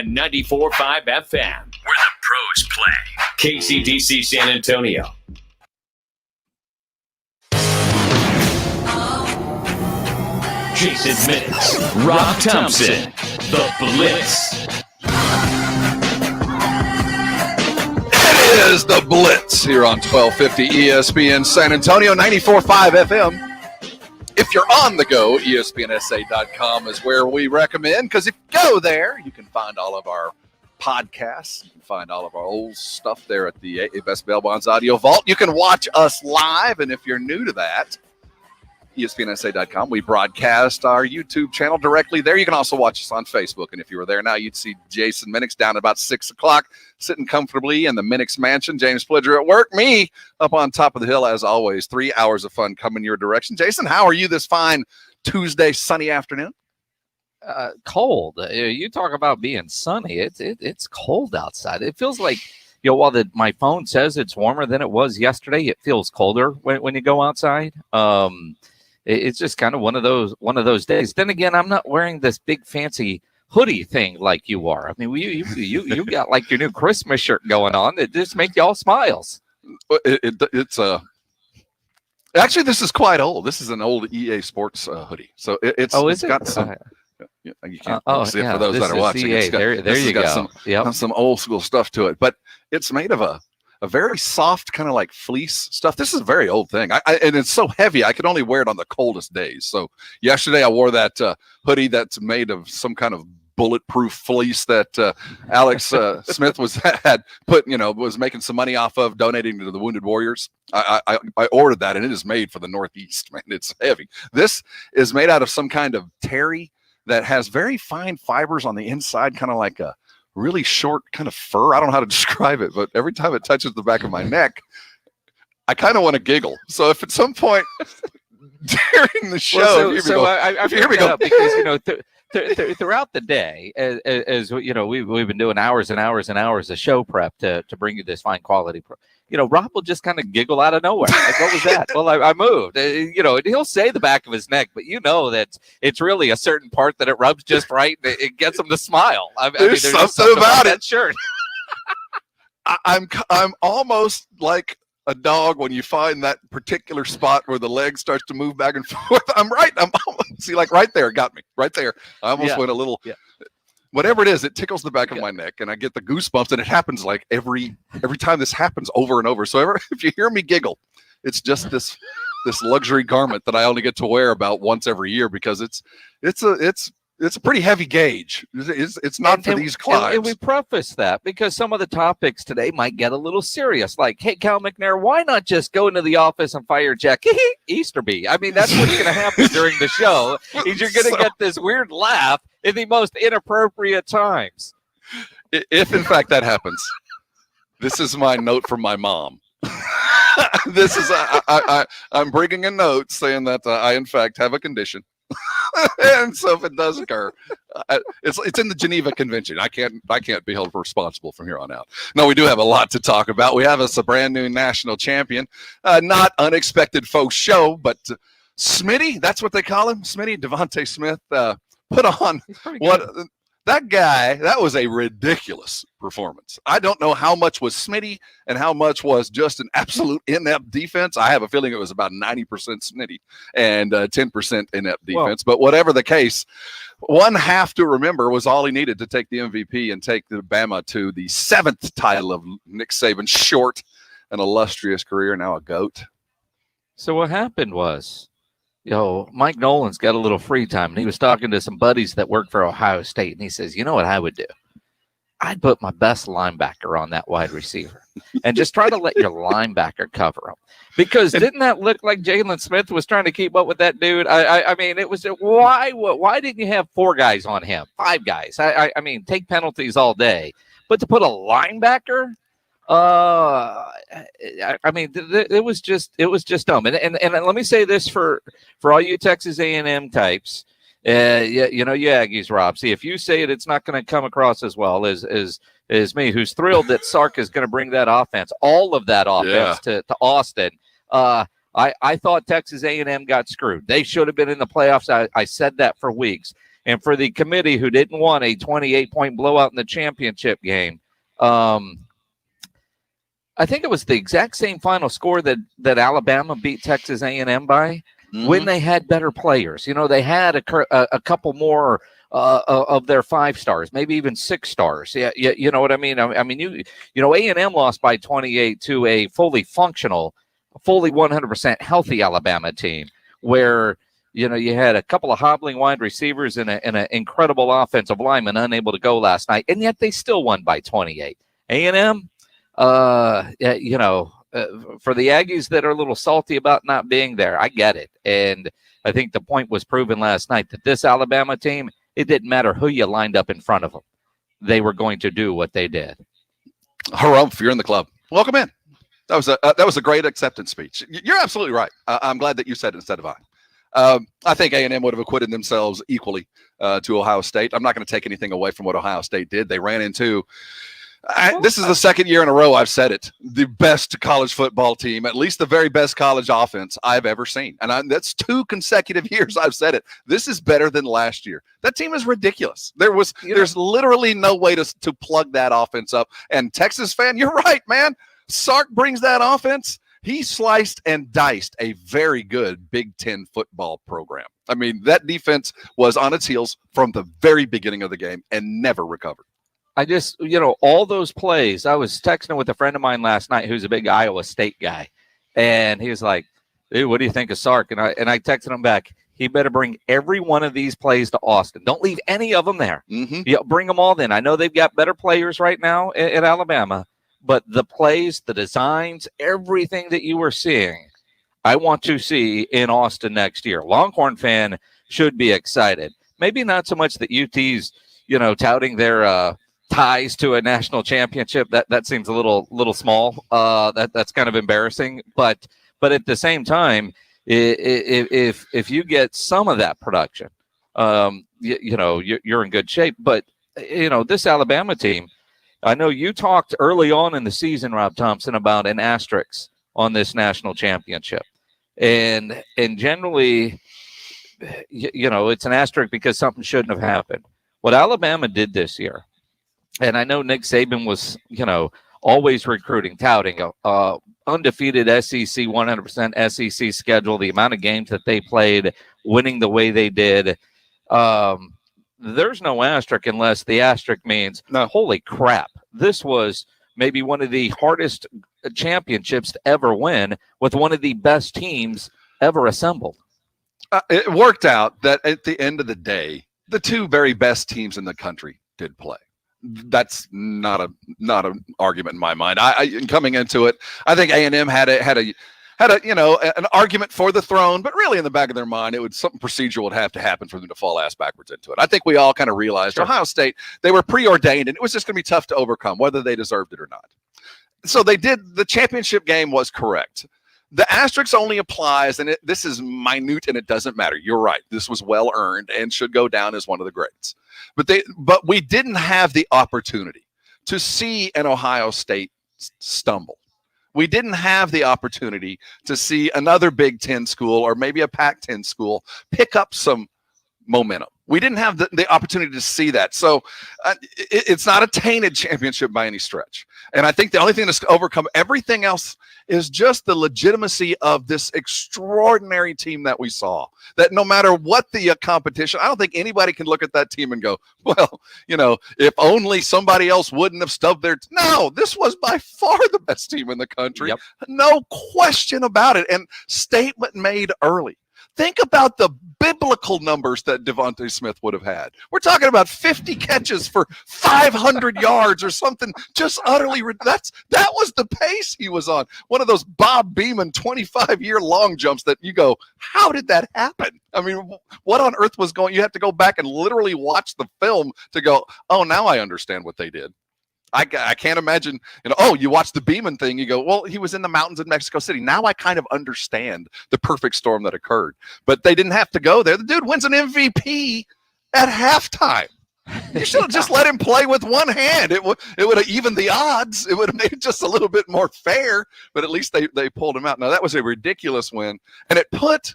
and 94.5 FM, where the pros play. KCDC San Antonio. Jason Minix, Rob Thompson, the Blitz. It is the Blitz here on 1250 ESPN San Antonio, 94.5 FM. If you're on the go, ESPNSA.com is where we recommend, because if you go there, you can find all of our podcasts. You can find all of our old stuff there at the Best Bail Bonds Audio Vault. You can watch us live, and if you're new to that, ESPNSA.com. We broadcast our YouTube channel directly there. You can also watch us on Facebook. And if you were there now, you'd see Jason Minix down at about 6 o'clock, sitting comfortably in the Minix Mansion. James Pledger at work. Me up on top of the hill, as always. 3 hours of fun coming your direction. Jason, how are you this fine Tuesday sunny afternoon? Cold. You talk about being sunny. It's cold outside. It feels like, while my phone says it's warmer than it was yesterday, it feels colder when you go outside. It's just kind of one of those days. Then again, I'm not wearing this big fancy hoodie thing like you are. I mean, you got like your new Christmas shirt going on that just make y'all smiles. It's actually, this is quite old. This is an old EA Sports hoodie. So it's got some. You can't see it for those that are watching. EA. There you go. Some old school stuff to it, but it's made of a very soft kind of like fleece stuff. This is a very old thing. And it's so heavy, I could only wear it on the coldest days. So yesterday I wore that hoodie that's made of some kind of bulletproof fleece that Alex Smith was making some money off of, donating to the Wounded Warriors. I ordered that, and it is made for the Northeast, man. It's heavy. This is made out of some kind of terry that has very fine fibers on the inside, kind of like a really short kind of fur. I don't know how to describe it, but every time it touches the back of my neck, I kind of want to giggle. So if at some point during the show, here we go, because throughout the day, as we've been doing hours and hours and hours of show prep to bring you this fine quality. Rob will just kind of giggle out of nowhere. Like, what was that? Well, I moved. He'll say the back of his neck, but that it's really a certain part that it rubs just right. And it gets him to smile. There's something about that shirt. I'm almost like a dog when you find that particular spot where the leg starts to move back and forth. I'm almost, see, like right there, got me right there. I almost went a little. Yeah. Whatever it is, it tickles the back of my neck, and I get the goosebumps, and it happens like every time this happens over and over. So if you hear me giggle, it's just this luxury garment that I only get to wear about once every year, because it's a pretty heavy gauge. It's not for these climbs. And we preface that because some of the topics today might get a little serious. Like, hey, Cal McNair, why not just go into the office and fire Jack Easterby? I mean, that's what's going to happen during the show. Is you're going to get this weird laugh in the most inappropriate times. If in fact that happens, this is my note from my mom. This is I'm bringing a note saying that I in fact have a condition. And so if it does occur, it's in the Geneva Convention. I can't be held responsible from here on out. No, we do have a lot to talk about. We have us a brand new national champion. Not unexpected folks show, but Smitty, that's what they call him. Smitty, Devontae Smith, put on that guy. That was a ridiculous performance. I don't know how much was Smitty and how much was just an absolute inept defense. I have a feeling it was about 90% Smitty and 10% inept defense. But whatever the case, one half to remember was all he needed to take the MVP and take the Bama to the 7th title of Nick Saban's short and illustrious career, now a GOAT. So what happened was, Mike Nolan's got a little free time, and he was talking to some buddies that work for Ohio State, and he says, you know what I would do? I'd put my best linebacker on that wide receiver and just try to let your linebacker cover him. Because didn't that look like Jalen Smith was trying to keep up with that dude? I mean, it was why didn't you have 4 guys on him, 5 guys? I mean, take penalties all day, but to put a linebacker, I mean, it was just dumb. And let me say this for all you Texas A&M types, you Aggies, Rob. See, if you say it, it's not going to come across as well as me, who's thrilled that Sark is going to bring that offense, all of that offense to Austin. I thought Texas A&M got screwed. They should have been in the playoffs. I said that for weeks. And for the committee who didn't want a 28-point blowout in the championship game, I think it was the exact same final score that Alabama beat Texas A&M by when they had better players. You know, they had a couple more of their 5 stars, maybe even 6 stars. Yeah, you know what I mean? I mean, you know, A&M lost by 28 to a fully functional, fully 100% healthy Alabama team where, you know, you had a couple of hobbling wide receivers and an incredible offensive lineman unable to go last night, and yet they still won by 28. A&M, you know, for the Aggies that are a little salty about not being there, I get it. And I think the point was proven last night that this Alabama team, it didn't matter who you lined up in front of them. They were going to do what they did. Harumph, you're in the club. Welcome in. That was a great acceptance speech. You're absolutely right. I'm glad that you said it instead of I think A&M would have acquitted themselves equally to Ohio State. I'm not going to take anything away from what Ohio State did. They ran into this is the second year in a row I've said it. The best college football team, at least the very best college offense I've ever seen. And that's 2 consecutive years I've said it. This is better than last year. That team is ridiculous. There's literally no way to plug that offense up. And Texas fan, you're right, man. Sark brings that offense. He sliced and diced a very good Big Ten football program. I mean, that defense was on its heels from the very beginning of the game and never recovered. I just, you know, all those plays, I was texting with a friend of mine last night who's a big Iowa State guy. And he was like, dude, what do you think of Sark? And I texted him back, he better bring every one of these plays to Austin. Don't leave any of them there. Bring them all in. I know they've got better players right now at Alabama, but the plays, the designs, everything that you were seeing, I want to see in Austin next year. Longhorn fan should be excited. Maybe not so much that UT's, you know, touting their ties to a national championship. That seems a little small. That's kind of embarrassing. But at the same time, if you get some of that production, you know, you're in good shape. But you know, this Alabama team, I know you talked early on in the season, Rob Thompson, about an asterisk on this national championship, and generally, you know, it's an asterisk because something shouldn't have happened. What Alabama did this year, and I know Nick Saban was, you know, always recruiting, touting a undefeated SEC, 100% SEC schedule, the amount of games that they played, winning the way they did. There's no asterisk unless the asterisk means, no, holy crap, this was maybe one of the hardest championships to ever win with one of the best teams ever assembled. It worked out that at the end of the day, the 2 very best teams in the country did play. That's not an argument in my mind. Coming into it, I think A&M had a you know, an argument for the throne, but really in the back of their mind, something procedural would have to happen for them to fall ass backwards into it. I think we all kind of realized Ohio State, they were preordained, and it was just going to be tough to overcome, whether they deserved it or not. So they did. The championship game was correct. The asterisk only applies, and this is minute, and it doesn't matter. You're right. This was well earned and should go down as one of the greats. But we didn't have the opportunity to see an Ohio State stumble. We didn't have the opportunity to see another Big Ten school or maybe a Pac-10 school pick up some momentum. We didn't have the opportunity to see that. So it's not a tainted championship by any stretch. And I think the only thing that's overcome everything else is just the legitimacy of this extraordinary team that we saw. That no matter what the competition, I don't think anybody can look at that team and go, well, you know, if only somebody else wouldn't have stubbed their No, this was by far the best team in the country. Yep. No question about it. And statement made early. Think about the biblical numbers that Devontae Smith would have had. We're talking about 50 catches for 500 yards or something just utterly that was the pace he was on. One of those Bob Beamon 25-year long jumps that you go, how did that happen? I mean, what on earth was going? You have to go back and literally watch the film to go, oh, now I understand what they did. I can't imagine, you know, oh, you watch the Beeman thing, you go, well, he was in the mountains in Mexico City. Now I kind of understand the perfect storm that occurred. But they didn't have to go there. The dude wins an MVP at halftime. You should have just let him play with one hand. It would have evened the odds. It would have made it just a little bit more fair, but at least they pulled him out. Now, that was a ridiculous win, and it put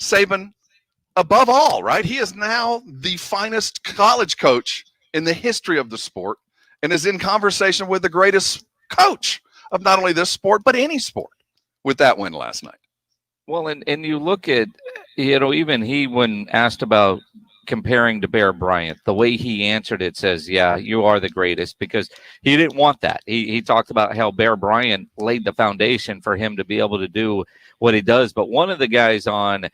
Saban above all, right? He is now the finest college coach in the history of the sport and is in conversation with the greatest coach of not only this sport, but any sport with that win last night. Well, and you look at, even he, when asked about comparing to Bear Bryant, the way he answered it says, yeah, you are the greatest, because he didn't want that. He talked about how Bear Bryant laid the foundation for him to be able to do what he does. But one of the guys on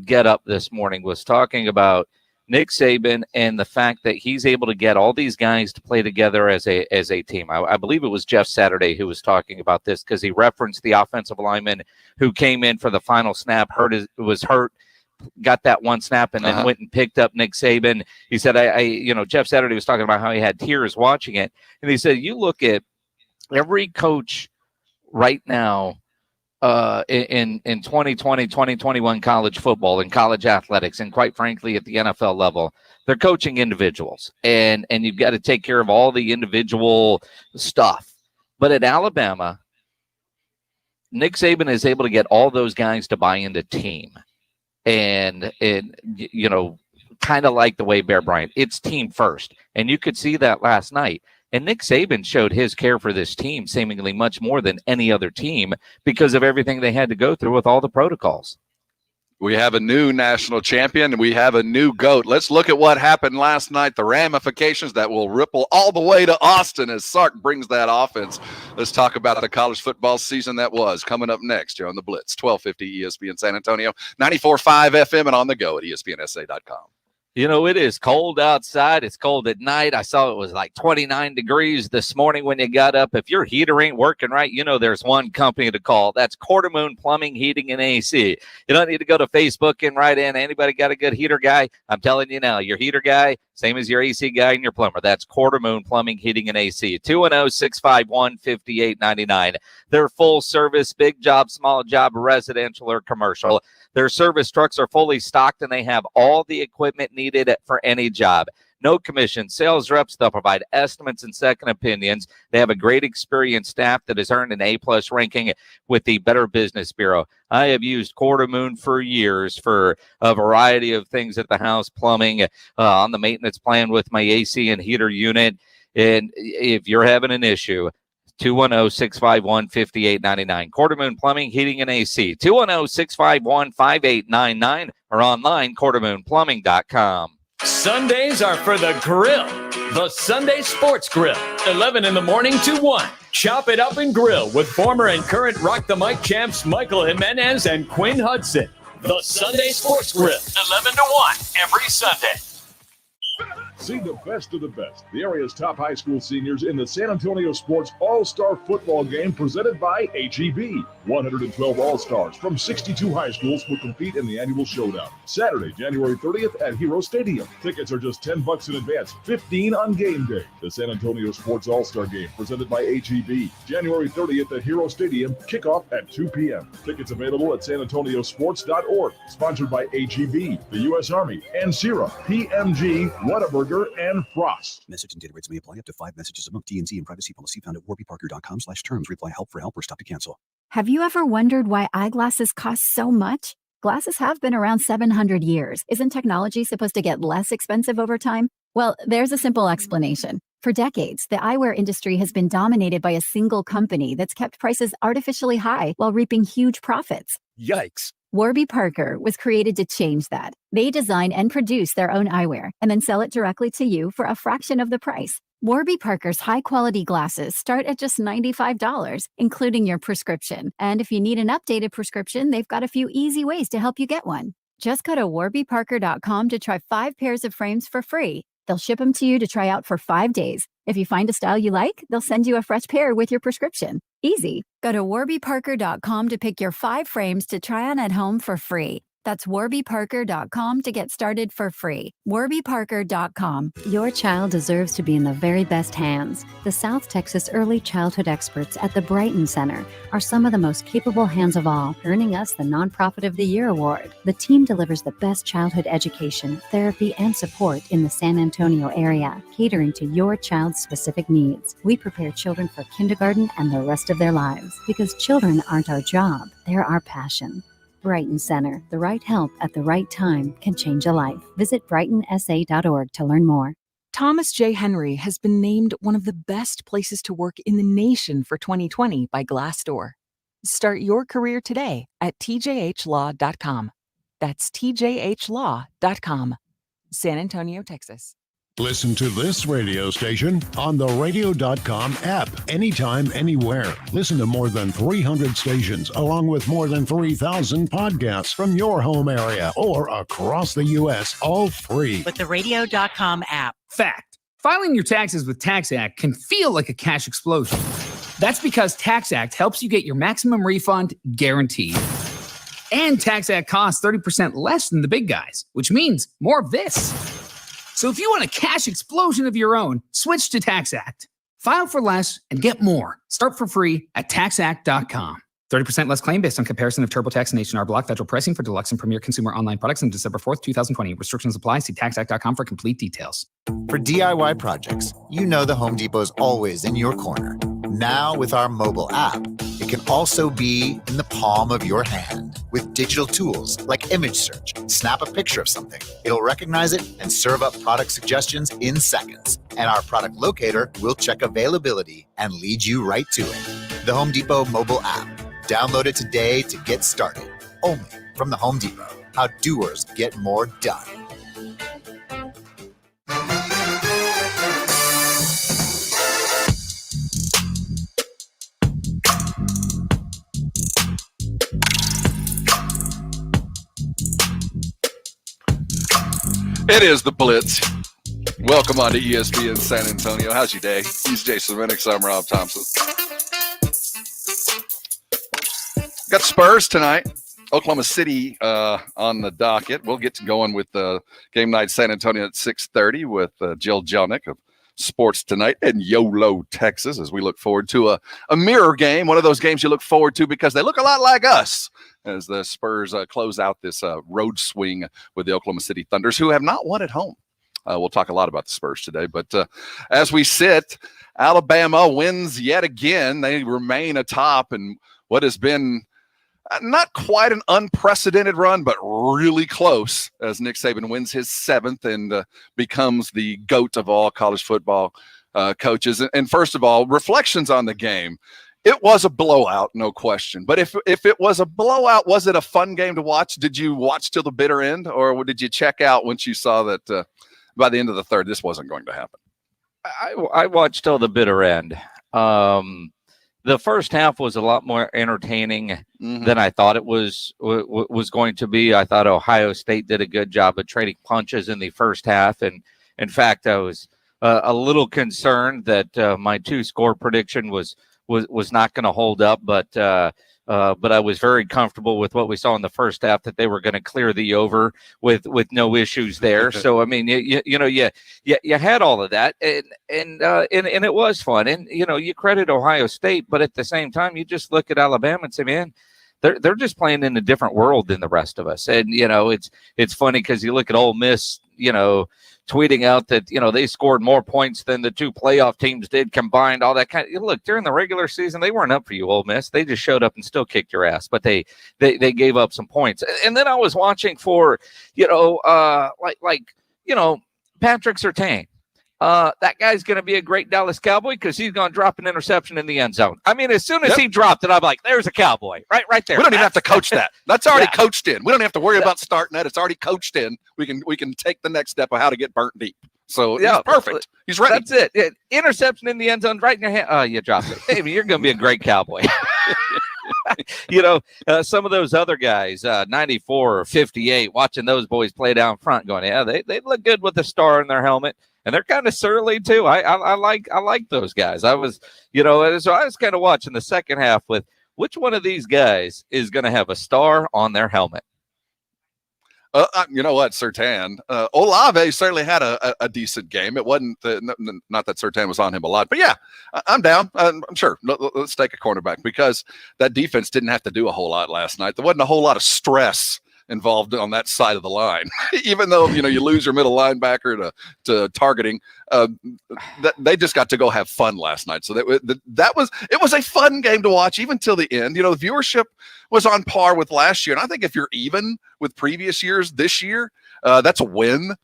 Get Up this morning was talking about Nick Saban and the fact that he's able to get all these guys to play together as a team. I believe it was Jeff Saturday who was talking about this, because he referenced the offensive lineman who came in for the final snap, was hurt, got that one snap, and then went and picked up Nick Saban. He said, Jeff Saturday was talking about how he had tears watching it. And he said, you look at every coach right now in 2020, 2021 college football and college athletics, and quite frankly at the NFL level, they're coaching individuals, and you've got to take care of all the individual stuff. But at Alabama, Nick Saban is able to get all those guys to buy into team. And kind of like the way Bear Bryant, it's team first. And you could see that last night. And Nick Saban showed his care for this team seemingly much more than any other team because of everything they had to go through with all the protocols. We have a new national champion, and we have a new GOAT. Let's look at what happened last night, the ramifications that will ripple all the way to Austin as Sark brings that offense. Let's talk about the college football season that was coming up next here on the Blitz, 1250 ESPN San Antonio, 94.5 FM, and on the go at ESPNSA.com. It is cold outside. It's cold at night. I saw it was like 29 degrees this morning when you got up. If your heater ain't working right, there's one company to call. That's Quarter Moon Plumbing, Heating, and AC. You don't need to go to Facebook and write in, anybody got a good heater guy? I'm telling you now, your heater guy, same as your AC guy and your plumber. That's Quarter Moon Plumbing, Heating, and AC. 210-651-5899. They're full service, big job, small job, residential or commercial. Their service trucks are fully stocked, and they have all the equipment needed for any job. No commission, sales reps. They'll provide estimates and second opinions. They have a great experienced staff that has earned an A+ ranking with the Better Business Bureau. I have used Quarter Moon for years for a variety of things at the house, plumbing, on the maintenance plan with my AC and heater unit. And if you're having an issue, 210-651-5899. Quarter Moon Plumbing, Heating, and AC. 210-651-5899 or online, quartermoonplumbing.com. Sundays are for the grill. The Sunday Sports Grill, 11 in the morning to 1. Chop it up and grill with former and current Rock the Mic champs Michael Jimenez and Quinn Hudson. The Sunday Sports Grill, 11 to 1 every Sunday. See the best of the best, the area's top high school seniors in the San Antonio Sports All-Star Football Game presented by HEB. 112 All-Stars from 62 high schools will compete in the annual showdown. Saturday, January 30th at Hero Stadium. Tickets are just $10 in advance, $15 on game day. The San Antonio Sports All-Star Game presented by HEB. January 30th at Hero Stadium, kickoff at 2 p.m. Tickets available at sanantoniosports.org. Sponsored by HEB, the U.S. Army, and Sierra, PMG, Whataburger, and Frost. Message and data rates may apply up to 5 messages a month. T&C and privacy policy found at warbyparker.com/terms. Reply help for help or stop to cancel. Have you ever wondered why eyeglasses cost so much? Glasses have been around 700 years. Isn't technology supposed to get less expensive over time? Well, there's a simple explanation. For decades, the eyewear industry has been dominated by a single company that's kept prices artificially high while reaping huge profits. Yikes. Warby Parker was created to change that. They design and produce their own eyewear and then sell it directly to you for a fraction of the price. Warby Parker's high-quality glasses start at just $95, including your prescription. And if you need an updated prescription, they've got a few easy ways to help you get one. Just go to warbyparker.com to try 5 pairs of frames for free. They'll ship them to you to try out for 5 days. If you find a style you like, they'll send you a fresh pair with your prescription. Easy. Go to warbyparker.com to pick your 5 frames to try on at home for free. That's warbyparker.com to get started for free. warbyparker.com. Your child deserves to be in the very best hands. The South Texas Early Childhood experts at the Brighton Center are some of the most capable hands of all, earning us the Nonprofit of the Year award. The team delivers the best childhood education, therapy, and support in the San Antonio area, catering to your child's specific needs. We prepare children for kindergarten and the rest of their lives, because children aren't our job, they're our passion. Brighton Center. The right help at the right time can change a life. Visit brightonsa.org to learn more. Thomas J. Henry has been named one of the best places to work in the nation for 2020 by Glassdoor. Start your career today at tjhlaw.com. That's tjhlaw.com. San Antonio, Texas. Listen to this radio station on the radio.com app anytime, anywhere. Listen to more than 300 stations along with more than 3,000 podcasts from your home area or across the U.S., all free. With the radio.com app. Fact: filing your taxes with TaxAct can feel like a cash explosion. That's because TaxAct helps you get your maximum refund guaranteed. And TaxAct costs 30% less than the big guys, which means more of this. So if you want a cash explosion of your own, switch to TaxAct. File for less and get more. Start for free at TaxAct.com. 30% less claim based on comparison of TurboTax and H&R Block federal pricing for deluxe and premier consumer online products on December 4th, 2020. Restrictions apply. See TaxAct.com for complete details. For DIY projects, you know the Home Depot is always in your corner. Now with our mobile app, it can also be in the palm of your hand. With digital tools like image search, snap a picture of something. It'll recognize it and serve up product suggestions in seconds. And our product locator will check availability and lead you right to it. The Home Depot mobile app. Download it today to get started. Only from the Home Depot. How doers get more done. It is the Blitz. Welcome on to ESPN San Antonio. How's your day? He's Jason Rennick. I'm Rob Thompson. Got Spurs tonight. Oklahoma City on the docket. We'll get to going with game night San Antonio at 6:30 with Jill Jelnick of Sports Tonight in Yolo, Texas, as we look forward to a mirror game, one of those games you look forward to because they look a lot like us as the Spurs close out this road swing with the Oklahoma City Thunders, who have not won at home. We'll talk a lot about the Spurs today, but as we sit, Alabama wins yet again. They remain atop in what has been not quite an unprecedented run, but really close as Nick Saban wins his 7th and becomes the GOAT of all college football coaches. And first of all, reflections on the game. It was a blowout, no question. But if it was a blowout, was it a fun game to watch? Did you watch till the bitter end, or did you check out once you saw that by the end of the third, this wasn't going to happen? I watched till the bitter end. The first half was a lot more entertaining than I thought it was going to be. I thought Ohio State did a good job of trading punches in the first half. And in fact, I was a little concerned that my 2-score prediction was not going to hold up. But I was very comfortable with what we saw in the first half, that they were going to clear the over with no issues there. So, I mean, you had all of that, and it was fun. And, you credit Ohio State, but at the same time, you just look at Alabama and say, man, they're just playing in a different world than the rest of us. And, it's funny because you look at Ole Miss, tweeting out that, they scored more points than the 2 playoff teams did combined, all that kind of, look, during the regular season, they weren't up for you, Ole Miss. They just showed up and still kicked your ass, but they gave up some points. And then I was watching for, Patrick Surtain. That guy's going to be a great Dallas Cowboy because he's going to drop an interception in the end zone. I mean, as soon as he dropped it, I'm like, there's a Cowboy right there. We don't even have to coach that. That's already coached in. We don't have to worry about starting that. It's already coached in. We can take the next step of how to get burnt deep. So he's perfect. He's ready. That's it. Interception in the end zone right in your hand. Oh, you dropped it. Hey, you're going to be a great Cowboy. Some of those other guys, 94 or 58, watching those boys play down front going, yeah, they look good with the star in their helmet. And they're kind of surly too. I like those guys. I was, so I was kind of watching the second half with which one of these guys is going to have a star on their helmet. You know what, Surtain, Olave certainly had a decent game. It wasn't not that Surtain was on him a lot, but yeah, I'm down. I'm sure. Let's take a cornerback because that defense didn't have to do a whole lot last night. There wasn't a whole lot of stress involved on that side of the line. Even though, you lose your middle linebacker to targeting, they just got to go have fun last night. So it was a fun game to watch even till the end. The viewership was on par with last year. And I think if you're even with previous years this year, that's a win.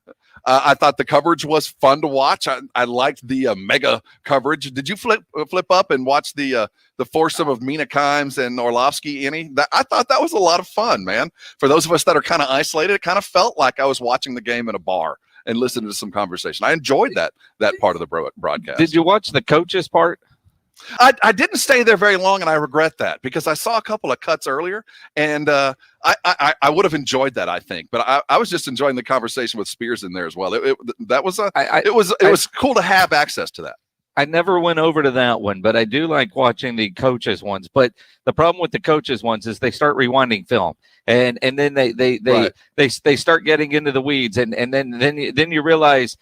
I thought the coverage was fun to watch. I liked the mega coverage. Did you flip up and watch the foursome of Mina Kimes and Orlovsky? I thought that was a lot of fun, man. For those of us that are kind of isolated, it kind of felt like I was watching the game in a bar and listening to some conversation. I enjoyed that part of the broadcast. Did you watch the coaches part? I didn't stay there very long, and I regret that because I saw a couple of cuts earlier, and I would have enjoyed that, I think. But I was just enjoying the conversation with Spears in there as well. It was cool to have access to that. I never went over to that one, but I do like watching the coaches ones. But the problem with the coaches ones is they start rewinding film, and then they start getting into the weeds, and then you realize.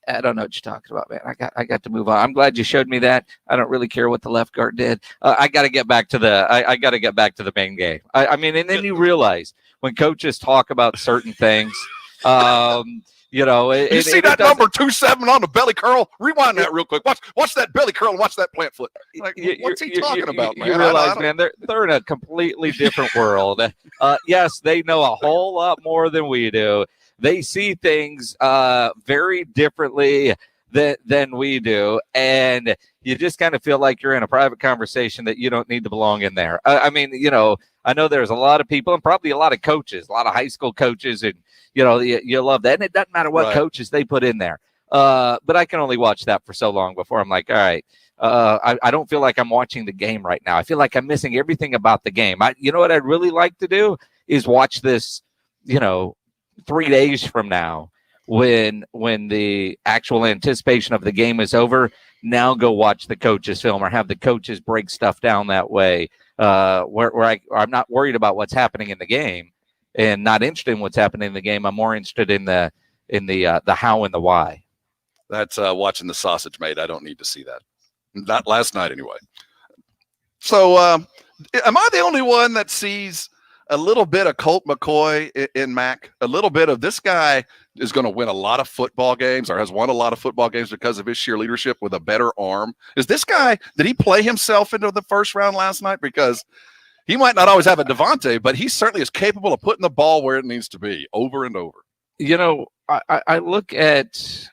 I don't know what you're talking about, man. I got to move on. I'm glad you showed me that. I don't really care what the left guard did. I got to get back to the main game. And then you realize when coaches talk about certain things, you see that number 27 on the belly curl? Rewind that real quick. Watch that belly curl and watch that plant foot. What's he talking about, man? You realize, man, they're in a completely different world. Yes, they know a whole lot more than we do. They see things very differently than we do, and you just kind of feel like you're in a private conversation that you don't need to belong in there. I know there's a lot of people and probably a lot of coaches, a lot of high school coaches, and you love that, and it doesn't matter what coaches they put in there. But I can only watch that for so long before I'm like, all right, I don't feel like I'm watching the game right now. I feel like I'm missing everything about the game. What I'd really like to do is watch this, 3 days from now, when the actual anticipation of the game is over, now go watch the coaches film or have the coaches break stuff down that way, where I'm not worried about what's happening in the game and not interested in what's happening in the game. I'm more interested in the how and the why. That's watching the sausage made. I don't need to see that. Not last night anyway. So am I the only one that sees a little bit of Colt McCoy in Mac, a little bit of this guy is going to win a lot of football games or has won a lot of football games because of his sheer leadership with a better arm? Is this guy, did he play himself into the first round last night? Because he might not always have a Devontae, but he certainly is capable of putting the ball where it needs to be over and over. I look at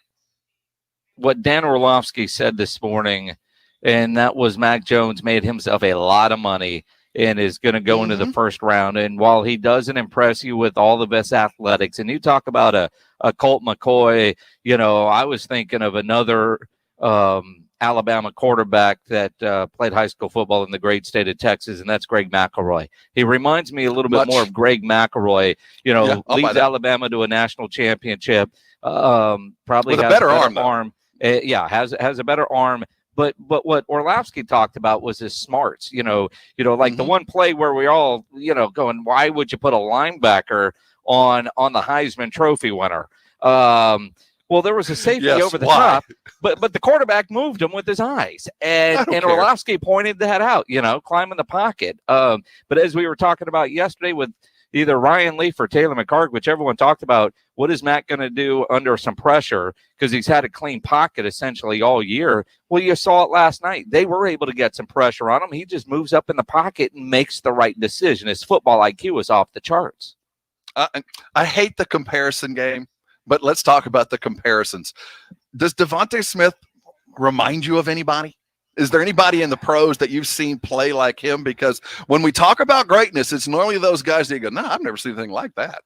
what Dan Orlovsky said this morning, and that was Mac Jones made himself a lot of money and is going to go into the first round. And while he doesn't impress you with all the best athletics, and you talk about a Colt McCoy, I was thinking of another Alabama quarterback that played high school football in the great state of Texas, and that's Greg McElroy. He reminds me a little bit more of Greg McElroy, leads Alabama to a national championship, probably with has a better arm. Has a better arm. But what Orlovsky talked about was his smarts, like the one play where we all, going, why would you put a linebacker on the Heisman Trophy winner? Well, there was a safety over the top, but the quarterback moved him with his eyes, and Orlovsky pointed that out, climbing the pocket. But as we were talking about yesterday with either Ryan Leaf or Taylor McCarg, which everyone talked about, what is Matt going to do under some pressure? Because he's had a clean pocket essentially all year. Well, you saw it last night. They were able to get some pressure on him. He just moves up in the pocket and makes the right decision. His football IQ is off the charts. I hate the comparison game, but let's talk about the comparisons. Does Devontae Smith remind you of anybody? Is there anybody in the pros that you've seen play like him? Because when we talk about greatness, it's normally those guys that you go, no, I've never seen anything like that.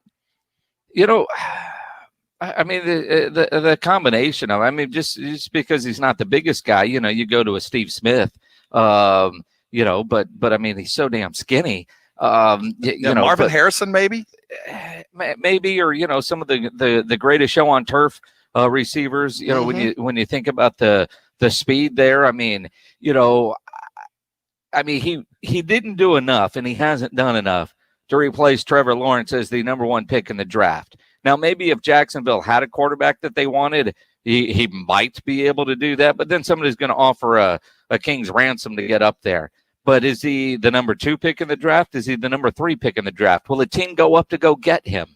The combination of, just because he's not the biggest guy, you go to a Steve Smith, but he's so damn skinny. Marvin Harrison, maybe, or, some of the greatest show on turf receivers, when you think about the speed there, he didn't do enough, and he hasn't done enough to replace Trevor Lawrence as the number one pick in the draft. Now, maybe if Jacksonville had a quarterback that they wanted, he might be able to do that, but then somebody's going to offer a king's ransom to get up there. But is he the number 2 pick in the draft? Is he the number 3 pick in the draft? Will a team go up to go get him?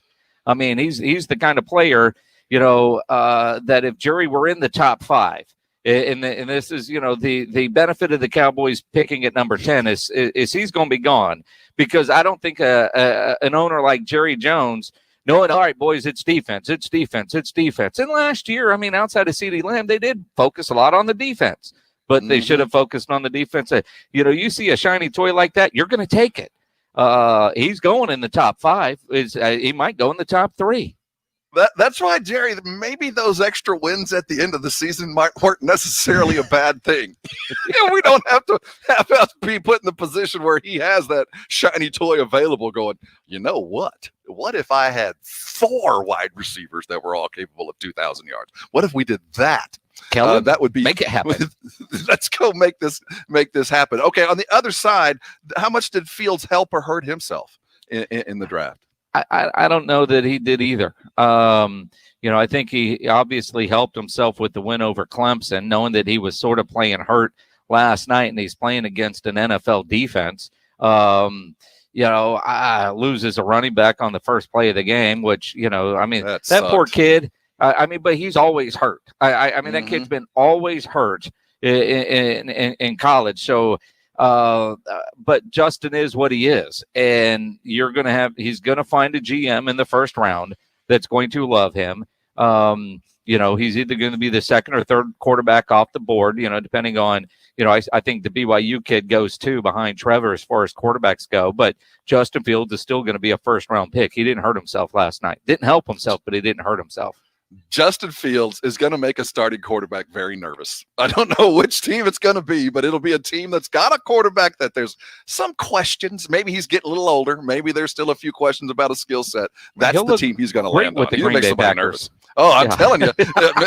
I mean, he's the kind of player, that if Jury were in the top 5, and this is, the benefit of the Cowboys picking at number 10 is he's going to be gone, because I don't think an owner like Jerry Jones knowing, all right, boys, it's defense. And last year, I mean, outside of CeeDee Lamb, they did focus a lot on the defense, but they should have focused on the defense. You see a shiny toy like that, you're going to take it. He's going in the top 5. He might go in the top 3. That's why, Jerry, maybe those extra wins at the end of the season weren't necessarily a bad thing. We don't have to be put in the position where he has that shiny toy available going, you know what? What if I had 4 wide receivers that were all capable of 2,000 yards? What if we did that? Kellen, that would be make it happen. Let's go make this happen. Okay, on the other side, how much did Fields help or hurt himself in the draft? I don't know that he did either. I think he obviously helped himself with the win over Clemson, knowing that he was sort of playing hurt last night, and he's playing against an NFL defense. Loses a running back on the first play of the game, which, that poor kid. But he's always hurt. That kid's been always hurt in college. So, but Justin is what he is, and he's going to find a GM in the first round that's going to love him. He's either going to be the second or third quarterback off the board, depending on, I think the BYU kid goes 2 behind Trevor as far as quarterbacks go, but Justin Fields is still going to be a first round pick. He didn't hurt himself last night. Didn't help himself, but he didn't hurt himself. Justin Fields is going to make a starting quarterback very nervous. I don't know which team it's going to be, but it'll be a team that's got a quarterback that there's some questions. Maybe he's getting a little older. Maybe there's still a few questions about his skill set. That's the team he's going to land with on. The Green Bay Packers. Oh, I'm telling you,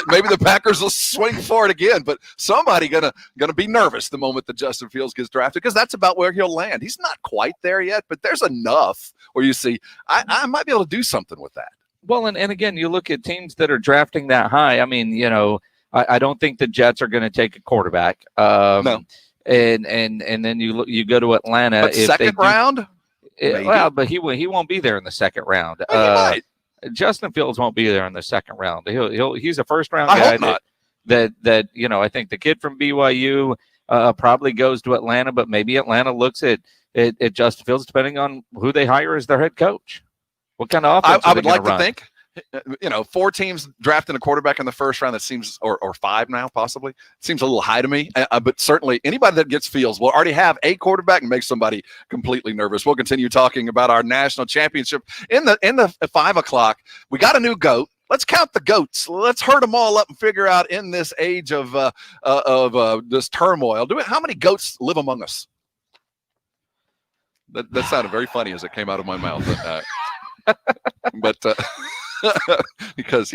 maybe the Packers will swing for it again, but somebody gonna be nervous the moment that Justin Fields gets drafted, because that's about where he'll land. He's not quite there yet, but there's enough where you see, I might be able to do something with that. Well, and again, you look at teams that are drafting that high. I mean, I don't think the Jets are going to take a quarterback. No. And then you go to Atlanta. But second round? But he won't be there in the second round. He might. Justin Fields won't be there in the second round. He's a first round guy. I hope not. That I think the kid from BYU probably goes to Atlanta, but maybe Atlanta looks at Justin Fields depending on who they hire as their head coach. What kind of offense I would like run? to think, 4 teams drafting a quarterback in the first round, that seems, or 5 now possibly, seems a little high to me. But certainly anybody that gets Fields will already have a quarterback and make somebody completely nervous. We'll continue talking about our national championship in the 5 o'clock. We got a new GOAT. Let's count the goats. Let's herd them all up and figure out, in this age of this turmoil, how many goats live among us? That sounded very funny as it came out of my mouth. But because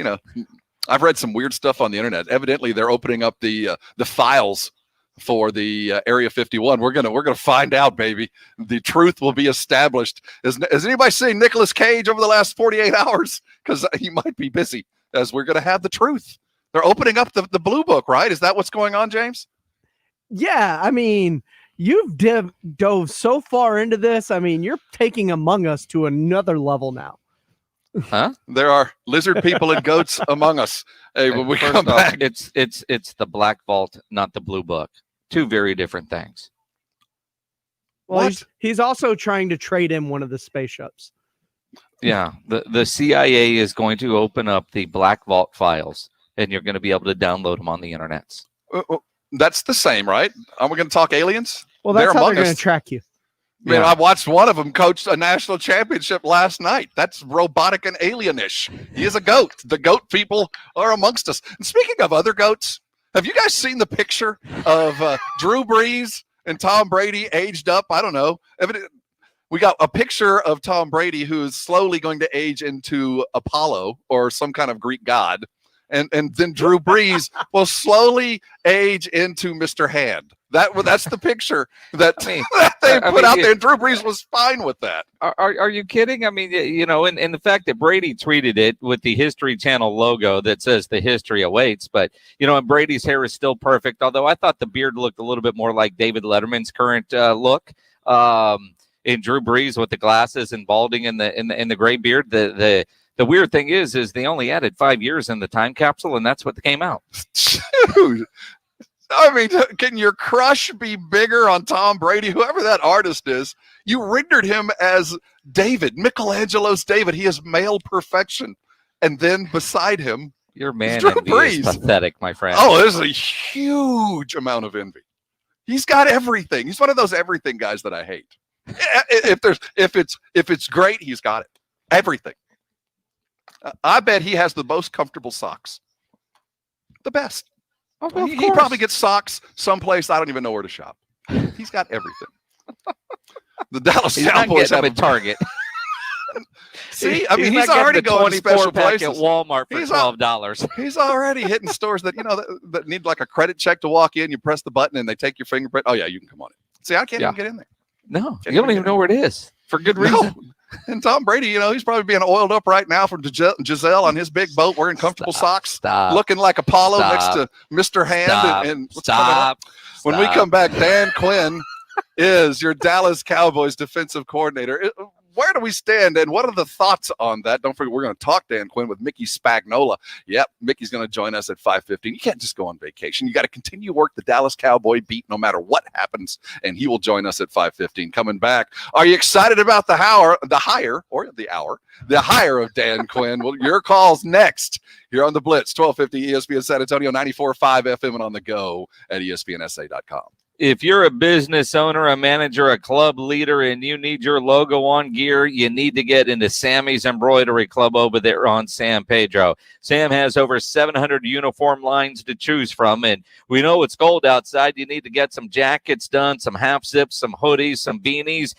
I've read some weird stuff on the internet. Evidently, they're opening up the files for the Area 51. We're gonna find out, baby. The truth will be established. Has anybody seen Nicolas Cage over the last 48 hours? Because he might be busy, as we're gonna have the truth. They're opening up the blue book, right? Is that what's going on, James? Yeah, I mean, you've dove so far into this. I mean, you're taking Among Us to another level now. Huh? There are lizard people and goats among us. Hey, when we come back, it's the Black Vault, not the Blue Book. 2 very different things. Well, he's also trying to trade in one of the spaceships. Yeah, the CIA is going to open up the Black Vault files, and you're going to be able to download them on the internets. That's the same, right? Are we going to talk aliens? Well, that's how they're going to track you. Man, I watched one of them coach a national championship last night. That's robotic and alienish. He is a goat. The goat people are amongst us. And speaking of other goats, have you guys seen the picture of Drew Brees and Tom Brady aged up? I don't know. We got a picture of Tom Brady, who is slowly going to age into Apollo or some kind of Greek god. And then Drew Brees will slowly age into Mr. Hand. That's the picture that they put out there. And Drew Brees was fine with that. Are you kidding? I mean, and the fact that Brady tweeted it with the History Channel logo that says the history awaits. But, and Brady's hair is still perfect. Although I thought the beard looked a little bit more like David Letterman's current look. In Drew Brees with the glasses and balding in the gray beard. The weird thing is they only added 5 years in the time capsule, and that's what came out. Dude. I mean, can your crush be bigger on Tom Brady? Whoever that artist is, you rendered him as David, Michelangelo's David. He is male perfection. And then beside him, your man envy is pathetic, my friend. Oh, there's a huge amount of envy. He's got everything. He's one of those everything guys that I hate. If it's great, he's got it. Everything. I bet he has the most comfortable socks. The best. Oh, well, he probably gets socks someplace I don't even know where to shop. He's got everything. The Dallas Cowboys have a Target. See, I mean, he's already going to special places at Walmart for $12. He's already hitting stores that that need like a credit check to walk in. You press the button and they take your fingerprint. Oh yeah, you can come on in. See, I can't even get in there. No, you don't even know where it is for good reason. No. And Tom Brady, he's probably being oiled up right now from Giselle on his big boat, wearing comfortable socks, looking like Apollo next to Mr. Hand. And when we come back, Dan Quinn is your Dallas Cowboys defensive coordinator. Where do we stand, and what are the thoughts on that? Don't forget, we're going to talk Dan Quinn with Mickey Spagnola. Yep, Mickey's going to join us at 5:15. You can't just go on vacation. You got to continue work the Dallas Cowboy beat no matter what happens, and he will join us at 5:15. Coming back, are you excited about the hire of Dan Quinn? Well, your call's next here on the Blitz, 1250 ESPN San Antonio, 94.5 FM, and on the go at ESPNSA.com. If you're a business owner, a manager, a club leader, and you need your logo on gear, you need to get into Sammy's Embroidery Club over there on San Pedro. Sam has over 700 uniform lines to choose from, and we know it's cold outside. You need to get some jackets done, some half zips, some hoodies, some beanies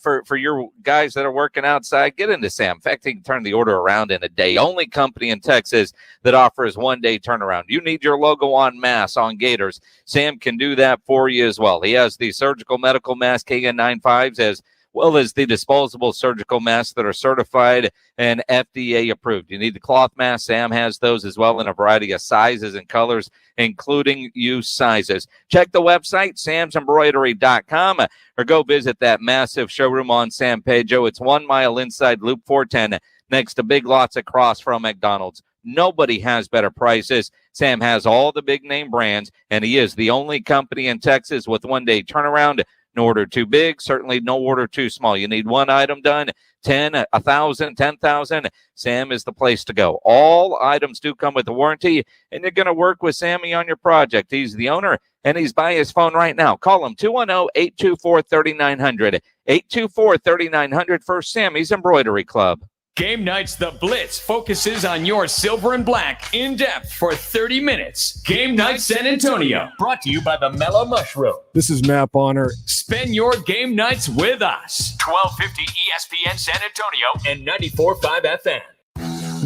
for your guys that are working outside. Get into Sam. In fact, he can turn the order around in a day. Only company in Texas that offers one-day turnaround. You need your logo on masks, on gaiters. Sam can do that for you as well. He has the surgical medical mask KN95s as well as the disposable surgical masks that are certified and FDA approved. You need the cloth mask. Sam has those as well in a variety of sizes and colors, including youth sizes. Check the website, samsembroidery.com, or go visit that massive showroom on San Pedro. It's 1 mile inside Loop 410 next to Big Lots across from McDonald's. Nobody has better prices. Sam has all the big name brands, and he is the only company in Texas with one-day turnaround. No order too big, certainly no order too small. You need one item done, 10, 1,000, 10,000. Sam is the place to go. All items do come with a warranty, and you're going to work with Sammy on your project. He's the owner, and he's by his phone right now. Call him 210-824-3900, 824-3900 for Sammy's Embroidery Club. Game nights, the Blitz focuses on your silver and black in depth for 30 minutes. Game night San Antonio, brought to you by the Mellow Mushroom. This is Matt Bonner. Spend your game nights with us. 1250 ESPN San Antonio and 94.5 FM.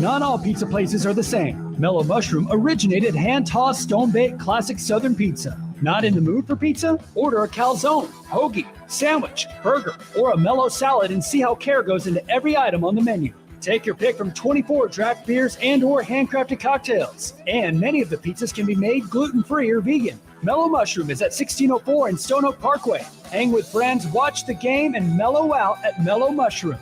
Not all pizza places are the same. Mellow Mushroom originated hand-tossed, stone-baked classic Southern pizza. Not in the mood for pizza? Order a calzone, hoagie, sandwich, burger, or a mellow salad and see how care goes into every item on the menu. Take your pick from 24 draft beers and or handcrafted cocktails. And many of the pizzas can be made gluten-free or vegan. Mellow Mushroom is at 1604 in Stone Oak Parkway. Hang with friends, watch the game, and mellow out at Mellow Mushroom.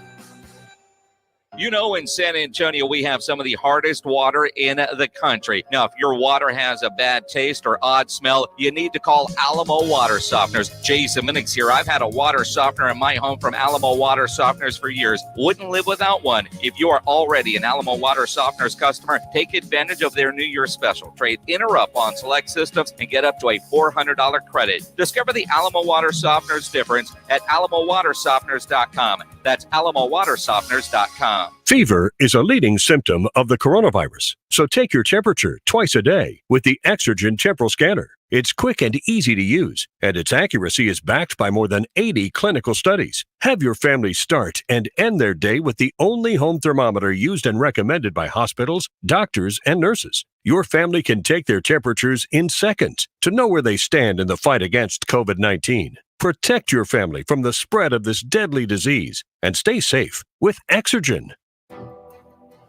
You know, in San Antonio, we have some of the hardest water in the country. Now, if your water has a bad taste or odd smell, you need to call Alamo Water Softeners. Jason Minix here. I've had a water softener in my home from Alamo Water Softeners for years. Wouldn't live without one. If you are already an Alamo Water Softeners customer, take advantage of their New Year special. Trade in or up on select systems and get up to a $400 credit. Discover the Alamo Water Softeners difference at alamowatersofteners.com. That's alamowatersofteners.com. Fever is a leading symptom of the coronavirus, so take your temperature twice a day with the Exergen Temporal Scanner. It's quick and easy to use, and its accuracy is backed by more than 80 clinical studies. Have your family start and end their day with the only home thermometer used and recommended by hospitals, doctors, and nurses. Your family can take their temperatures in seconds to know where they stand in the fight against COVID-19. Protect your family from the spread of this deadly disease and stay safe with Exergen.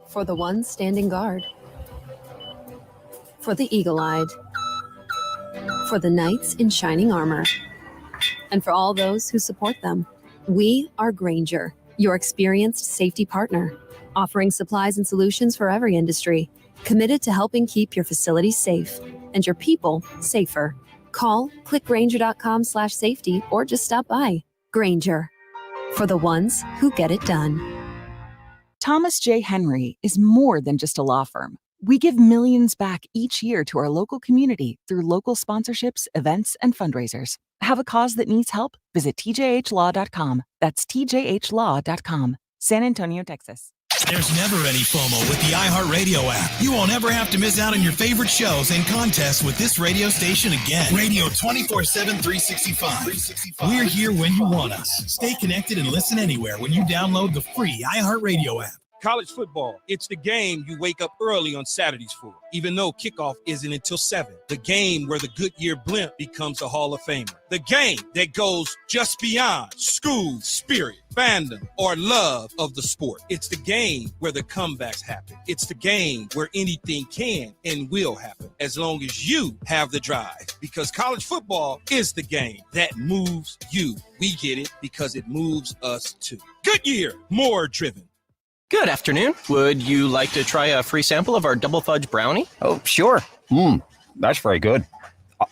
For the ones standing guard. For the eagle-eyed. For the knights in shining armor. And for all those who support them. We are Grainger, your experienced safety partner, offering supplies and solutions for every industry, committed to helping keep your facilities safe and your people safer. Call, click Grainger.com/safety, or just stop by. Grainger, for the ones who get it done. Thomas J. Henry is more than just a law firm. We give millions back each year to our local community through local sponsorships, events, and fundraisers. Have a cause that needs help? Visit tjhlaw.com. That's tjhlaw.com. San Antonio, Texas. There's never any FOMO with the iHeartRadio app. You won't ever have to miss out on your favorite shows and contests with this radio station again. Radio 24/7, 365. We're here when you want us. Stay connected and listen anywhere when you download the free iHeartRadio app. College football, it's the game you wake up early on Saturdays for, even though kickoff isn't until 7. The game where the Goodyear blimp becomes a Hall of Famer. The game that goes just beyond school spirit, fandom, or love of the sport. It's the game where the comebacks happen. It's the game where anything can and will happen as long as you have the drive. Because college football is the game that moves you. We get it because it moves us too. Goodyear, more driven. Good afternoon. Would you like to try a free sample of our double fudge brownie? Oh, sure. That's very good.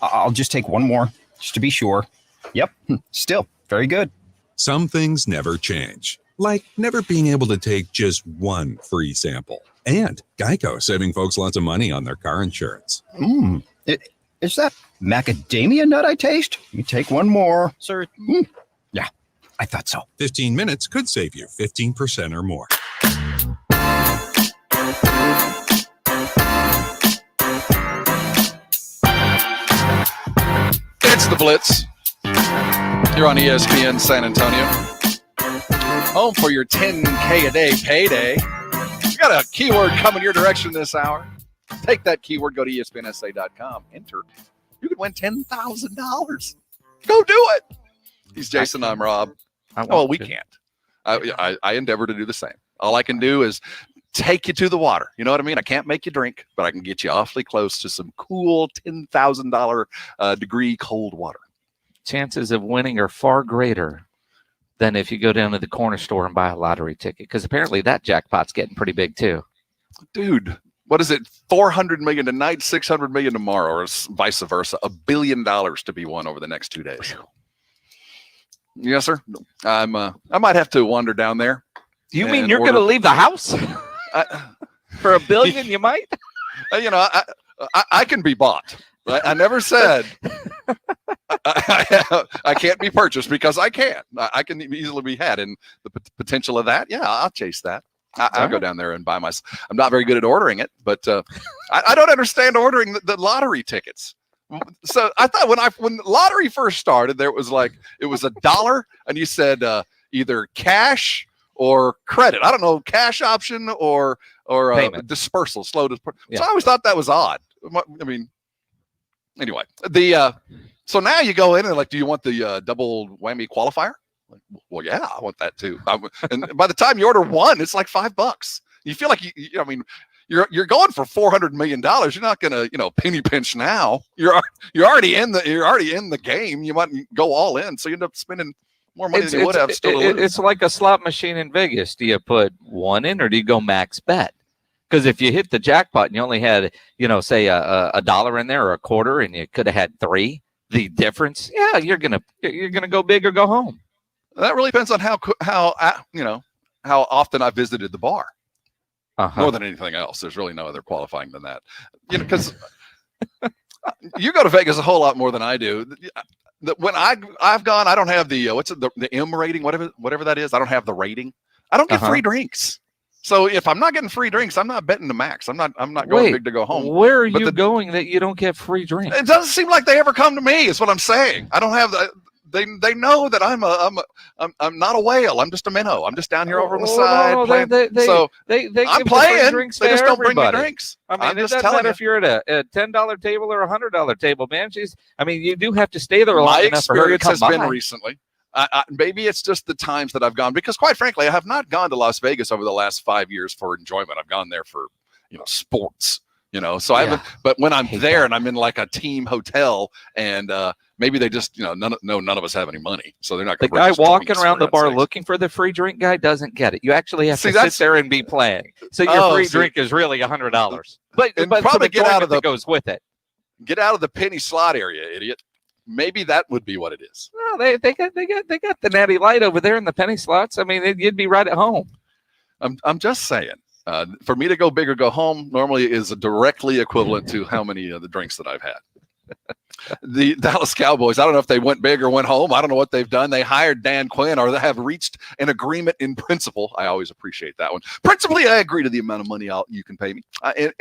I'll just take one more, just to be sure. Yep, still very good. Some things never change, like never being able to take just one free sample. And Geico saving folks lots of money on their car insurance. Is that macadamia nut I taste? You take one more. Sir. Yeah, I thought so. 15 minutes could save you 15% or more. It's the Blitz. You're on ESPN San Antonio. Home for your 10K a day payday. You got a keyword coming your direction this hour. Take that keyword, go to ESPNSA.com, enter. You could win $10,000. Go do it. He's Jason, I'm Rob. Oh, we can't. I endeavor to do the same. All I can do is take you to the water. You know what I mean? I can't make you drink, but I can get you awfully close to some cool $10,000 degree cold water. Chances of winning are far greater than if you go down to the corner store and buy a lottery ticket, because apparently that jackpot's getting pretty big too. Dude, what is it? $400 million tonight, $600 million tomorrow, or vice versa. $1 billion to be won over the next 2 days. Yes, sir. I might have to wander down there. You mean you're going to leave the house for $1 billion? You might. I can be bought. I never said I can't be purchased, because I can't. I can easily be had, and the potential of that, yeah, I'll chase that. I'll go down there and buy myself. I'm not very good at ordering it, but I don't understand ordering the lottery tickets. So I thought when lottery first started, it was $1, and you said either cash or credit. I don't know, cash option or dispersal, slow dispersal. Yeah. So I always thought that was odd. I mean, anyway, so now you go in and do you want the double whammy qualifier? Well, yeah, I want that too. And by the time you order one, it's like $5. You feel like you're going for $400 million. You're not gonna penny pinch now. You're already in the game. You might go all in, so you end up spending more money than you would have. It's like a slot machine in Vegas. Do you put one in, or do you go max bet? Because if you hit the jackpot and you only had say a dollar in there or a quarter, and you could have had 3, the difference, yeah, you're gonna go big or go home. That really depends on how often I visited the bar. More than anything else, there's really no other qualifying than that. Because you go to Vegas a whole lot more than I do. When I've gone, I don't have the M rating, whatever that is. I don't have the rating. I don't get free drinks. So if I'm not getting free drinks, I'm not betting the max. I'm not going big to go home. Where are you going that you don't get free drinks? It doesn't seem like they ever come to me, is what I'm saying. I don't have the. They know that I'm not a whale. I'm just a minnow. I'm just down here over on the side. No, playing. They I'm give playing. Drinks They just don't bring me everybody. drinks. I mean, I'm it just doesn't telling matter you. if you're at a $10 table or a $100 table, man. You do have to stay there long My enough for her to experience come has been by. recently. Maybe it's just the times that I've gone, because quite frankly, I have not gone to Las Vegas over the last 5 years for enjoyment. I've gone there for, sports, so I haven't, but when I'm there and I'm in like a team hotel and, maybe they just, none of us have any money. So they're not The going to guy walking around the bar looking for the free drink guy doesn't get it. You actually have to sit there and be playing. So your free drink is really $100. But probably get out of that goes with it. Get out of the penny slot area, idiot. Maybe that would be what it is. No, they got the Natty Light over there in the penny slots. I mean, you'd be right at home. I'm just saying. For me to go big or go home normally is directly equivalent to how many of the drinks that I've had. The Dallas Cowboys, I don't know if they went big or went home. I don't know what they've done. They hired Dan Quinn, or they have reached an agreement in principle. I always appreciate that one. Principally, I agree to the amount of money you can pay me.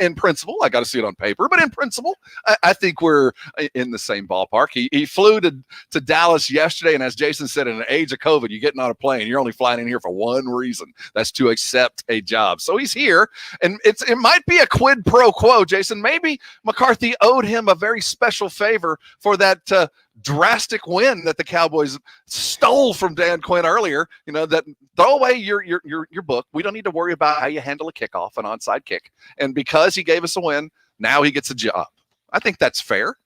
In principle, I got to see it on paper, but in principle, I think we're in the same ballpark. He flew to Dallas yesterday, and as Jason said, in an age of COVID, you're getting on a plane. You're only flying in here for one reason. That's to accept a job. So he's here, and it might be a quid pro quo, Jason. Maybe McCarthy owed him a very special favor for that drastic win that the Cowboys stole from Dan Quinn earlier. That throw away your book. We don't need to worry about how you handle a kickoff, an onside kick. And because he gave us a win, now he gets a job. I think that's fair.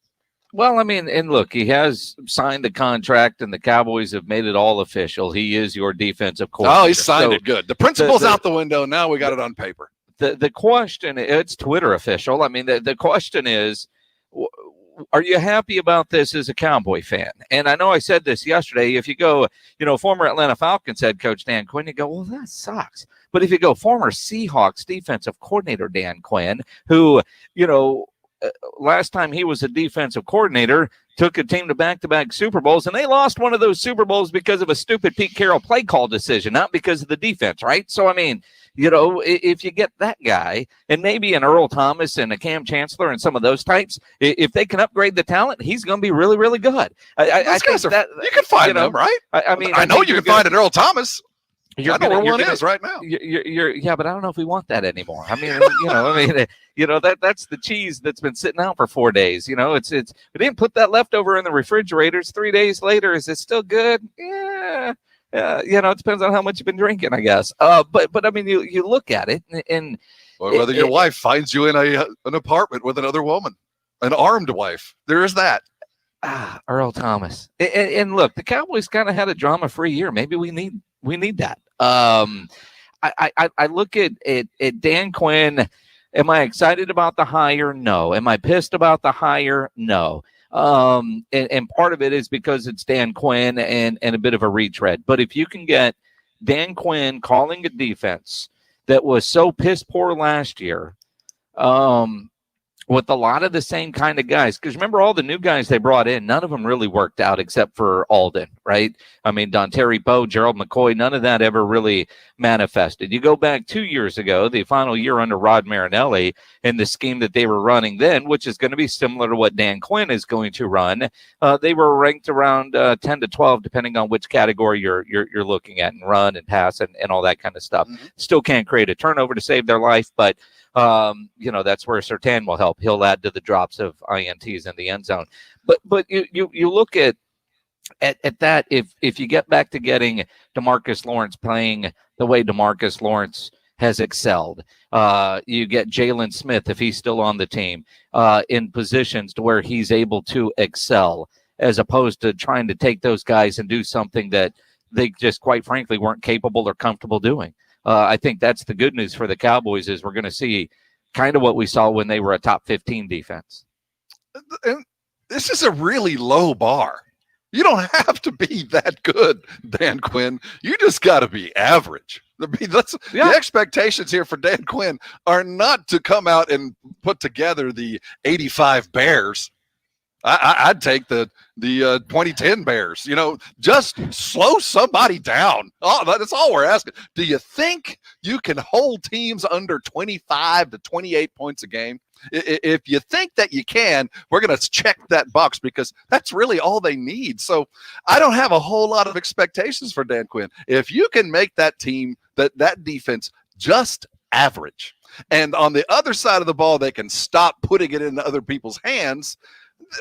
Well, I mean, and look, he has signed a contract, and the Cowboys have made it all official. He is your defensive coordinator. Oh, he signed it. Good. The principle's out the window. Now we got it on paper. The question, it's Twitter official. I mean, the question is, are you happy about this as a Cowboy fan? And I know I said this yesterday. If you go, former Atlanta Falcons head coach Dan Quinn, you go, well, that sucks. But if you go former Seahawks defensive coordinator Dan Quinn, who, last time he was a defensive coordinator, took a team to back-to-back Super Bowls, and they lost one of those Super Bowls because of a stupid Pete Carroll play call decision, not because of the defense, right? So, I mean, if you get that guy and maybe an Earl Thomas and a Cam Chancellor and some of those types, if they can upgrade the talent, he's going to be really, really good. I think that you can find them, right? I know you can find an Earl Thomas. I know where one is right now. Yeah, but I don't know if we want that anymore. I mean, that's the cheese that's been sitting out for 4 days. We didn't put that leftover in the refrigerators. 3 days later, is it still good? Yeah. It depends on how much you've been drinking, I guess. But I mean, you look at it, and or whether your wife finds you in an apartment with another woman, an armed wife. There is that. Earl Thomas. And look, the Cowboys kind of had a drama-free year. Maybe we need that. I look at Dan Quinn. Am I excited about the hire? No. Am I pissed about the hire? No. And part of it is because it's Dan Quinn and a bit of a retread. But if you can get Dan Quinn calling a defense that was so piss poor last year, with a lot of the same kind of guys, because remember all the new guys they brought in, none of them really worked out except for Alden, right? I mean, Dontari Poe, Gerald McCoy, none of that ever really manifested. You go back 2 years ago, the final year under Rod Marinelli, and the scheme that they were running then, which is going to be similar to what Dan Quinn is going to run, they were ranked around 10 to 12, depending on which category you're looking at, and run and pass and all that kind of stuff. Mm-hmm. Still can't create a turnover to save their life, but that's where Surtain will help. He'll add to the drops of INTs in the end zone. But you look at that, if you get back to getting DeMarcus Lawrence playing the way DeMarcus Lawrence has excelled, you get Jalen Smith, if he's still on the team, in positions to where he's able to excel, as opposed to trying to take those guys and do something that they just quite frankly weren't capable or comfortable doing. I think that's the good news for the Cowboys, is we're going to see kind of what we saw when they were a top 15 defense. And this is a really low bar. You don't have to be that good, Dan Quinn. You just got to be average. The expectations here for Dan Quinn are not to come out and put together the 85 Bears. I'd take the 2010 Bears. Just slow somebody down. Oh, that's all we're asking. Do you think you can hold teams under 25 to 28 points a game? If you think that you can, we're going to check that box because that's really all they need. So I don't have a whole lot of expectations for Dan Quinn. If you can make that team, that defense just average, and on the other side of the ball, they can stop putting it into other people's hands,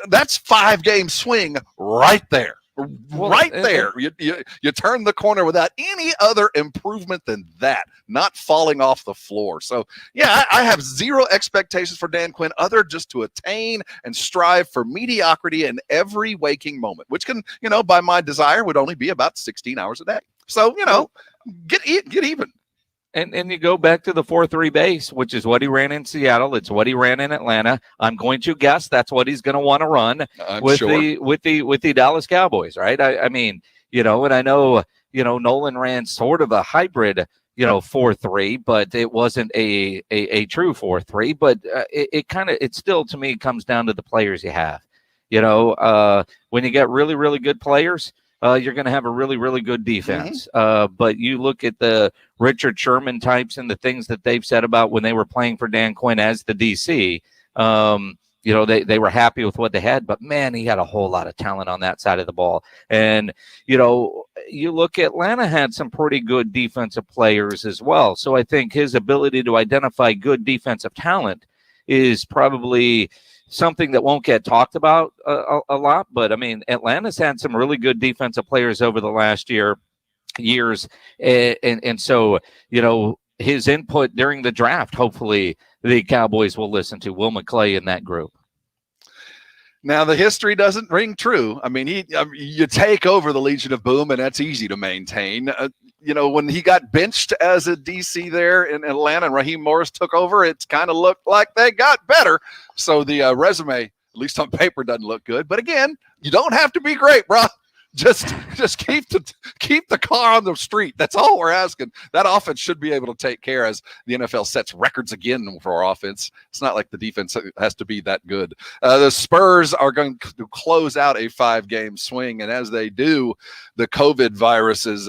that's 5-game swing right there. There. You turn the corner without any other improvement than that, not falling off the floor. So, yeah, I have zero expectations for Dan Quinn other just to attain and strive for mediocrity in every waking moment, which can, by my desire, would only be about 16 hours a day. So, get even. And you go back to the 4-3 base, which is what he ran in Seattle. It's what he ran in Atlanta. I'm going to guess that's what he's going to want to run with the Dallas Cowboys, right? I mean, and I know, Nolan ran sort of a hybrid, 4-3, but it wasn't a true 4-3. But it still, to me, comes down to the players you have. When you get really, really good players, you're going to have a really, really good defense. But you look at the Richard Sherman types and the things that they've said about when they were playing for Dan Quinn as the DC, they were happy with what they had. But, man, he had a whole lot of talent on that side of the ball. And, you look at Atlanta had some pretty good defensive players as well. So I think his ability to identify good defensive talent is probably – something that won't get talked about a lot, but I mean, Atlanta's had some really good defensive players over the last years, and so his input during the draft, hopefully the Cowboys will listen to Will McClay in that group. Now, the history doesn't ring true. I mean, you take over the Legion of Boom, and that's easy to maintain. When he got benched as a DC there in Atlanta and Raheem Morris took over, it's kind of looked like they got better. So the resume, at least on paper, doesn't look good. But again, you don't have to be great, bro. Just keep the car on the street. That's all we're asking. That offense should be able to take care as the NFL sets records again for our offense. It's not like the defense has to be that good. The Spurs are going to close out a 5-game swing, and as they do, the COVID virus is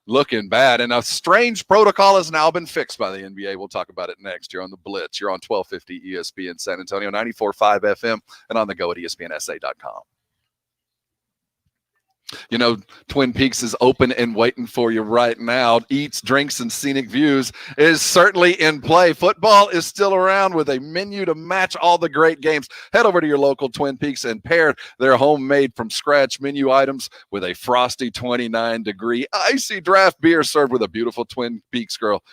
looking bad. And a strange protocol has now been fixed by the NBA. We'll talk about it next. You're on the Blitz. You're on 1250 ESPN San Antonio, 94.5 FM, and on the go at ESPNSA.com. Twin Peaks is open and waiting for you right now. Eats, Drinks, and Scenic Views is certainly in play. Football is still around with a menu to match all the great games. Head over to your local Twin Peaks and pair their homemade from scratch menu items with a frosty 29-degree icy draft beer served with a beautiful Twin Peaks girl.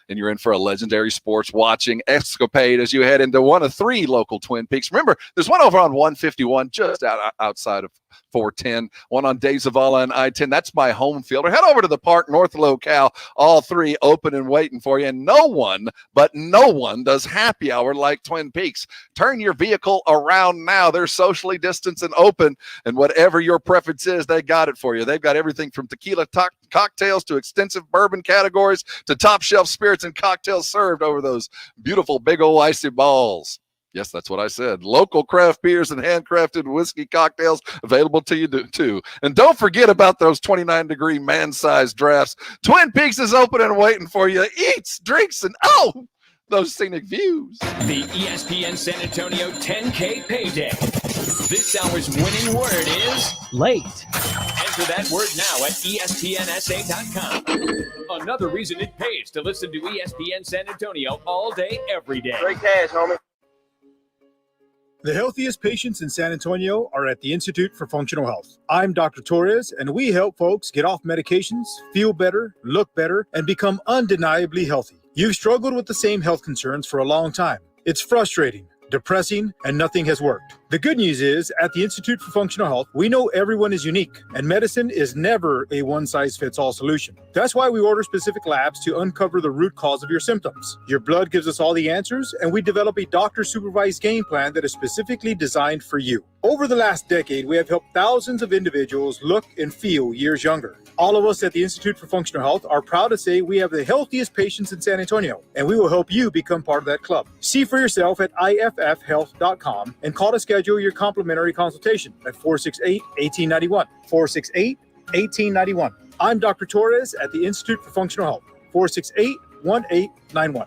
And you're in for a legendary sports watching escapade as you head into one of 3 local Twin Peaks. Remember, there's one over on 151 just outside of 410, one on Dave Zavala and I-10. That's my home field. Or head over to the park, North Locale. All 3 open and waiting for you. And no one does happy hour like Twin Peaks. Turn your vehicle around now. They're socially distanced and open. And whatever your preference is, they got it for you. They've got everything from tequila cocktails to extensive bourbon categories to top shelf spirits and cocktails served over those beautiful big old icy balls. Yes, that's what I said. Local craft beers and handcrafted whiskey cocktails available to you too. And don't forget about those 29-degree man-sized drafts. Twin Peaks is open and waiting for you. Eats, drinks, and those scenic views. The ESPN San Antonio 10K payday. This hour's winning word is late. Enter that word now at ESPNSA.com. Another reason it pays to listen to ESPN San Antonio all day, every day. Great cash, homie. The healthiest patients in San Antonio are at the Institute for Functional Health. I'm Dr. Torres, and we help folks get off medications, feel better, look better, and become undeniably healthy. You've struggled with the same health concerns for a long time. It's frustrating, depressing, and nothing has worked. The good news is, at the Institute for Functional Health, we know everyone is unique, and medicine is never a one-size-fits-all solution. That's why we order specific labs to uncover the root cause of your symptoms. Your blood gives us all the answers, and we develop a doctor-supervised game plan that is specifically designed for you. Over the last decade, we have helped thousands of individuals look and feel years younger. All of us at the Institute for Functional Health are proud to say we have the healthiest patients in San Antonio, and we will help you become part of that club. See for yourself at iffhealth.com and call to schedule your complimentary consultation at 468-1891. 468-1891. I'm Dr. Torres at the Institute for Functional Health. 468-1891.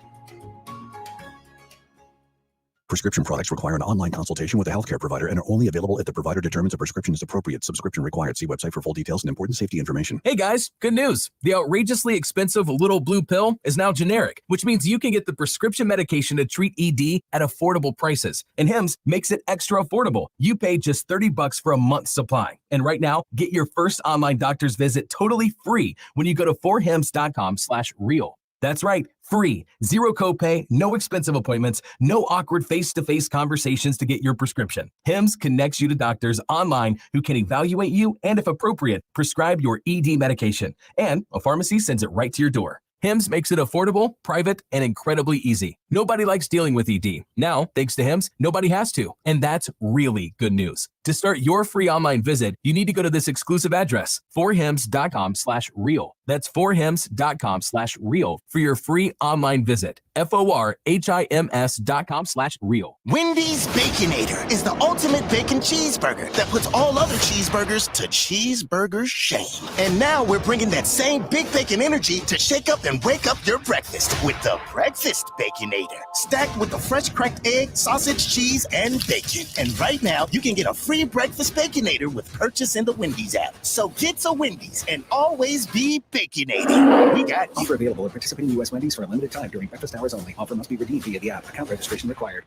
Prescription products require an online consultation with a healthcare provider and are only available if the provider determines a prescription is appropriate. Subscription required. See website for full details and important safety information. Hey guys, good news. The outrageously expensive little blue pill is now generic, which means you can get the prescription medication to treat ED at affordable prices. And Hims makes it extra affordable. You pay just $30 for a month's supply. And right now, get your first online doctor's visit totally free when you go to forhims.com/real. That's right, free, zero copay, no expensive appointments, no awkward face-to-face conversations to get your prescription. Hims connects you to doctors online who can evaluate you and, if appropriate, prescribe your ED medication. And a pharmacy sends it right to your door. Hims makes it affordable, private, and incredibly easy. Nobody likes dealing with ED. Now, thanks to Hims, nobody has to. And that's really good news. To start your free online visit, you need to go to this exclusive address, forhims.com/real. That's forhims.com/real for your free online visit. forhims.com/real. Wendy's Baconator is the ultimate bacon cheeseburger that puts all other cheeseburgers to cheeseburger shame. And now we're bringing that same big bacon energy to shake up and wake up your breakfast with the Breakfast Baconator. Stacked with the fresh cracked egg, sausage, cheese, and bacon. And right now, you can get a free Breakfast Baconator with purchase in the Wendy's app. So get to Wendy's and always be baconating. We got you. Offer available at participating U.S. Wendy's for a limited time during breakfast hours only. Offer must be redeemed via the app. Account registration required.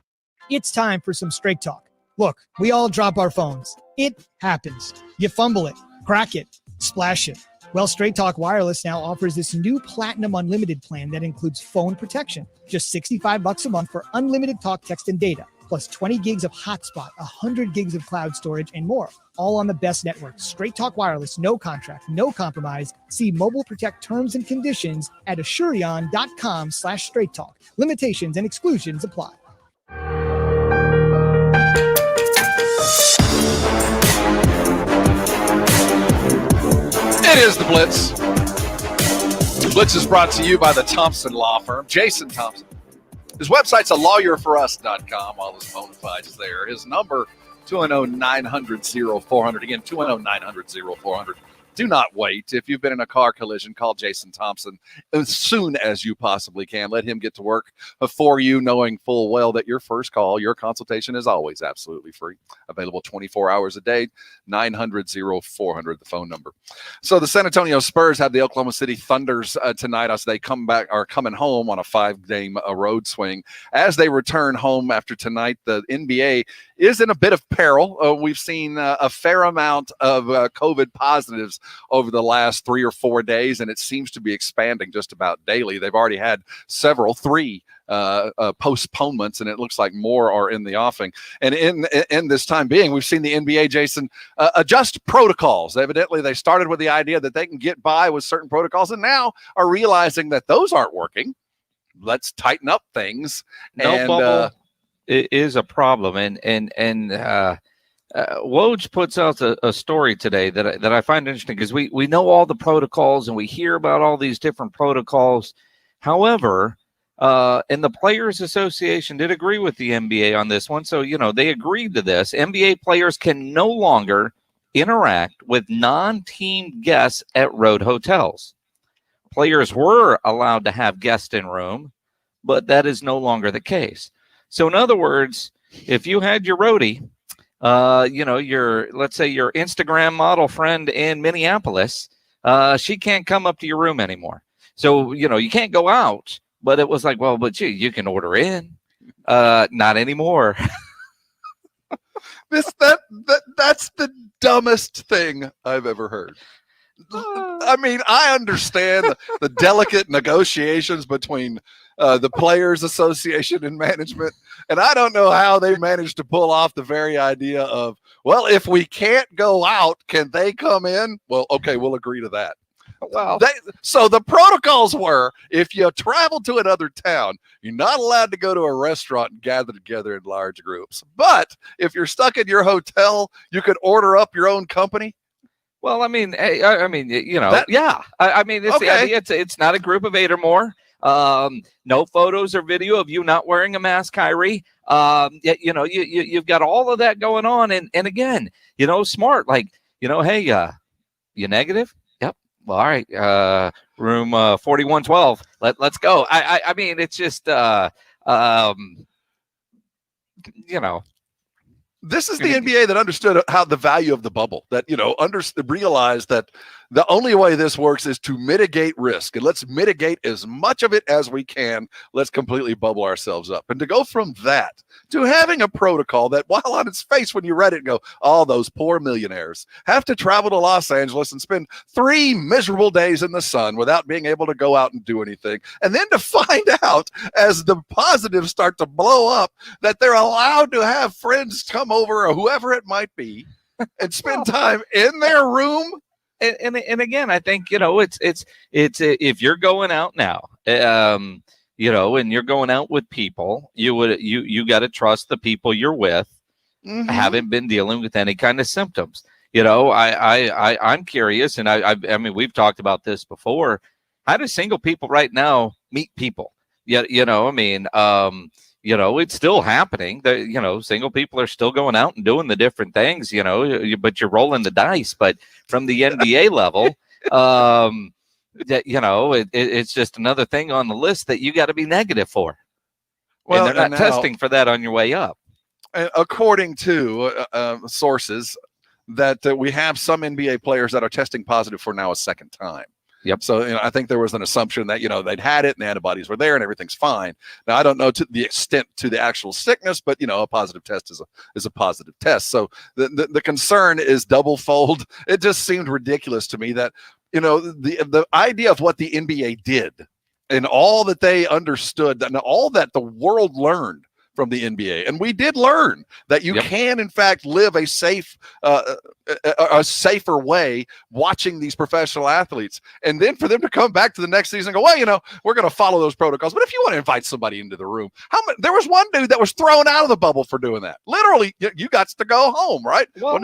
It's time for some straight talk. Look, we all drop our phones. It happens. You fumble it, crack it, splash it. Well, Straight Talk Wireless now offers this new Platinum Unlimited plan that includes phone protection. Just $65 a month for unlimited talk, text, and data, plus 20 gigs of hotspot, 100 gigs of cloud storage, and more. All on the best network. Straight Talk Wireless, no contract, no compromise. See Mobile Protect terms and conditions at Assurion.com/Straight Talk. Limitations and exclusions apply. It is the Blitz. Blitz is brought to you by the Thompson Law Firm. Jason Thompson. His website's alawyer4us.com. All his bona fides there. His number, 210-900-0400. Again, 210-900-0400. Do not wait. If you've been in a car collision, call Jason Thompson as soon as you possibly can. Let him get to work for you, knowing full well that your first call, your consultation is always absolutely free. Available 24 hours a day, 900-0400, the phone number. So the San Antonio Spurs have the Oklahoma City Thunders tonight as they are coming home on a 5-game road swing. As they return home after tonight, the NBA is in a bit of peril. We've seen a fair amount of COVID positives over the last 3 or 4 days, and it seems to be expanding just about daily. They've already had three postponements, and it looks like more are in the offing. And in this time being, we've seen the NBA, Jason, adjust protocols. Evidently, they started with the idea that they can get by with certain protocols, and now are realizing that those aren't working. Let's tighten up things. Bubble is a problem, and Woj puts out a story today that I find interesting, because we know all the protocols and we hear about all these different protocols. However, and the Players Association did agree with the NBA on this one. So, they agreed to this. NBA players can no longer interact with non-team guests at road hotels. Players were allowed to have guests in room, but that is no longer the case. So in other words, if you had your roadie, let's say your Instagram model friend in Minneapolis, she can't come up to your room anymore. So, you can't go out, but it was like, well, but you can order in. Not anymore. That's the dumbest thing I've ever heard. I mean, I understand the delicate negotiations between the Players Association and management, and I don't know how they managed to pull off the very idea of, well, if we can't go out, can they come in? Well, okay, we'll agree to that. Well, so the protocols were, if you travel to another town, you're not allowed to go to a restaurant and gather together in large groups. But if you're stuck in your hotel, you could order up your own company. Well, I mean, yeah. I mean, it's the idea. It's not a group of 8 or more. No photos or video of you not wearing a mask, Kyrie. You've got all of that going on. And again, smart, like, hey, you negative? Yep. Well, all right. Room 4112. Let's go. I mean, it's just, This is the NBA that understood how the value of the bubble, that, realized that the only way this works is to mitigate risk, and let's mitigate as much of it as we can. Let's completely bubble ourselves up. And to go from that to having a protocol that, while on its face, when you read it, go, oh, those poor millionaires have to travel to Los Angeles and spend 3 miserable days in the sun without being able to go out and do anything. And then to find out, as the positives start to blow up, that they're allowed to have friends come over, or whoever it might be, and spend time in their room. And again, I think, it's if you're going out now, and you're going out with people, you got to trust the people you're with. Mm-hmm. Haven't been dealing with any kind of symptoms. I'm curious, and I mean, we've talked about this before. How do single people right now meet people? It's still happening. Single people are still going out and doing the different things, but you're rolling the dice. But from the NBA level, it's just another thing on the list that you got to be negative for. Well, and they're not testing for that on your way up. According to sources, that we have some NBA players that are testing positive for now a second time. Yep. So I think there was an assumption that they'd had it and the antibodies were there and everything's fine. Now I don't know to the extent to the actual sickness, but a positive test is a positive test. So the concern is double fold. It just seemed ridiculous to me that the idea of what the NBA did and all that they understood and all that the world learned from the NBA. And we did learn that you can, in fact, live a safer way watching these professional athletes. And then for them to come back to the next season and go, well, we're going to follow those protocols. But if you want to invite somebody into the room, there was one dude that was thrown out of the bubble for doing that. Literally, you got to go home, right? Well,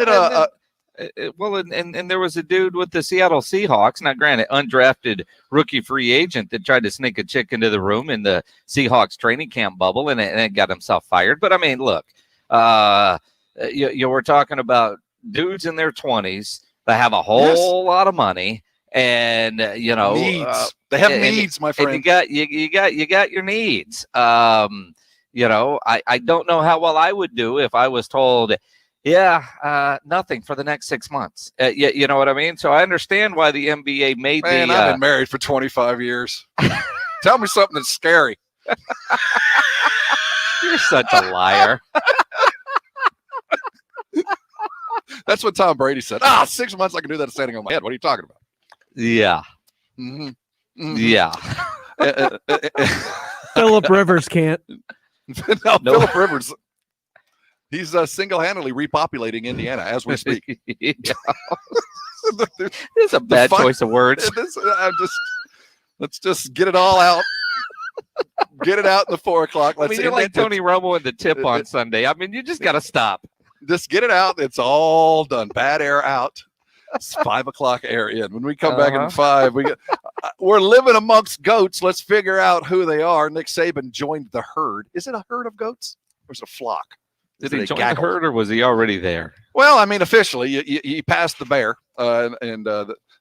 and there was a dude with the Seattle Seahawks, now granted, undrafted rookie free agent, that tried to sneak a chick into the room in the Seahawks training camp bubble and got himself fired. But I mean, look, we're talking about dudes in their 20s that have a whole lot of money, and needs. They have needs, my friend. And you got your needs. I don't know how well I would do if I was told, nothing for the next 6 months. You know what I mean? So I understand why the NBA made I've been married for 25 years. Tell me something that's scary. You're such a liar. That's what Tom Brady said. 6 months I can do that standing on my head. What are you talking about? Yeah. Mm-hmm. Mm-hmm. Yeah. Phillip Rivers can't. No, Phillip Rivers. He's single-handedly repopulating Indiana as we speak. It's a bad choice of words. Let's just get it all out. Get it out in the 4 o'clock. You're like Tony Romo in the tip on Sunday. I mean, you just got to stop. Just get it out. It's all done. Bad air out. It's 5 o'clock air in. When we come back at 5, we're living amongst goats. Let's figure out who they are. Nick Saban joined the herd. Is it a herd of goats or is it a flock? Did he join the herd, or was he already there? Well, I mean, officially, he passed the bear, and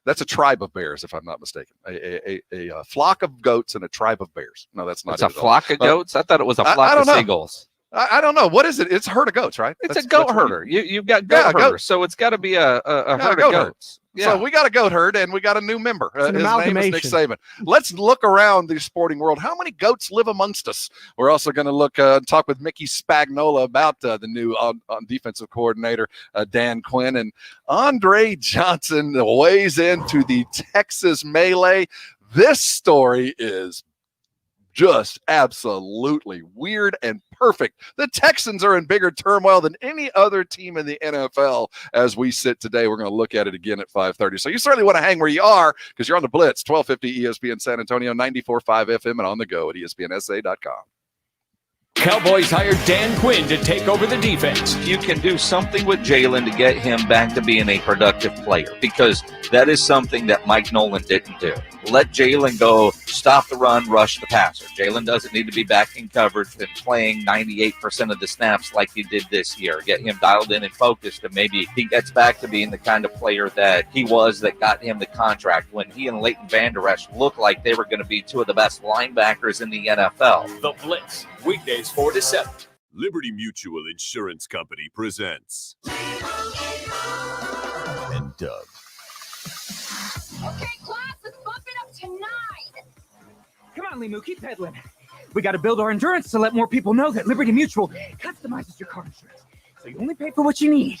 that's a tribe of bears, if I'm not mistaken. A flock of goats and a tribe of bears. No, that's not. It's a flock of goats? I thought it was a flock of seagulls. I don't know. What is it? It's a herd of goats, right? It's a goat herder. You've got goat herder, so it's got to be a herd of goats. Yeah. So we got a goat herd, and we got a new member. His name is Nick Saban. Let's look around the sporting world. How many goats live amongst us? We're also going to look talk with Mickey Spagnola about the new defensive coordinator, Dan Quinn. And Andre Johnson weighs into the Texas melee. This story is just absolutely weird and perfect. The Texans are in bigger turmoil than any other team in the NFL as we sit today. We're going to look at it again at 5:30. So you certainly want to hang where you are because you're on the Blitz, 1250 ESPN San Antonio, 94.5 FM, and on the go at ESPNSA.com. Cowboys hired Dan Quinn to take over the defense. You can do something with Jalen to get him back to being a productive player because that is something that Mike Nolan didn't do. Let Jalen go, stop the run, rush the passer. Jalen doesn't need to be back in coverage and playing 98% of the snaps like he did this year. Get him dialed in and focused, and maybe he gets back to being the kind of player that he was that got him the contract when he and Leighton Vander Esch looked like they were going to be two of the best linebackers in the NFL. The Blitz, weekdays 4 to 7. Liberty Mutual Insurance Company presents And Doug. Okay, class, let's bump it up tonight. Come on, Limu, keep pedaling. We got to build our endurance to let more people know that Liberty Mutual customizes your car insurance, so you only pay for what you need.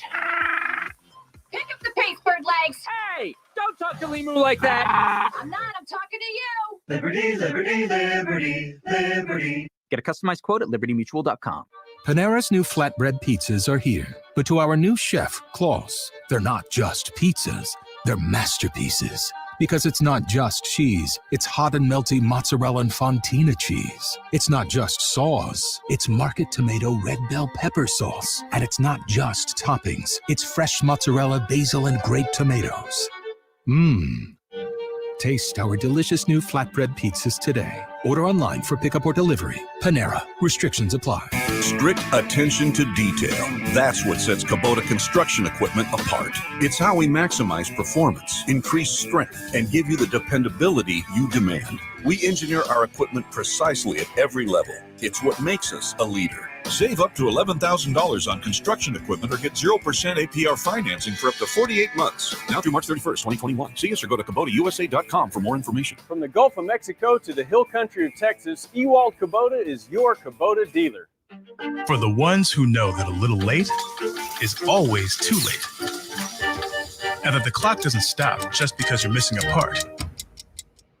Pick up the pace, bird legs. Hey, don't talk to Limu like that. I'm not, I'm talking to you. Liberty, liberty, liberty, liberty. Get a customized quote at libertymutual.com. Panera's new flatbread pizzas are here. But to our new chef, Klaus, they're not just pizzas. They're masterpieces. Because it's not just cheese. It's hot and melty mozzarella and fontina cheese. It's not just sauce. It's market tomato red bell pepper sauce. And it's not just toppings. It's fresh mozzarella, basil, and grape tomatoes. Mmm. Taste our delicious new flatbread pizzas today. Order online for pickup or delivery. Panera. Restrictions apply. strict attention to detail. That's what sets Kubota construction equipment apart. It's how we maximize performance, increase strength, and give you the dependability you demand. We engineer our equipment precisely at every level. It's what makes us a leader. Save up to $11,000 on construction equipment or get 0% APR financing for up to 48 months. Now through March 31st, 2021. See us or go to KubotaUSA.com for more information. From the Gulf of Mexico to the hill country of Texas, Ewald Kubota is your Kubota dealer. For the ones who know that a little late is always too late. And that the clock doesn't stop just because you're missing a part.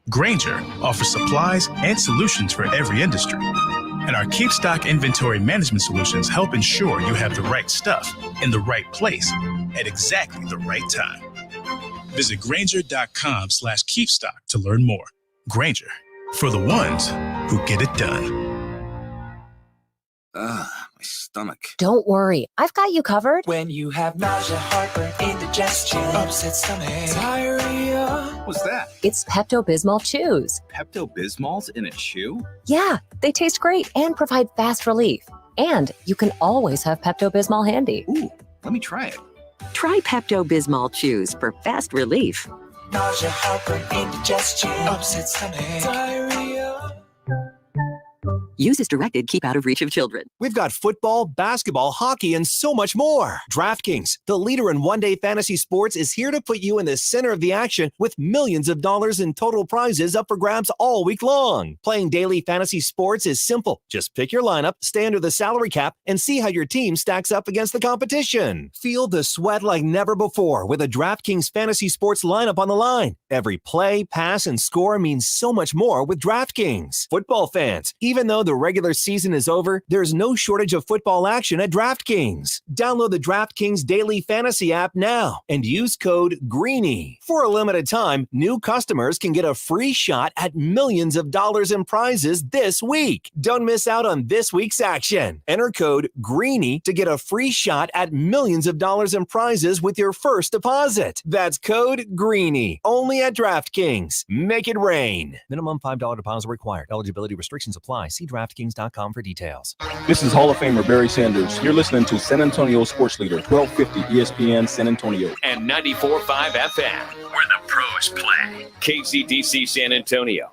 Grainger offers supplies and solutions for every industry. And our Keep Stock Inventory Management Solutions help ensure you have the right stuff in the right place at exactly the right time. Visit Grainger.com/keepstock to learn more. Grainger, for the ones who get it done. My stomach. Don't worry, I've got you covered. When you have nausea, heartburn, indigestion, upset stomach, diarrhea. What's that? It's Pepto-Bismol Chews. Pepto-Bismol's in a chew? Yeah, they taste great and provide fast relief. And you can always have Pepto-Bismol handy. Ooh, let me try it. Try Pepto-Bismol Chews for fast relief. Nausea, heartburn, indigestion, upset stomach, diarrhea. Use as directed. Keep out of reach of children. We've got football, basketball, hockey, and so much more. DraftKings, the leader in one-day fantasy sports, is here to put you in the center of the action with millions of dollars in total prizes up for grabs all week long. Playing daily fantasy sports is simple. Just pick your lineup, stay under the salary cap, and see how your team stacks up against the competition. Feel the sweat like never before with a DraftKings fantasy sports lineup on the line. Every play, pass, and score means so much more with DraftKings. Football fans, even though the regular season is over, there's no shortage of football action at DraftKings. Download the DraftKings Daily Fantasy app now and use code GREENIE. For a limited time, new customers can get a free shot at millions of dollars in prizes this week. Don't miss out on this week's action. Enter code GREENIE to get a free shot at millions of dollars in prizes with your first deposit. That's code GREENIE, only at DraftKings. Make it rain. Minimum $5 deposit required. Eligibility restrictions apply. See DraftKings.com for details. This is Hall of Famer Barry Sanders. You're listening to San Antonio Sports Leader, 1250 ESPN San Antonio. And 94.5 FM, where the pros play. KCDC San Antonio.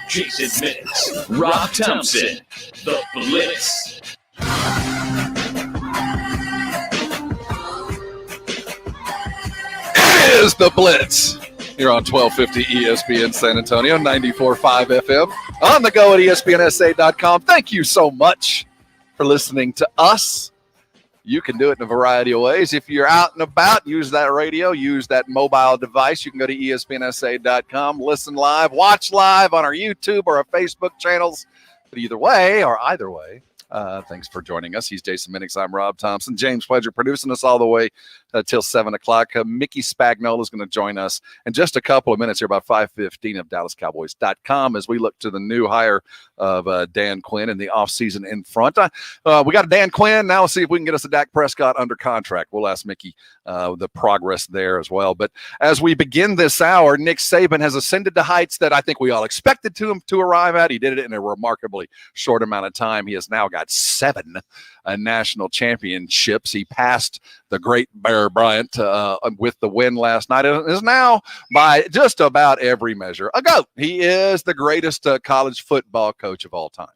Jason Minutes, Rob Thompson, The Blitz. It is The Blitz. You're on 1250 ESPN San Antonio, 94.5 FM, on the go at ESPNSA.com. Thank you so much for listening to us. You can do it in a variety of ways. If you're out and about, use that radio, use that mobile device. You can go to ESPNSA.com, listen live, watch live on our YouTube or our Facebook channels. But either way, thanks for joining us. He's Jason Minix. I'm Rob Thompson. James Pledger producing us all the way till 7 o'clock. Mickey Spagnola is going to join us in just a couple of minutes here, about 5:15 of DallasCowboys.com, as we look to the new hire of Dan Quinn in the offseason in front. We got a Dan Quinn. Now we'll see if we can get us a Dak Prescott under contract. We'll ask Mickey the progress there as well. But as we begin this hour, Nick Saban has ascended to heights that I think we all expected him to arrive at. He did it in a remarkably short amount of time. He has now got 7 national championships. He passed the great Bear Bryant with the win last night. It is now, by just about every measure, a GOAT. He is the greatest college football coach of all time.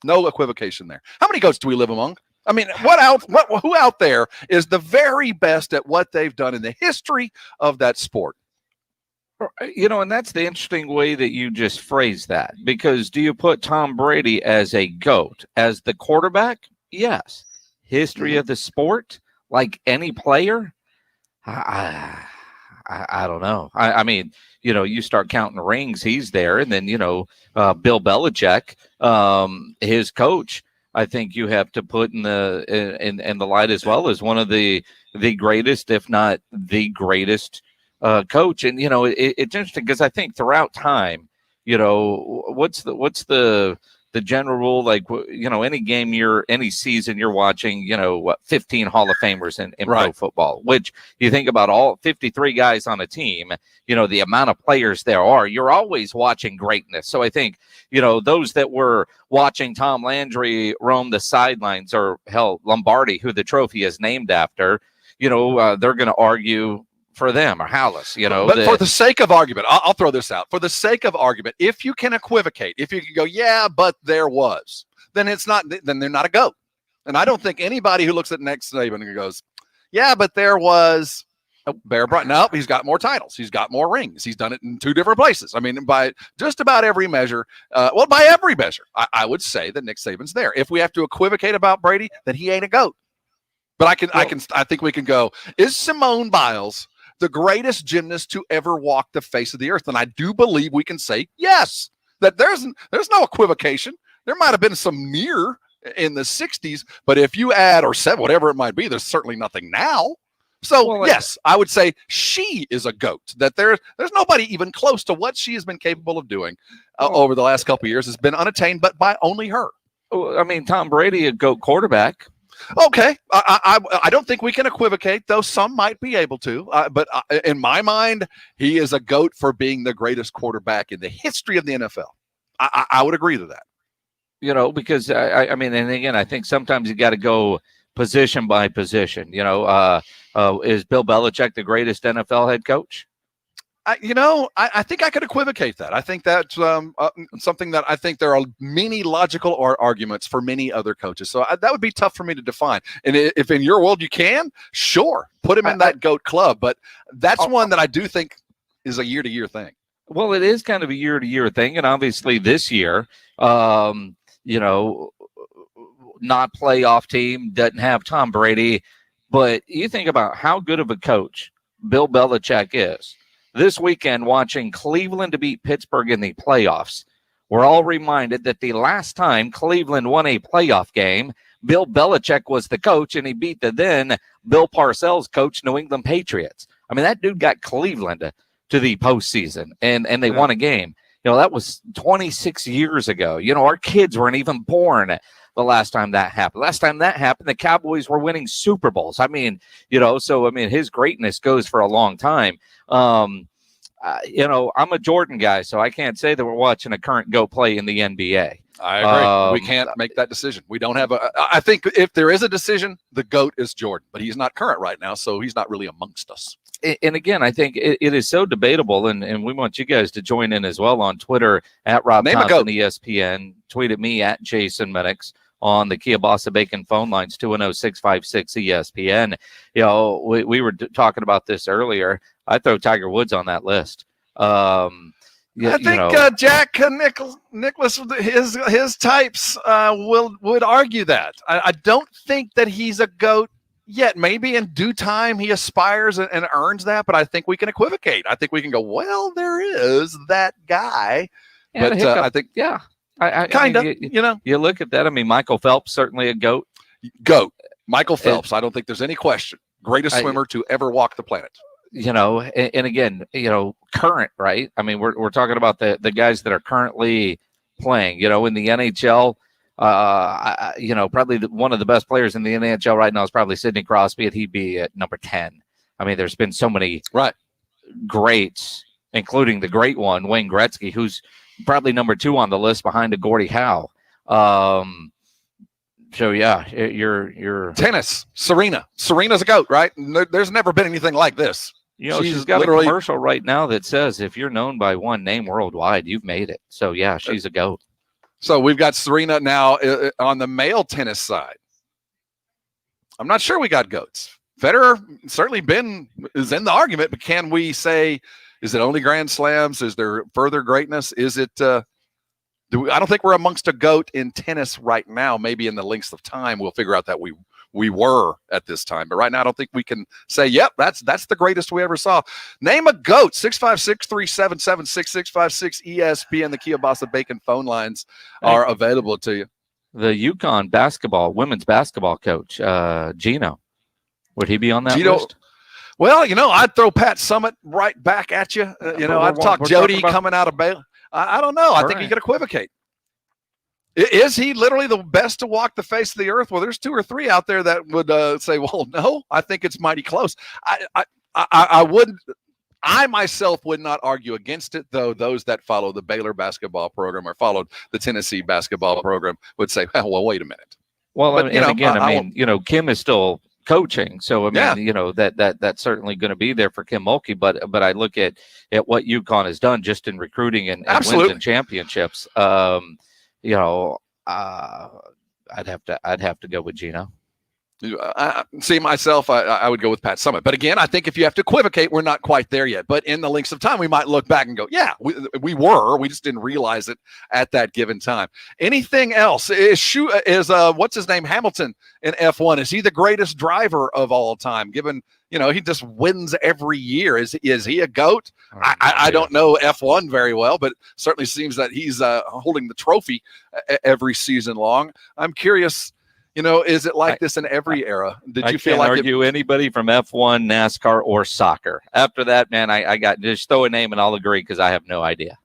No equivocation there. How many GOATs do we live among? I mean, who out there is the very best at what they've done in the history of that sport? And that's the interesting way that you just phrased that, because do you put Tom Brady as a GOAT, as the quarterback? Yes. History of the sport, like any player? I don't know. I mean, you start counting rings, he's there. And then, Bill Belichick, his coach, I think you have to put in the light as well as one of the greatest, if not the greatest coach. And it's interesting because I think throughout time, what's the general rule? Like, any season you're watching, 15 Hall of Famers in pro football, which you think about all 53 guys on a team, the amount of players there are, you're always watching greatness. So I think, those that were watching Tom Landry roam the sidelines, or hell, Lombardi, who the trophy is named after, they're going to argue for them, or Hallis, But for the sake of argument, I'll throw this out. For the sake of argument, if you can equivocate, if you can go, yeah, but there was, then they're not a GOAT. And I don't think anybody who looks at Nick Saban and goes, yeah, but there was Bear Bryant. No, he's got more titles. He's got more rings. He's done it in 2 different places. I mean, by just about every measure, by every measure, I would say that Nick Saban's there. If we have to equivocate about Brady, then he ain't a GOAT. But I think we can go, is Simone Biles the greatest gymnast to ever walk the face of the earth? And I do believe we can say yes, that there's no equivocation. There might have been some near in the 60s, but if you add or set whatever it might be, there's certainly nothing now. So yes, I would say she is a GOAT, that there's nobody even close to what she has been capable of doing over the last couple of years. Has been unattained, but by only her. I mean, Tom Brady, a GOAT quarterback. Okay, I don't think we can equivocate, though some might be able to. But in my mind, he is a GOAT for being the greatest quarterback in the history of the NFL. I would agree to that. Because I mean, and again, I think sometimes you got to go position by position. Is Bill Belichick the greatest NFL head coach? I think I could equivocate that. I think that's something that I think there are many logical arguments for many other coaches. So that would be tough for me to define. And if in your world you can, sure, put him in that GOAT club. But that's one that I do think is a year-to-year thing. Well, it is kind of a year-to-year thing. And obviously this year, not playoff team, doesn't have Tom Brady. But you think about how good of a coach Bill Belichick is. This weekend, watching Cleveland to beat Pittsburgh in the playoffs, we're all reminded that the last time Cleveland won a playoff game, Bill Belichick was the coach, and he beat the then Bill Parcells coach New England Patriots. I mean, that dude got Cleveland to the postseason, and they won a game. That was 26 years ago. Our kids weren't even born the last time that happened. Last time that happened, the Cowboys were winning Super Bowls. I mean, his greatness goes for a long time. I'm a Jordan guy, so I can't say that we're watching a current GOAT play in the NBA. I agree. We can't make that decision. We don't have I think if there is a decision, the GOAT is Jordan, but he's not current right now, so he's not really amongst us. And again, I think it is so debatable, and we want you guys to join in as well on Twitter at Rob Thompson ESPN. Tweet at me at Jason Minix on the Kielbasa Bacon phone lines, 210-656-ESPN. We were talking about this earlier. I throw Tiger Woods on that list. I think Jack Nicklaus, his types would argue that. I don't think that he's a GOAT Yet maybe in due time he aspires and earns that, but I think we can equivocate. I think we can go, well, there is that guy. Yeah, but hiccup. I think, yeah, kind of, you look at that. I mean, Michael Phelps, certainly a GOAT. GOAT. Michael Phelps. I don't think there's any question. Greatest swimmer to ever walk the planet. And again, current, right? I mean, we're talking about the guys that are currently playing, in the NHL. Probably one of the best players in the NHL right now is probably Sidney Crosby, and he'd be at number 10. I mean, there's been so many greats, including the great one, Wayne Gretzky, who's probably number 2 on the list behind a Gordie Howe. So yeah, you're tennis. Serena's a GOAT, right? There's never been anything like this. She's got a commercial right now that says if you're known by one name worldwide, you've made it. So yeah, she's a GOAT. So we've got Serena now on the male tennis side. I'm not sure we got GOATs. Federer certainly is in the argument, but can we say, is it only Grand Slams? Is there further greatness? Is it? I don't think we're amongst a GOAT in tennis right now. Maybe in the length of time we'll figure out that we were at this time, but right now I don't think we can say, yep, that's the greatest we ever saw. Name a GOAT. 656-377-6656 ESPN. The Kielbasa Bacon phone lines are available to you. The UConn women's basketball coach, Gino, would he be on that list? Well, I'd throw Pat Summitt right back at you. I'd talk Jody coming out of Baylor. I don't know. I think he could equivocate. Is he literally the best to walk the face of the earth? Well, there's 2 or 3 out there that would say, well, no, I think it's mighty close. I myself would not argue against it, though those that follow the Baylor basketball program or followed the Tennessee basketball program would say, well, wait a minute. Well, but, Kim is still coaching. So, I mean, that's certainly going to be there for Kim Mulkey. But I look at what UConn has done just in recruiting and wins and championships. I'd have to go with Gino. See, myself, I would go with Pat Summitt. But again, I think if you have to equivocate, we're not quite there yet. But in the length of time, we might look back and go, yeah, we were. We just didn't realize it at that given time. Anything else? Is what's his name, Hamilton in F1? Is he the greatest driver of all time, given he just wins every year? Is he a GOAT? I don't know F1 very well, but certainly seems that he's holding the trophy every season long. I'm curious, is it like this in every era? Did you feel like argue anybody from F1, NASCAR, or soccer? After that, man, I got just throw a name and I'll agree because I have no idea.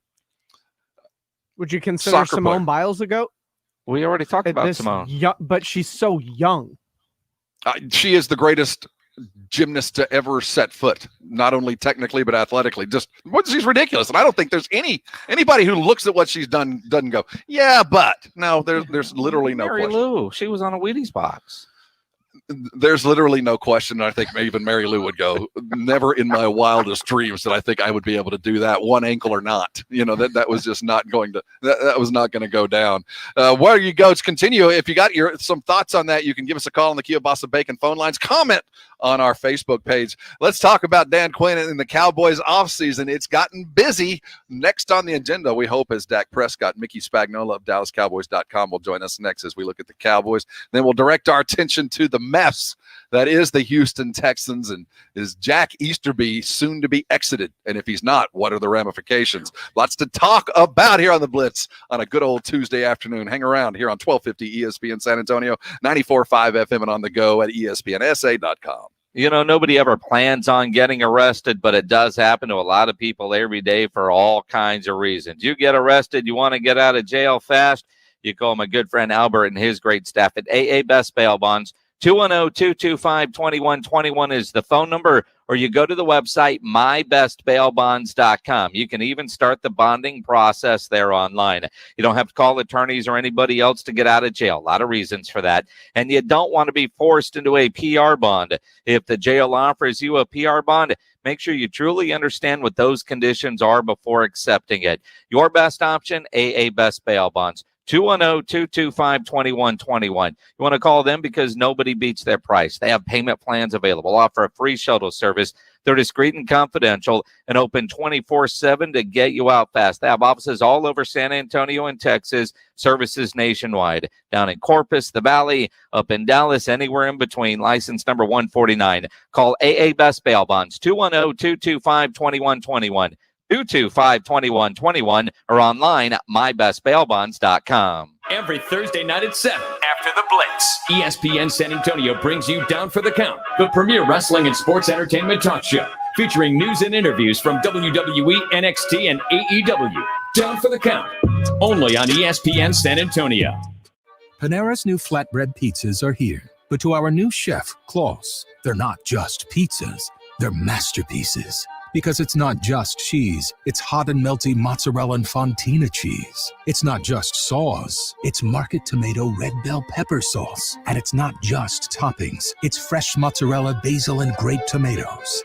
Would you consider Simone Biles a GOAT? We already talked about Simone. But she's so young. She is the greatest gymnast to ever set foot, not only technically but athletically. She's ridiculous, and I don't think there's anybody who looks at what she's done doesn't go, yeah, but no, there's literally no question. Mary Lou, she was on a Wheaties box. There's literally no question. I think even Mary Lou would go, never in my wildest dreams did I think I would be able to do that, one ankle or not. That was just not going to, that was not going to go down. Where you go, continue. If you got some thoughts on that, you can give us a call on the Kielbasa Bacon phone lines. Comment on our Facebook page. Let's talk about Dan Quinn and the Cowboys offseason. It's gotten busy. Next on the agenda, we hope, is Dak Prescott. Mickey Spagnola of DallasCowboys.com will join us next as we look at the Cowboys. Then we'll direct our attention to the mess that is the Houston Texans. And is Jack Easterby soon to be exited? And if he's not, what are the ramifications? Lots to talk about here on the Blitz on a good old Tuesday afternoon. Hang around here on 1250 ESPN San Antonio, 94.5 FM and on the go at ESPNSA.com. Nobody ever plans on getting arrested, but it does happen to a lot of people every day for all kinds of reasons. You get arrested, you want to get out of jail fast, you call my good friend Albert and his great staff at AA Best Bail Bonds. 210-225-2121 is the phone number, or you go to the website, mybestbailbonds.com. You can even start the bonding process there online. You don't have to call attorneys or anybody else to get out of jail. A lot of reasons for that. And you don't want to be forced into a PR bond. If the jail offers you a PR bond, make sure you truly understand what those conditions are before accepting it. Your best option, AA Best Bail Bonds. 210-225-2121. You want to call them because nobody beats their price. They have payment plans available, offer a free shuttle service. They're discreet and confidential and open 24/7 to get you out fast. They have offices all over San Antonio and Texas, services nationwide, down in Corpus, the Valley, up in Dallas, anywhere in between. License number 149. Call AA Best Bail Bonds, 210-225-2121. 225-2121 or online at mybestbailbonds.com. Every Thursday night at 7 after the Blitz, ESPN San Antonio brings you Down for the Count, the premier wrestling and sports entertainment talk show featuring news and interviews from WWE, NXT, and AEW. Down for the Count, only on ESPN San Antonio. Panera's new flatbread pizzas are here, but to our new chef, Klaus, they're not just pizzas, they're masterpieces. Because it's not just cheese, it's hot and melty mozzarella and fontina cheese. It's not just sauce, it's market tomato red bell pepper sauce. And it's not just toppings, it's fresh mozzarella, basil, and grape tomatoes.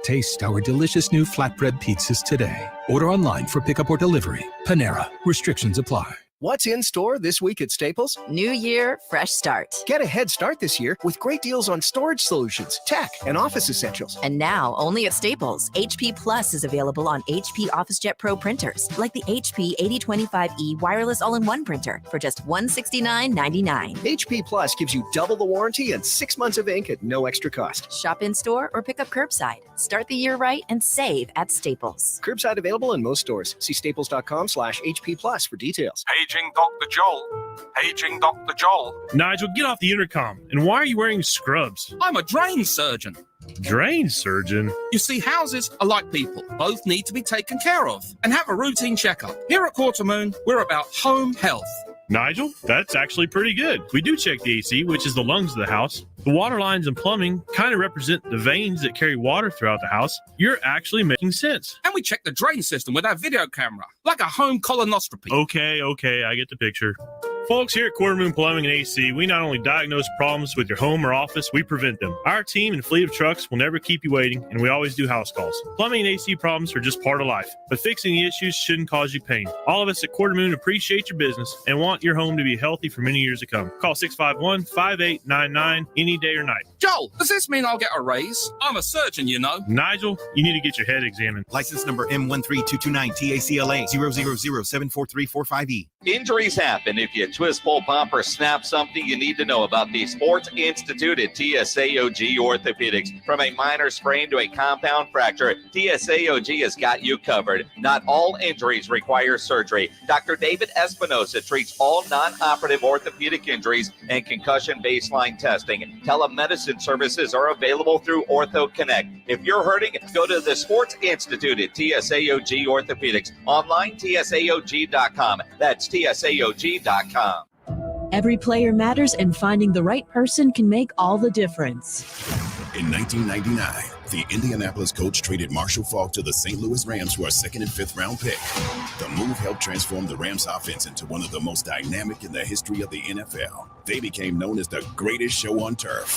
Taste our delicious new flatbread pizzas today. Order online for pickup or delivery. Panera. Restrictions apply. What's in store this week at Staples? New year, fresh start. Get a head start this year with great deals on storage solutions, tech, and office essentials. And now, only at Staples, HP Plus is available on HP OfficeJet Pro printers, like the HP 8025E wireless all-in-one printer for just $169.99. HP Plus gives you double the warranty and 6 months of ink at no extra cost. Shop in-store or pick up curbside. Start the year right and save at Staples. Curbside available in most stores. See staples.com/HP Plus for details. Paging Dr. Joel. Paging Dr. Joel. Nigel, get off the intercom. And why are you wearing scrubs? I'm a drain surgeon. Drain surgeon? You see, houses are like people. Both need to be taken care of and have a routine checkup. Here at Quarter Moon, we're about home health. Nigel, that's actually pretty good. We do check the AC, which is the lungs of the house. The water lines and plumbing kind of represent the veins that carry water throughout the house. You're actually making sense. And we check the drain system with our video camera, like a home colonoscopy. Okay, I get the picture. Folks, here at Quarter Moon Plumbing and AC, we not only diagnose problems with your home or office, we prevent them. Our team and fleet of trucks will never keep you waiting, and we always do house calls. Plumbing and AC problems are just part of life, but fixing the issues shouldn't cause you pain. All of us at Quarter Moon appreciate your business and want your home to be healthy for many years to come. Call 651-5899 any day or night. Joel, does this mean I'll get a raise? I'm a surgeon, you know. Nigel, you need to get your head examined. License number M13229 TACLA 000743445E. Injuries happen. If you twist, pull, pop, or snap something, you need to know about the Sports Institute at TSAOG Orthopedics. From a minor sprain to a compound fracture, TSAOG has got you covered. Not all injuries require surgery. Dr. David Espinosa treats all non-operative orthopedic injuries and concussion baseline testing. Telemedicine services are available through Ortho Connect. If you're hurting, go to the Sports Institute at TSAOG Orthopedics. Online, TSAOG.com. That's TSAOG.com. Every player matters, and finding the right person can make all the difference. In 1999, the Indianapolis Colts traded Marshall Faulk to the St. Louis Rams for a second and fifth round pick. The move helped transform the Rams offense into one of the most dynamic in the history of the NFL. They became known as the greatest show on turf.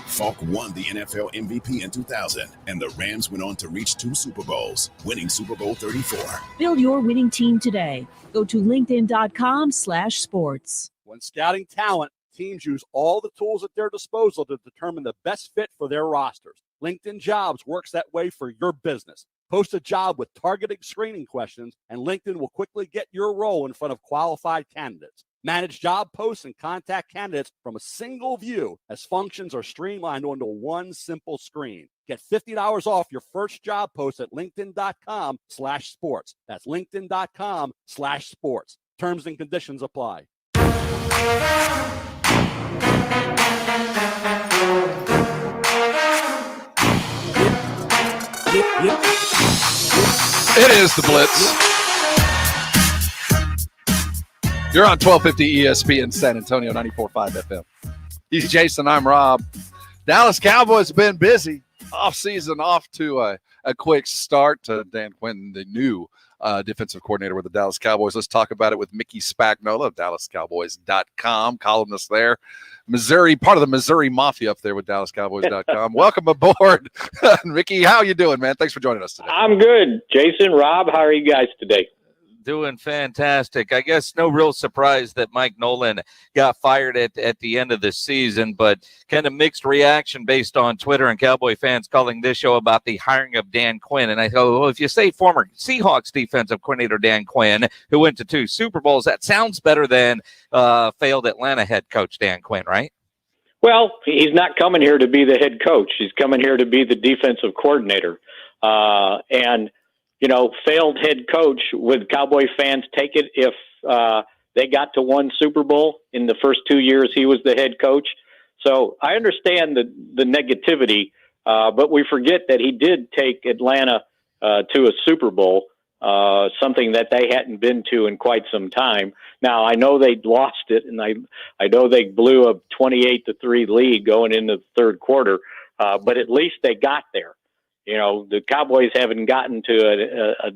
Faulk won the NFL MVP in 2000, and the Rams went on to reach 2 Super Bowls, winning Super Bowl 34. Build your winning team today. Go to linkedin.com/sports. When scouting talent, teams use all the tools at their disposal to determine the best fit for their rosters. LinkedIn Jobs works that way for your business. Post a job with targeted screening questions, and LinkedIn will quickly get your role in front of qualified candidates. Manage job posts and contact candidates from a single view, as functions are streamlined onto one simple screen. Get $50 off your first job post at linkedin.com/sports. That's linkedin.com/sports. Terms and conditions apply. It is the Blitz. You're on 1250 ESPN San Antonio, 94.5 FM. He's Jason. I'm Rob. Dallas Cowboys have been busy. Off-season, off to a quick start. Dan Quinn, the new defensive coordinator with the Dallas Cowboys. Let's talk about it with Mickey Spagnola of DallasCowboys.com, columnist there. Missouri, part of the Missouri Mafia up there with DallasCowboys.com. Welcome aboard. Mickey, how you doing, man? Thanks for joining us today. I'm good. Jason, Rob, how are you guys today? Doing fantastic. I guess no real surprise that Mike Nolan got fired at the end of the season, but kind of mixed reaction based on Twitter and Cowboy fans calling this show about the hiring of Dan Quinn. And I thought, well, if you say former Seahawks defensive coordinator Dan Quinn, who went to 2 Super Bowls, that sounds better than failed Atlanta head coach Dan Quinn, right? Well, he's not coming here to be the head coach. He's coming here to be the defensive coordinator. And failed head coach, would Cowboy fans take it if they got to 1 Super Bowl in the first 2 years he was the head coach? So I understand the negativity, but we forget that he did take Atlanta to a Super Bowl, something that they hadn't been to in quite some time. Now, I know they lost it, and I know they blew a 28-3 lead going into the third quarter, but at least they got there. The Cowboys haven't gotten to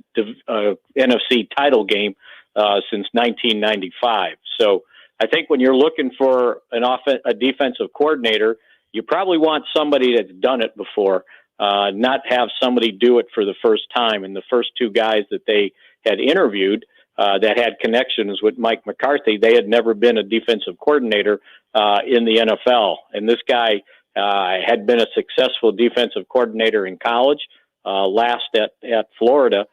a NFC title game since 1995. So I think when you're looking for a defensive coordinator, you probably want somebody that's done it before, not have somebody do it for the first time. And the first 2 guys that they had interviewed that had connections with Mike McCarthy, they had never been a defensive coordinator in the NFL. And this guy had been a successful defensive coordinator in college, last at Florida,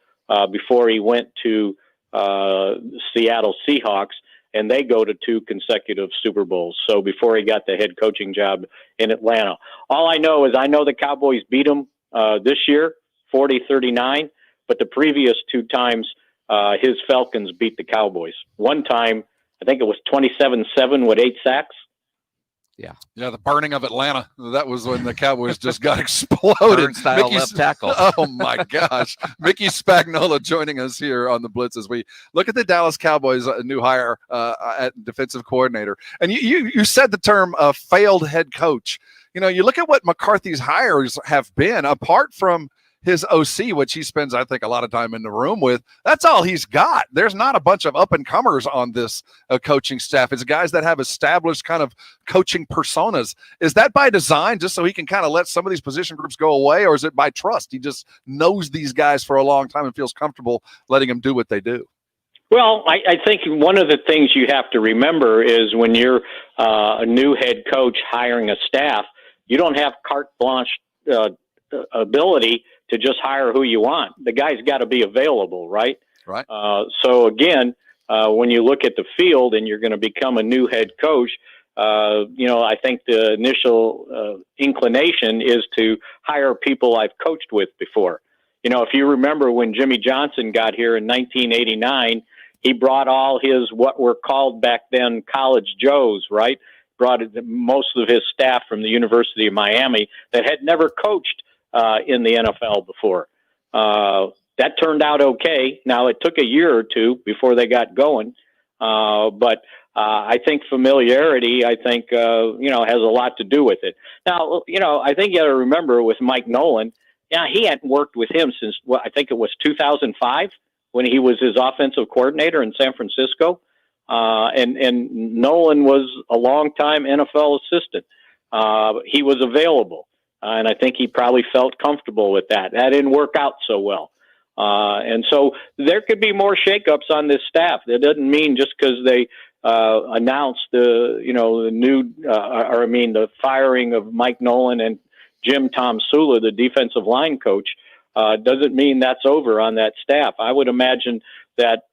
before he went to Seattle Seahawks, and they go to 2 consecutive Super Bowls. So before he got the head coaching job in Atlanta. All I know is I know the Cowboys beat them this year, 40-39, but the previous 2 times his Falcons beat the Cowboys. One time, I think it was 27-7 with 8 sacks. Yeah, the burning of Atlanta. That was when the Cowboys just got exploded. Style left tackle. Oh, my gosh. Mickey Spagnola joining us here on the Blitz as we look at the Dallas Cowboys' new hire at defensive coordinator. And you said the term failed head coach. You look at what McCarthy's hires have been, apart from his OC, which he spends, I think, a lot of time in the room with. That's all he's got. There's not a bunch of up-and-comers on this coaching staff. It's guys that have established kind of coaching personas. Is that by design, just so he can kind of let some of these position groups go away, or is it by trust? He just knows these guys for a long time and feels comfortable letting them do what they do. Well, I think one of the things you have to remember is when you're a new head coach hiring a staff, you don't have carte blanche ability to just hire who you want. The guy's got to be available, right? Right. So again, when you look at the field and you're going to become a new head coach, I think the initial inclination is to hire people I've coached with before. If you remember when Jimmy Johnson got here in 1989, he brought all his, what were called back then, college Joes, right? Brought most of his staff from the University of Miami that had never coached in the NFL before. That turned out okay. Now, it took a year or 2 before they got going. But I think familiarity, has a lot to do with it. Now, I think you got to remember with Mike Nolan, he hadn't worked with him since, I think it was 2005 when he was his offensive coordinator in San Francisco. And Nolan was a longtime NFL assistant. He was available. And I think he probably felt comfortable with that. That didn't work out so well. And so there could be more shakeups on this staff. That doesn't mean just because they announced the firing of Mike Nolan and Jim Tom Sula, the defensive line coach, doesn't mean that's over on that staff. I would imagine that,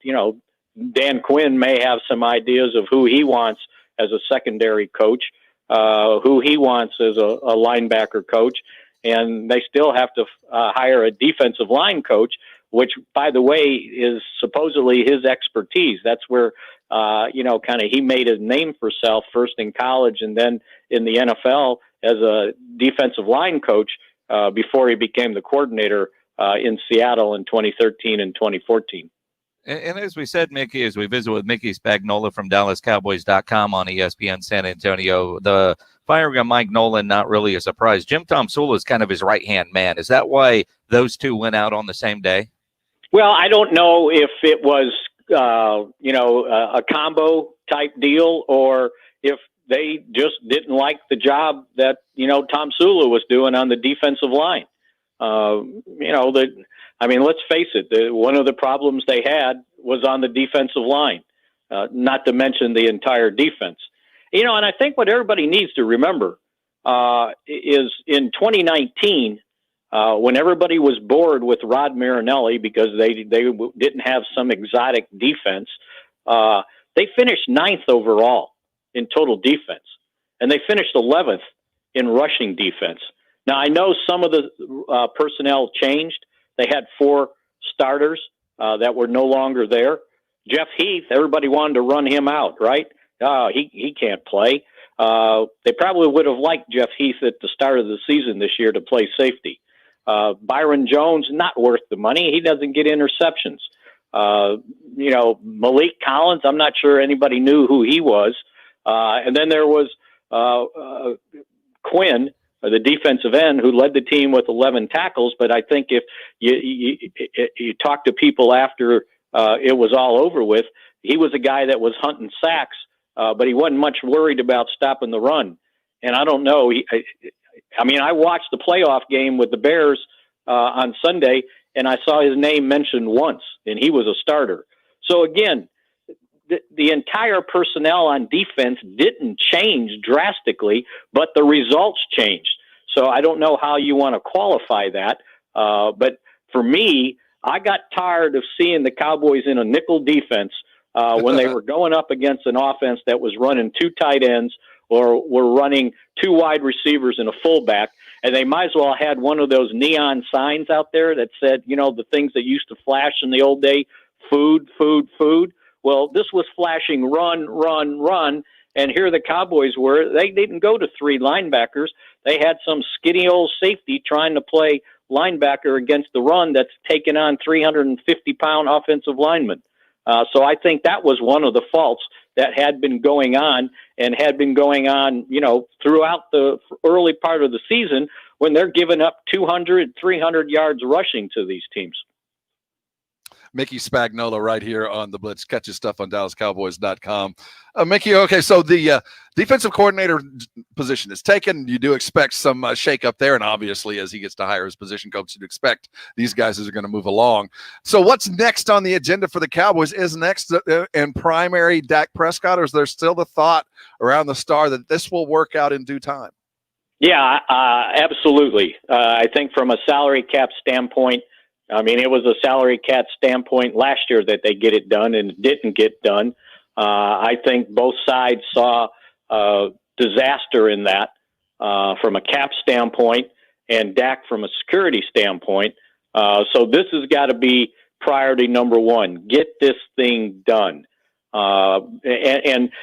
Dan Quinn may have some ideas of who he wants as a secondary coach, who he wants as a linebacker coach, and they still have to hire a defensive line coach, which, by the way, is supposedly his expertise. That's where, he made a name for himself first in college and then in the NFL as a defensive line coach before he became the coordinator in Seattle in 2013 and 2014. And as we said, Mickey, as we visit with Mickey Spagnola from DallasCowboys.com on ESPN San Antonio, the firing of Mike Nolan, not really a surprise. Jim Tom Sula is kind of his right-hand man. Is that why those two went out on the same day? Well, I don't know if it was, a combo type deal or if they just didn't like the job that, Tom Sula was doing on the defensive line. I mean, let's face it, one of the problems they had was on the defensive line, not to mention the entire defense. And I think what everybody needs to remember is in 2019, when everybody was bored with Rod Marinelli because they didn't have some exotic defense, they finished 9th overall in total defense, and they finished 11th in rushing defense. Now, I know some of the personnel changed. They had 4 starters that were no longer there. Jeff Heath, everybody wanted to run him out, right? He can't play. They probably would have liked Jeff Heath at the start of the season this year to play safety. Byron Jones, not worth the money. He doesn't get interceptions. Malik Collins, I'm not sure anybody knew who he was. And then there was Quinn, the defensive end, who led the team with 11 tackles. But I think if you talk to people after it was all over with, he was a guy that was hunting sacks, but he wasn't much worried about stopping the run. And I don't know. I watched the playoff game with the Bears on Sunday, and I saw his name mentioned once, and he was a starter. So again, the entire personnel on defense didn't change drastically, but the results changed. So I don't know how you want to qualify that. But for me, I got tired of seeing the Cowboys in a nickel defense when they were going up against an offense that was running 2 tight ends or were running 2 wide receivers and a fullback. And they might as well had one of those neon signs out there that said, the things that used to flash in the old day, food, food, food. Well, this was flashing run, run, run. And here the Cowboys were. They didn't go to 3 linebackers. They had some skinny old safety trying to play linebacker against the run that's taken on 350-pound offensive linemen. So I think that was one of the faults that had been going on throughout the early part of the season when they're giving up 200, 300 yards rushing to these teams. Mickey Spagnola right here on the Blitz. Catch his stuff on DallasCowboys.com. Mickey, okay, so the defensive coordinator position is taken. You do expect some shakeup there, and obviously as he gets to hire his position coach, you'd expect these guys are going to move along. So what's next on the agenda for the Cowboys? Is next in primary Dak Prescott, or is there still the thought around the star that this will work out in due time? Yeah, absolutely. I think from a salary cap standpoint, it was a salary cap standpoint last year that they get it done, and it didn't get done. I think both sides saw disaster in that from a cap standpoint and Dak from a security standpoint. So this has got to be priority number 1. Get this thing done. And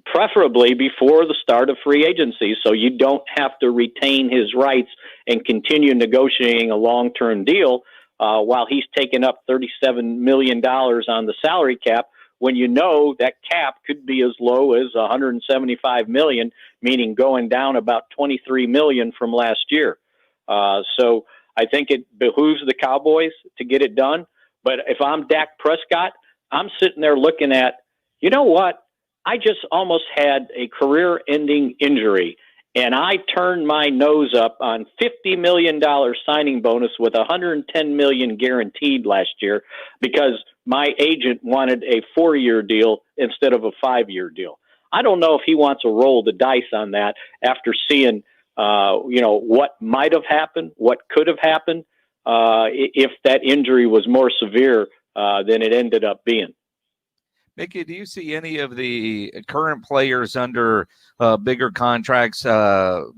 preferably before the start of free agency, so you don't have to retain his rights and continue negotiating a long-term deal while he's taking up $37 million on the salary cap, when that cap could be as low as $175 million, meaning going down about $23 million from last year. So I think it behooves the Cowboys to get it done. But if I'm Dak Prescott, I'm sitting there looking at, you know what? I just almost had a career-ending injury, and I turned my nose up on $50 million signing bonus with $110 million guaranteed last year because my agent wanted a 4-year deal instead of a 5-year deal. I don't know if he wants to roll the dice on that after seeing, what might have happened, what could have happened if that injury was more severe than it ended up being. Mickey, do you see any of the current players under bigger contracts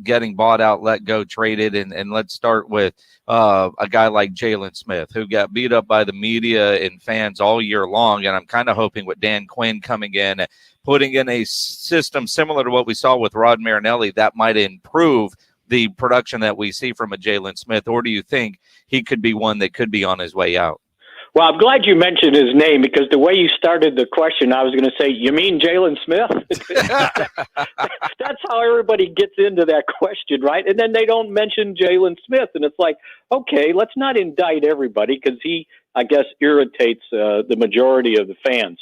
getting bought out, let go, traded? And let's start with a guy like Jalen Smith, who got beat up by the media and fans all year long. And I'm kind of hoping with Dan Quinn coming in, putting in a system similar to what we saw with Rod Marinelli, that might improve the production that we see from a Jalen Smith. Or do you think he could be one that could be on his way out? Well, I'm glad you mentioned his name because the way you started the question, I was going to say, you mean Jalen Smith? That's how everybody gets into that question, right? And then they don't mention Jalen Smith. And it's like, okay, let's not indict everybody because he, I guess, irritates the majority of the fans.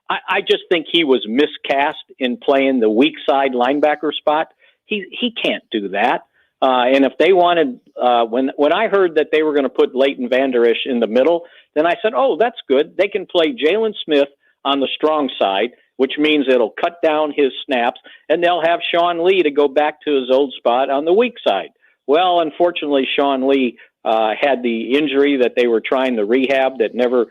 I just think he was miscast in playing the weak side linebacker spot. He can't do that. And if they wanted, when I heard that they were going to put Leighton Vander Esch in the middle, then I said, oh, that's good. They can play Jalen Smith on the strong side, which means it'll cut down his snaps, and they'll have Sean Lee to go back to his old spot on the weak side. Well, unfortunately, Sean Lee had the injury that they were trying to rehab that never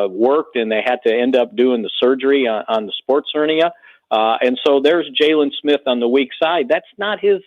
worked, and they had to end up doing the surgery on the sports hernia. And so there's Jalen Smith on the weak side. That's not his.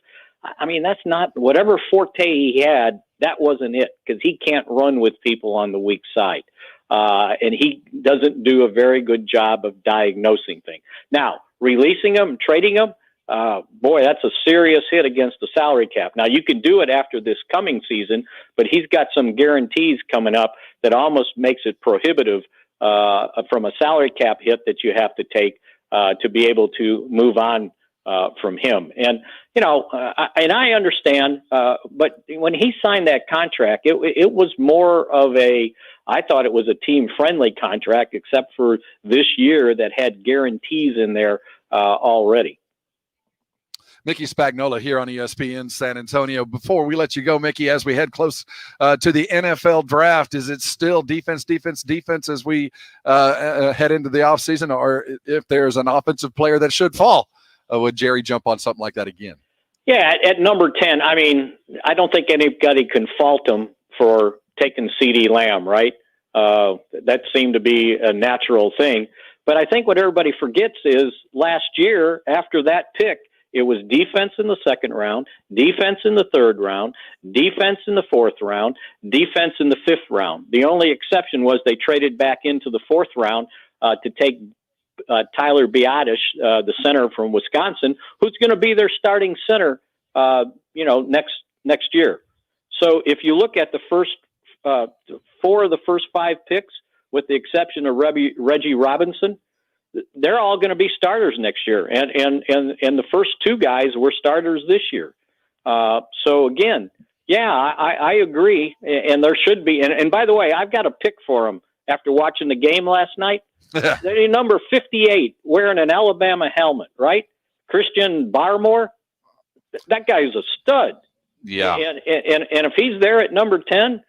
I mean, that's not whatever forte he had. That wasn't it, because he can't run with people on the weak side. And he doesn't do a very good job of diagnosing things. Now, releasing him, trading him, boy, that's a serious hit against the salary cap. Now, you can do it after this coming season, but he's got some guarantees coming up that almost makes it prohibitive from a salary cap hit that you have to take to be able to move on from him. And, I understand, but when he signed that contract, it was more of I thought it was a team-friendly contract, except for this year that had guarantees in there already. Mickey Spagnola here on ESPN San Antonio. Before we let you go, Mickey, as we head close to the NFL draft, is it still defense as we head into the offseason, or if there's an offensive player that should fall, would Jerry jump on something like that again? Yeah, at number 10, I mean, I don't think anybody can fault him for taking CeeDee Lamb, right? That seemed to be a natural thing. But I think what everybody forgets is last year, after that pick, it was defense in the second round, defense in the third round, defense in the fourth round, defense in the fifth round. The only exception was they traded back into the fourth round to take Tyler Biadasz, the center from Wisconsin, who's going to be their starting center, next year. So if you look at the first 4 of the first 5 picks, with the exception of Reggie Robinson, they're all going to be starters next year. And the first 2 guys were starters this year. So again, yeah, I agree. And there should be. And by the way, I've got a pick for him after watching the game last night. They're number 58 wearing an Alabama helmet, right? Christian Barmore. That guy's a stud. Yeah. And if he's there at number 10,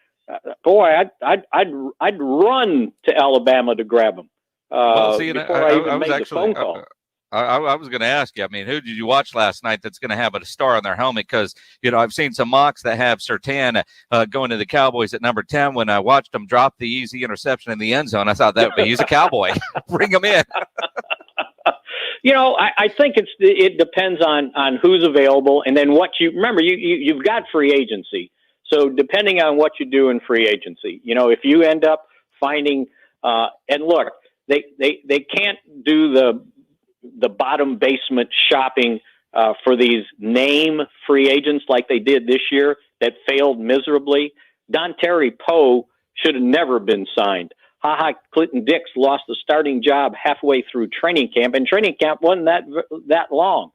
boy, I'd run to Alabama to grab him. Well, Before I even made the phone call. I was going to ask you, I mean, who did you watch last night that's going to have a star on their helmet? Because, I've seen some mocks that have Surtain going to the Cowboys at number 10. When I watched him drop the easy interception in the end zone, I thought he's a Cowboy. Bring him in. I think it depends on who's available. And then remember, you've got free agency. So depending on what you do in free agency, if you end up finding, and look, they can't do the bottom basement shopping for these name free agents like they did this year that failed miserably. Dontari Poe should have never been signed. Clinton Dix lost the starting job halfway through training camp, and training camp wasn't that long.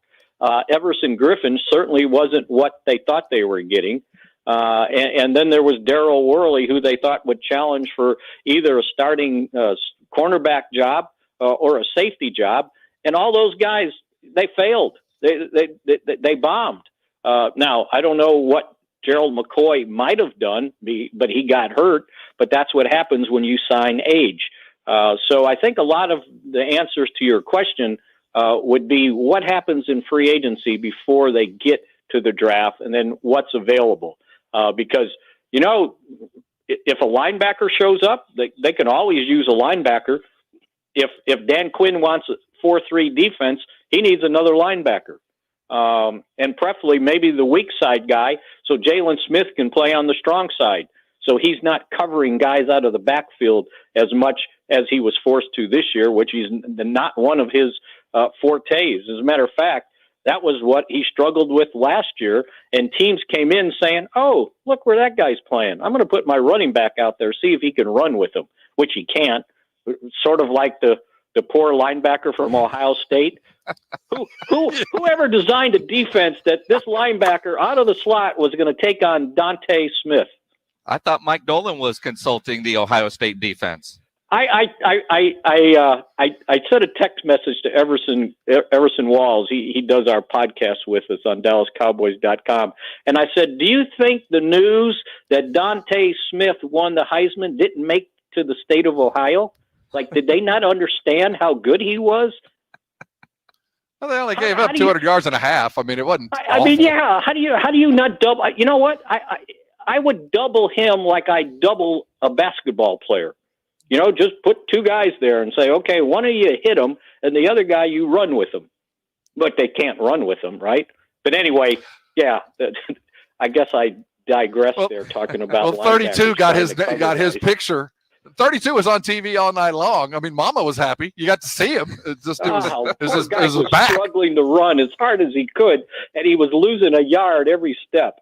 Everson Griffin certainly wasn't what they thought they were getting. And then there was Darryl Worley, who they thought would challenge for either a starting cornerback job or a safety job. And all those guys, they failed. They bombed. Now, I don't know what Gerald McCoy might have done, but he got hurt. But that's what happens when you sign age. So I think a lot of the answers to your question would be what happens in free agency before they get to the draft, and then what's available. Because, if a linebacker shows up, they can always use a linebacker. If Dan Quinn wants a 4-3 defense, he needs another linebacker. And preferably maybe the weak side guy, so Jalen Smith can play on the strong side. So he's not covering guys out of the backfield as much as he was forced to this year, which is not one of his fortes. As a matter of fact, that was what he struggled with last year, and teams came in saying, oh, look where that guy's playing. I'm going to put my running back out there, see if he can run with him, which he can't. Sort of like the poor linebacker from Ohio State. Whoever designed a defense that this linebacker out of the slot was going to take on Dante Smith? I thought Mike Nolan was consulting the Ohio State defense. I sent a text message to Everson Walls. He does our podcast with us on DallasCowboys.com. And I said, do you think the news that Dante Smith won the Heisman didn't make to the state of Ohio? Like, did they not understand how good he was? Well, they only gave up 200 yards and a half. I mean, it wasn't. I mean, yeah. How do you not double? You know what? I would double him like I double a basketball player. You know, just put two guys there and say, okay, one of you hit him, and the other guy you run with him. But they can't run with him, right? But anyway, yeah. I guess I digress there talking about. Well, 32 got his picture. 32 was on TV all night long. I mean, Mama was happy. You got to see him. It was back. Struggling to run as hard as he could, and he was losing a yard every step.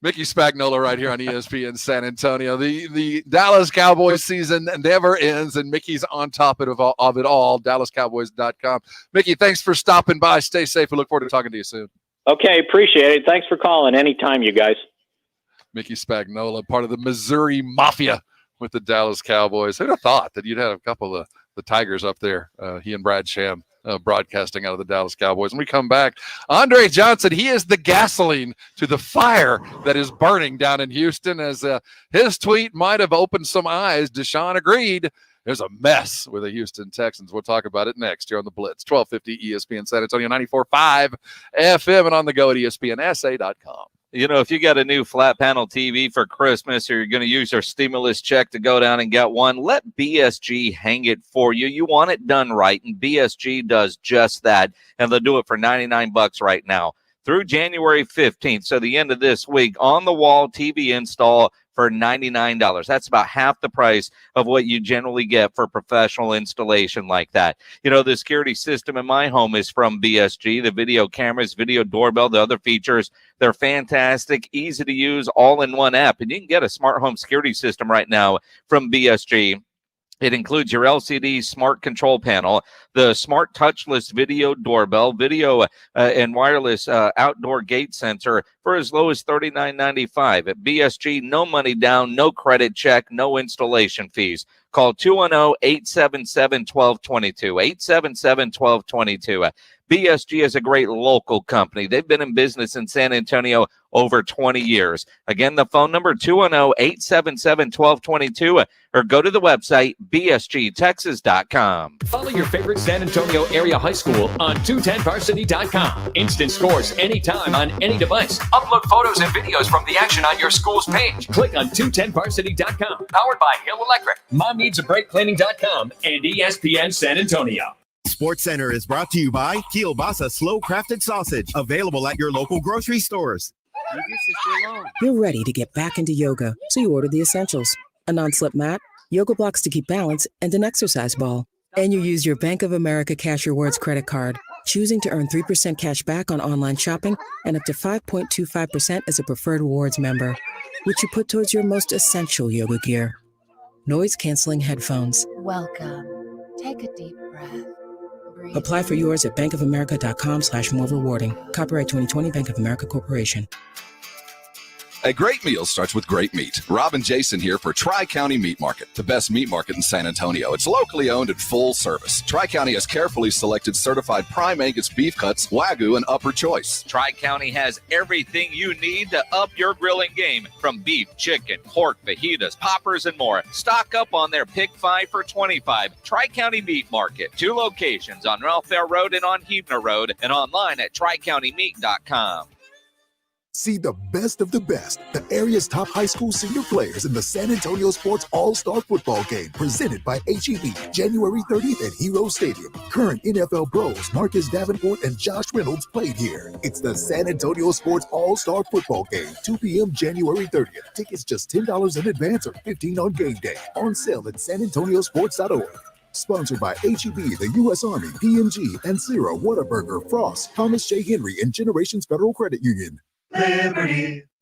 Mickey Spagnola right here on ESPN San Antonio. The Dallas Cowboys season never ends, and Mickey's on top of it all, DallasCowboys.com. Mickey, thanks for stopping by. Stay safe. We look forward to talking to you soon. Okay, appreciate it. Thanks for calling anytime, you guys. Mickey Spagnola, part of the Missouri Mafia with the Dallas Cowboys. Who'd have thought that you'd have a couple of the Tigers up there, he and Brad Sham, broadcasting out of the Dallas Cowboys. When we come back, Andre Johnson, he is the gasoline to the fire that is burning down in Houston, as his tweet might have opened some eyes. Deshaun agreed. There's a mess with the Houston Texans. We'll talk about it next here on the Blitz. 1250 ESPN San Antonio, 94.5 FM, and on the go at ESPNSA.com. You know, if you got a new flat panel TV for Christmas, or you're going to use your stimulus check to go down and get one, let BSG hang it for you. You want it done right, and BSG does just that, and they'll do it for $99 right now through January 15th. So the end of this week, on the wall TV install for $99. That's about half the price of what you generally get for professional installation like that. You know, the security system in my home is from BSG. The video cameras, video doorbell, the other features, they're fantastic, easy to use, all in one app. And you can get a smart home security system right now from BSG. It includes your LCD smart control panel, the smart touchless video doorbell, video and wireless outdoor gate sensor for as low as $39.95. At BSG, no money down, no credit check, no installation fees. Call 210-877-1222, 877-1222. BSG is a great local company. They've been in business in San Antonio over 20 years. Again, the phone number 210-877-1222, or go to the website bsgtexas.com. Follow your favorite San Antonio area high school on 210varsity.com. Instant scores anytime on any device. Upload photos and videos from the action on your school's page. Click on 210varsity.com. Powered by Hill Electric, MomNeedsABreakCleaning.com, and ESPN San Antonio. SportsCenter is brought to you by Kielbasa Slow Crafted Sausage, available at your local grocery stores. You're ready to get back into yoga, so you order the essentials: a non-slip mat, yoga blocks to keep balance, and an exercise ball. And you use your Bank of America Cash Rewards credit card, choosing to earn 3% cash back on online shopping and up to 5.25% as a preferred rewards member, which you put towards your most essential yoga gear. Noise-canceling headphones. Welcome. Take a deep breath. Apply for yours at bankofamerica.com/more rewarding. Copyright 2020 Bank of America Corporation. A great meal starts with great meat. Rob and Jason here for Tri-County Meat Market, the best meat market in San Antonio. It's locally owned and full service. Tri-County has carefully selected certified prime Angus beef cuts, Wagyu, and upper choice. Tri-County has everything you need to up your grilling game, from beef, chicken, pork, fajitas, poppers, and more. Stock up on their Pick 5 for $25. Tri-County Meat Market, 2 locations on Ralph Fair Road and on Huebner Road, and online at tricountymeat.com. See the best of the best, the area's top high school senior players in the San Antonio Sports All-Star Football Game, presented by HEB, January 30th at Hero Stadium. Current NFL pros Marcus Davenport and Josh Reynolds played here. It's the San Antonio Sports All-Star Football Game, 2 p.m. January 30th. Tickets just $10 in advance or $15 on game day. On sale at sanantoniosports.org. Sponsored by HEB, the U.S. Army, P&G, and Zero, Whataburger, Frost, Thomas J. Henry, and Generations Federal Credit Union.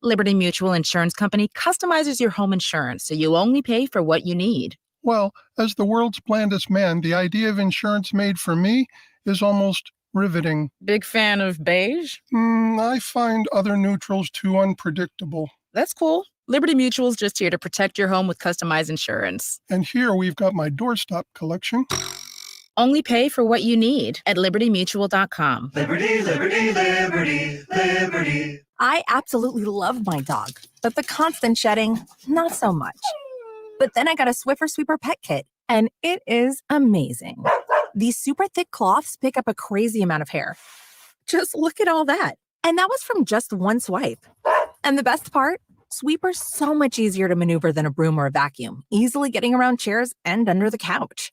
Liberty Mutual Insurance Company customizes your home insurance so you only pay for what you need. Well, as the world's blandest man, the idea of insurance made for me is almost riveting. Big fan of beige? I find other neutrals too unpredictable. That's cool. Liberty Mutual's just here to protect your home with customized insurance. And here we've got my doorstop collection. Only pay for what you need at libertymutual.com. Liberty, liberty, liberty, liberty. I absolutely love my dog, but the constant shedding, not so much. But then I got a Swiffer Sweeper Pet Kit, and it is amazing. These super thick cloths pick up a crazy amount of hair. Just look at all that. And that was from just one swipe. And the best part? Sweeper's so much easier to maneuver than a broom or a vacuum, easily getting around chairs and under the couch.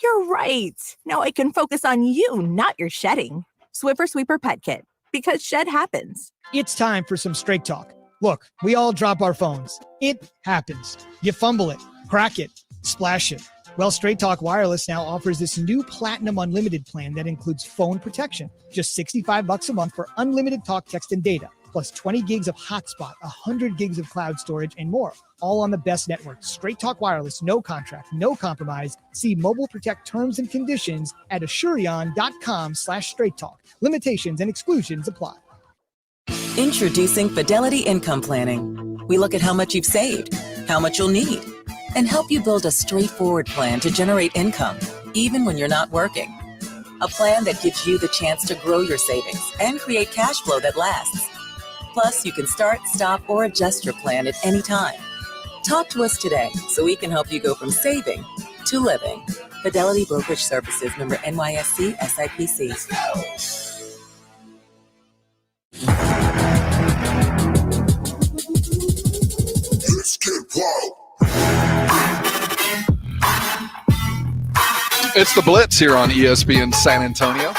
You're right. Now I can focus on you, not your shedding. Swiffer Sweeper Pet Kit, because shed happens. It's time for some straight talk. Look, we all drop our phones. It happens. You fumble it, crack it, splash it. Well, Straight Talk Wireless now offers this new Platinum Unlimited plan that includes phone protection. Just $65 a month for unlimited talk, text, and data, plus 20 gigs of hotspot, 100 gigs of cloud storage, and more. All on the best network. Straight Talk Wireless, no contract, no compromise. See Mobile Protect terms and conditions at Asurion.com/Straight Talk. Limitations and exclusions apply. Introducing Fidelity Income Planning. We look at how much you've saved, how much you'll need, and help you build a straightforward plan to generate income, even when you're not working. A plan that gives you the chance to grow your savings and create cash flow that lasts. Plus, you can start, stop, or adjust your plan at any time. Talk to us today so we can help you go from saving to living. Fidelity Brokerage Services, member NYSE, SIPC. Let's get wild. It's the Blitz here on ESPN San Antonio.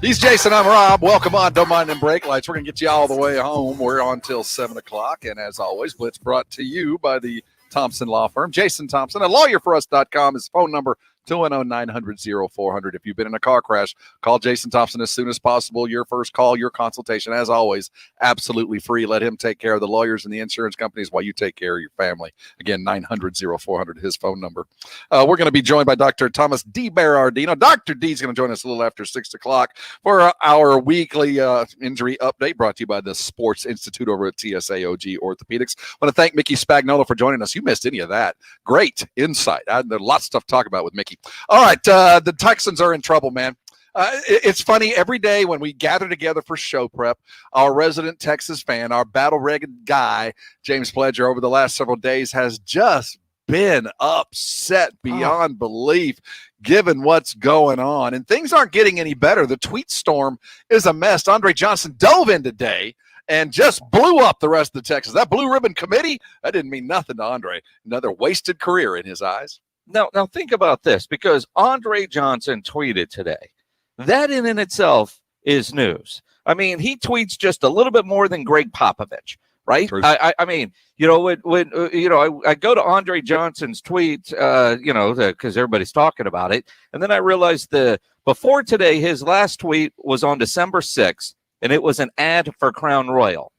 He's Jason, I'm Rob. Welcome on Don't Mind Them Brake Lights. We're going to get you all the way home. We're on till 7 o'clock. And as always, Blitz brought to you by the Thompson Law Firm. Jason Thompson at lawyerforus.com. His phone number, 210-900-0400. If you've been in a car crash, call Jason Thompson as soon as possible. Your first call, your consultation, as always, absolutely free. Let him take care of the lawyers and the insurance companies while you take care of your family. Again, 900-0400, his phone number. We're going to be joined by Dr. Thomas D. Berardino. Dr. D is going to join us a little after 6 o'clock for our weekly injury update brought to you by the Sports Institute over at TSAOG Orthopedics. I want to thank Mickey Spagnola for joining us. You missed any of that. Great insight. There's lots of stuff to talk about with Mickey. All right, the Texans are in trouble, man. It's funny, every day when we gather together for show prep, our resident Texas fan, our battle-regged guy, James Pledger, over the last several days has just been upset beyond belief given what's going on. And things aren't getting any better. The tweet storm is a mess. Andre Johnson dove in today and just blew up the rest of the Texans. That blue ribbon committee, that didn't mean nothing to Andre. Another wasted career in his eyes. Now think about this, because Andre Johnson tweeted today. That in itself is news. I mean, he tweets just a little bit more than Greg Popovich, right? I mean, you know, when I go to Andre Johnson's tweet, because everybody's talking about it, and then I realized before today, his last tweet was on December 6th, and it was an ad for Crown Royal.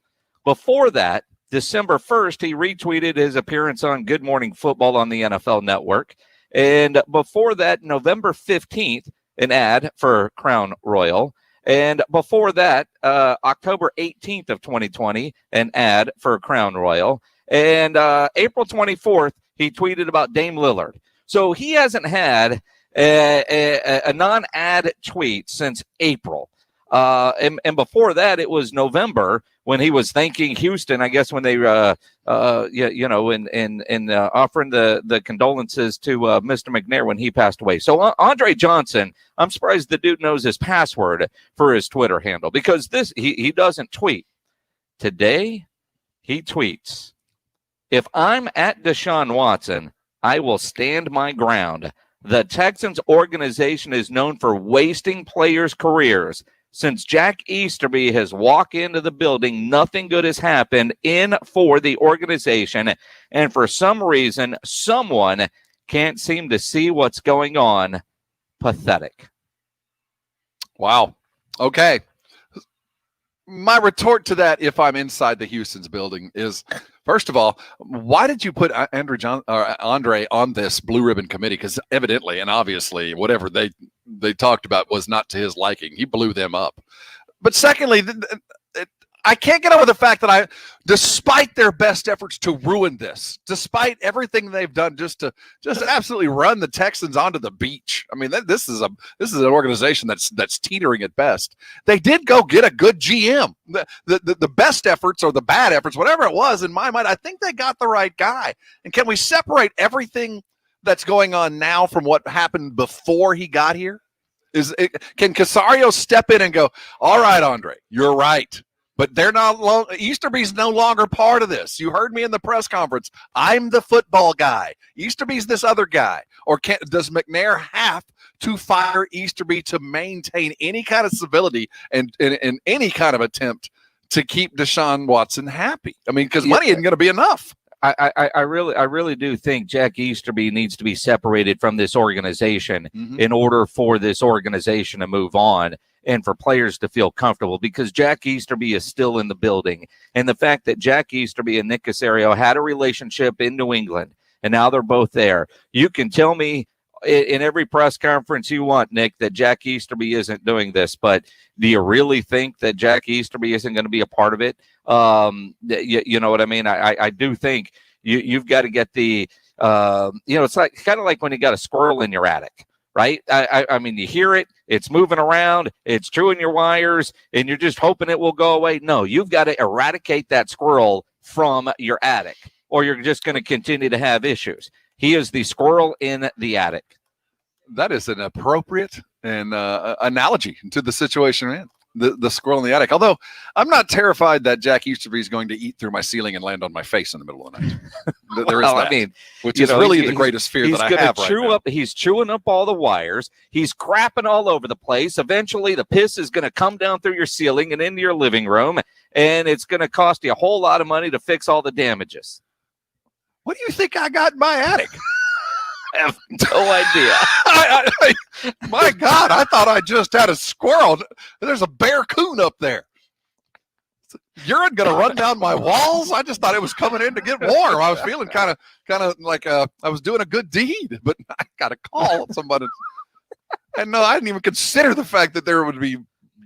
Before that, December 1st, he retweeted his appearance on Good Morning Football on the NFL Network. And before that, November 15th, an ad for Crown Royal. And before that, October 18th of 2020, an ad for Crown Royal. And April 24th, he tweeted about Dame Lillard. So he hasn't had a non-ad tweet since April. And before that, it was November when he was thanking Houston, I guess, when they, offering the condolences to Mr. McNair when he passed away. So Andre Johnson, I'm surprised the dude knows his password for his Twitter handle, because he doesn't tweet. Today, he tweets, "If I'm at Deshaun Watson, I will stand my ground. The Texans organization is known for wasting players' careers. Since Jack Easterby has walked into the building, nothing good has happened for the organization. And for some reason, someone can't seem to see what's going on. Pathetic." Wow. Okay. My retort to that, if I'm inside the Houston's building, is, first of all, why did you put Andre on this blue ribbon committee? Because evidently and obviously whatever they talked about was not to his liking. He blew them up. But secondly, I can't get over the fact that despite their best efforts to ruin this, despite everything they've done just absolutely run the Texans onto the beach. I mean, this is an organization that's teetering at best. They did go get a good GM. The best efforts or the bad efforts, whatever it was, in my mind, I think they got the right guy. And can we separate everything that's going on now from what happened before he got here? Can Casario step in and go, all right, Andre, you're right, but they're not Easterby's no longer part of this. You heard me in the press conference. I'm the football guy. Easterby's this other guy. Or does McNair have to fire Easterby to maintain any kind of civility and any kind of attempt to keep Deshaun Watson happy? I mean, because money isn't going to be enough. I really do think Jack Easterby needs to be separated from this organization in order for this organization to move on and for players to feel comfortable, because Jack Easterby is still in the building. And the fact that Jack Easterby and Nick Caserio had a relationship in New England and now they're both there. You can tell me in every press conference you want, Nick, that Jack Easterby isn't doing this, but do you really think that Jack Easterby isn't going to be a part of it? You know what I mean? I do think you've got to get the, it's like kind of like when you got a squirrel in your attic, right? I mean, you hear it, it's moving around, it's chewing your wires, and you're just hoping it will go away. No, you've got to eradicate that squirrel from your attic, or you're just going to continue to have issues. He is the squirrel in the attic. That is an appropriate and analogy to the situation we're in. The squirrel in the attic. Although I'm not terrified that Jack Easterby is going to eat through my ceiling and land on my face in the middle of the night. There is that, I mean, which is really the greatest fear that I have right now. He's chewing up all the wires. He's crapping all over the place. Eventually, the piss is going to come down through your ceiling and into your living room, and it's going to cost you a whole lot of money to fix all the damages. What do you think I got in my attic? I have no idea. My God, I thought I just had a squirrel. There's a bear coon up there. Urine going to run down my walls? I just thought it was coming in to get warm. I was feeling kind of like I was doing a good deed, but I got a call somebody. And no, I didn't even consider the fact that there would be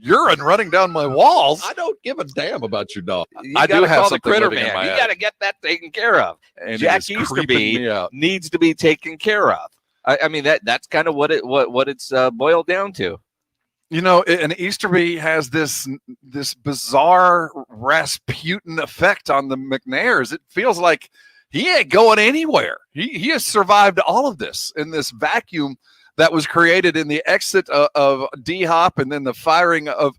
urine running down my walls. I don't give a damn about your dog. I do have the critter man. You got to get that taken care of. And Jack Easterby needs to be taken care of. I mean that's kind of what it's boiled down to. You know, and Easterby has this bizarre Rasputin effect on the McNairs. It feels like he ain't going anywhere. He has survived all of this in this vacuum that was created in the exit of D-Hop and then the firing of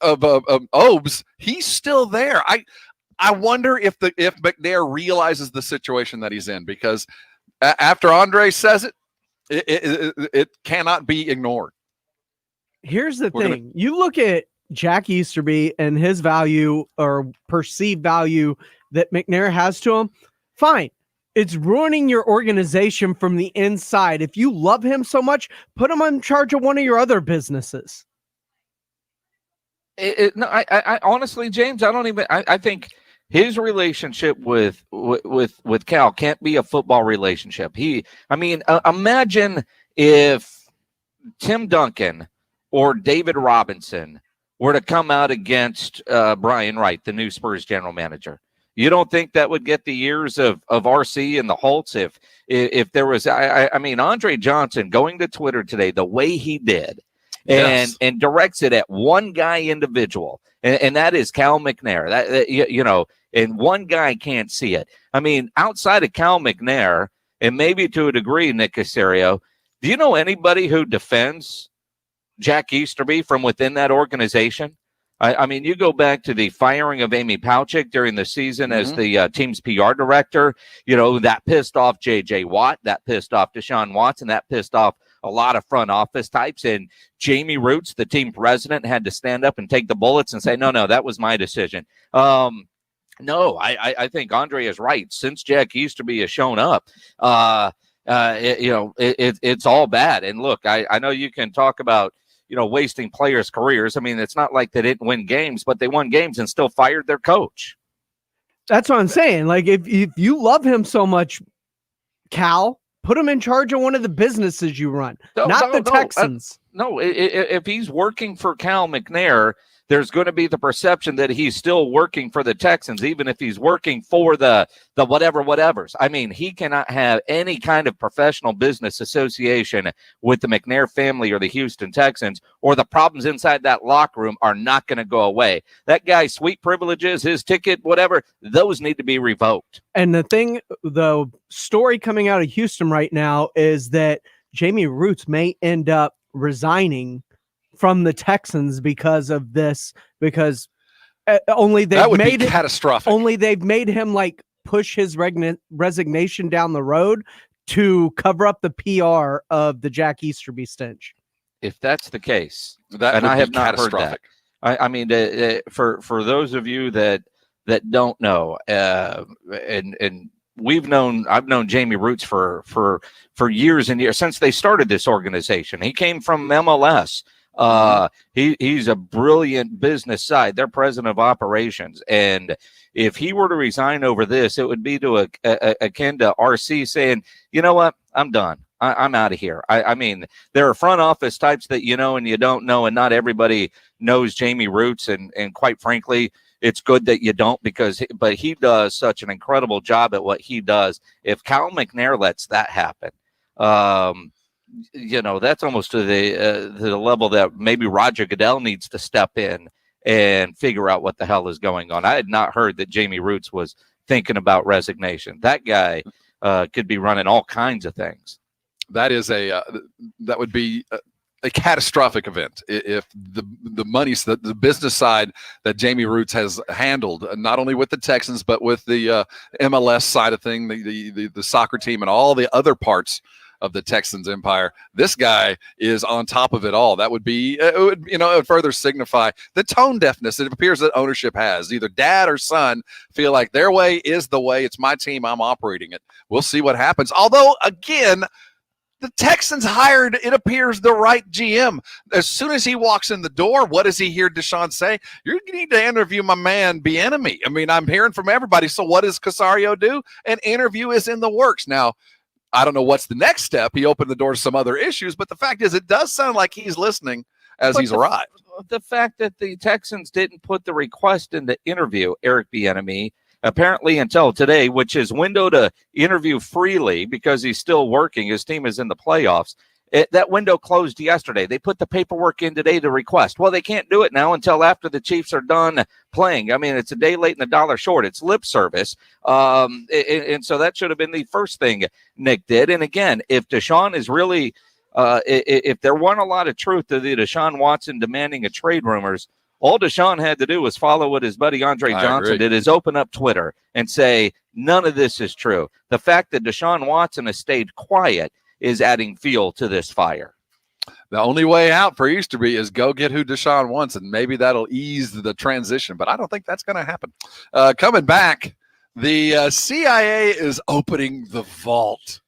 Obes. He's still there. I wonder if McNair realizes the situation that he's in, because after Andre says it cannot be ignored. Here's the thing. You look at Jack Easterby and his value or perceived value that McNair has to him. Fine. It's ruining your organization from the inside. If you love him so much, put him in charge of one of your other businesses. No, I honestly, James, I think his relationship with Cal can't be a football relationship. Imagine if Tim Duncan or David Robinson were to come out against Brian Wright, the new Spurs general manager. You don't think that would get the ears of RC and the Holtz if there was? I mean, Andre Johnson going to Twitter today the way he did, and directs it at one guy individual, and that is Cal McNair. That and one guy can't see it. I mean, outside of Cal McNair, and maybe to a degree Nick Caserio, do you know anybody who defends Jack Easterby from within that organization? I mean, you go back to the firing of Amy Pauchik during the season as the team's PR director. That pissed off J.J. Watt, that pissed off Deshaun Watson, that pissed off a lot of front office types. And Jamie Roots, the team president, had to stand up and take the bullets and say, no, that was my decision. No, I think Andre is right. Since Jack Easterby has shown up, it's all bad. And look, I know you can talk about wasting players' careers. I mean, it's not like they didn't win games, but they won games and still fired their coach. That's what I'm saying. Like, if you love him so much, Cal, put him in charge of one of the businesses you run, not the Texans. No, if he's working for Cal McNair, there's going to be the perception that he's still working for the Texans, even if he's working for the whatevers. I mean, he cannot have any kind of professional business association with the McNair family or the Houston Texans, or the problems inside that locker room are not going to go away. That guy's sweet privileges, his ticket, whatever, those need to be revoked. And the story coming out of Houston right now is that Jamie Roots may end up resigning from the Texans because of this, because only they've made it catastrophic. Only they've made him like push his resignation down the road to cover up the PR of the Jack Easterby stench. If that's the case, and I have not heard that. I mean, for those of you that don't know, and I've known Jamie Roots for years and years, since they started this organization. He came from MLS. He's a brilliant business side. They're president of operations, and if he were to resign over this, it would be to akin to RC saying, "You know what? I'm done. I'm out of here." I mean, there are front office types that you know and you don't know, and not everybody knows Jamie Roots, and quite frankly, it's good that you don't, but he does such an incredible job at what he does. If Cal McNair lets that happen, that's almost to the level that maybe Roger Goodell needs to step in and figure out what the hell is going on. I had not heard that Jamie Roots was thinking about resignation. That guy could be running all kinds of things. That is that would be a catastrophic event if the money, the business side that Jamie Roots has handled, not only with the Texans but with the MLS side of thing, the soccer team, and all the other parts of the Texans empire. This guy is on top of it all. That would be, it would further signify the tone deafness it appears that ownership has. Either dad or son feel like their way is the way. It's my team. I'm operating it. We'll see what happens. Although, again, the Texans hired, it appears, the right GM. As soon as he walks in the door, what does he hear Deshaun say? You need to interview my man, Bieniemy. I mean, I'm hearing from everybody. So what does Casario do? An interview is in the works. Now, I don't know what's the next step. He opened the door to some other issues, but the fact is it does sound like he's listening as he's arrived. The fact that the Texans didn't put the request in to interview Eric Bieniemy apparently until today, which is window to interview freely because he's still working. His team is in the playoffs. That window closed yesterday. They put the paperwork in today to request. Well, they can't do it now until after the Chiefs are done playing. I mean, it's a day late and a dollar short. It's lip service. And so that should have been the first thing Nick did. And again, if Deshaun is really, if there weren't a lot of truth to the Deshaun Watson demanding a trade rumors, all Deshaun had to do was follow what his buddy Andre Johnson did, is open up Twitter and say, none of this is true. The fact that Deshaun Watson has stayed quiet is adding fuel to this fire. The only way out for Easterby is go get who Deshaun wants, and maybe that'll ease the transition, but I don't think that's going to happen. Coming back, the CIA is opening the vault.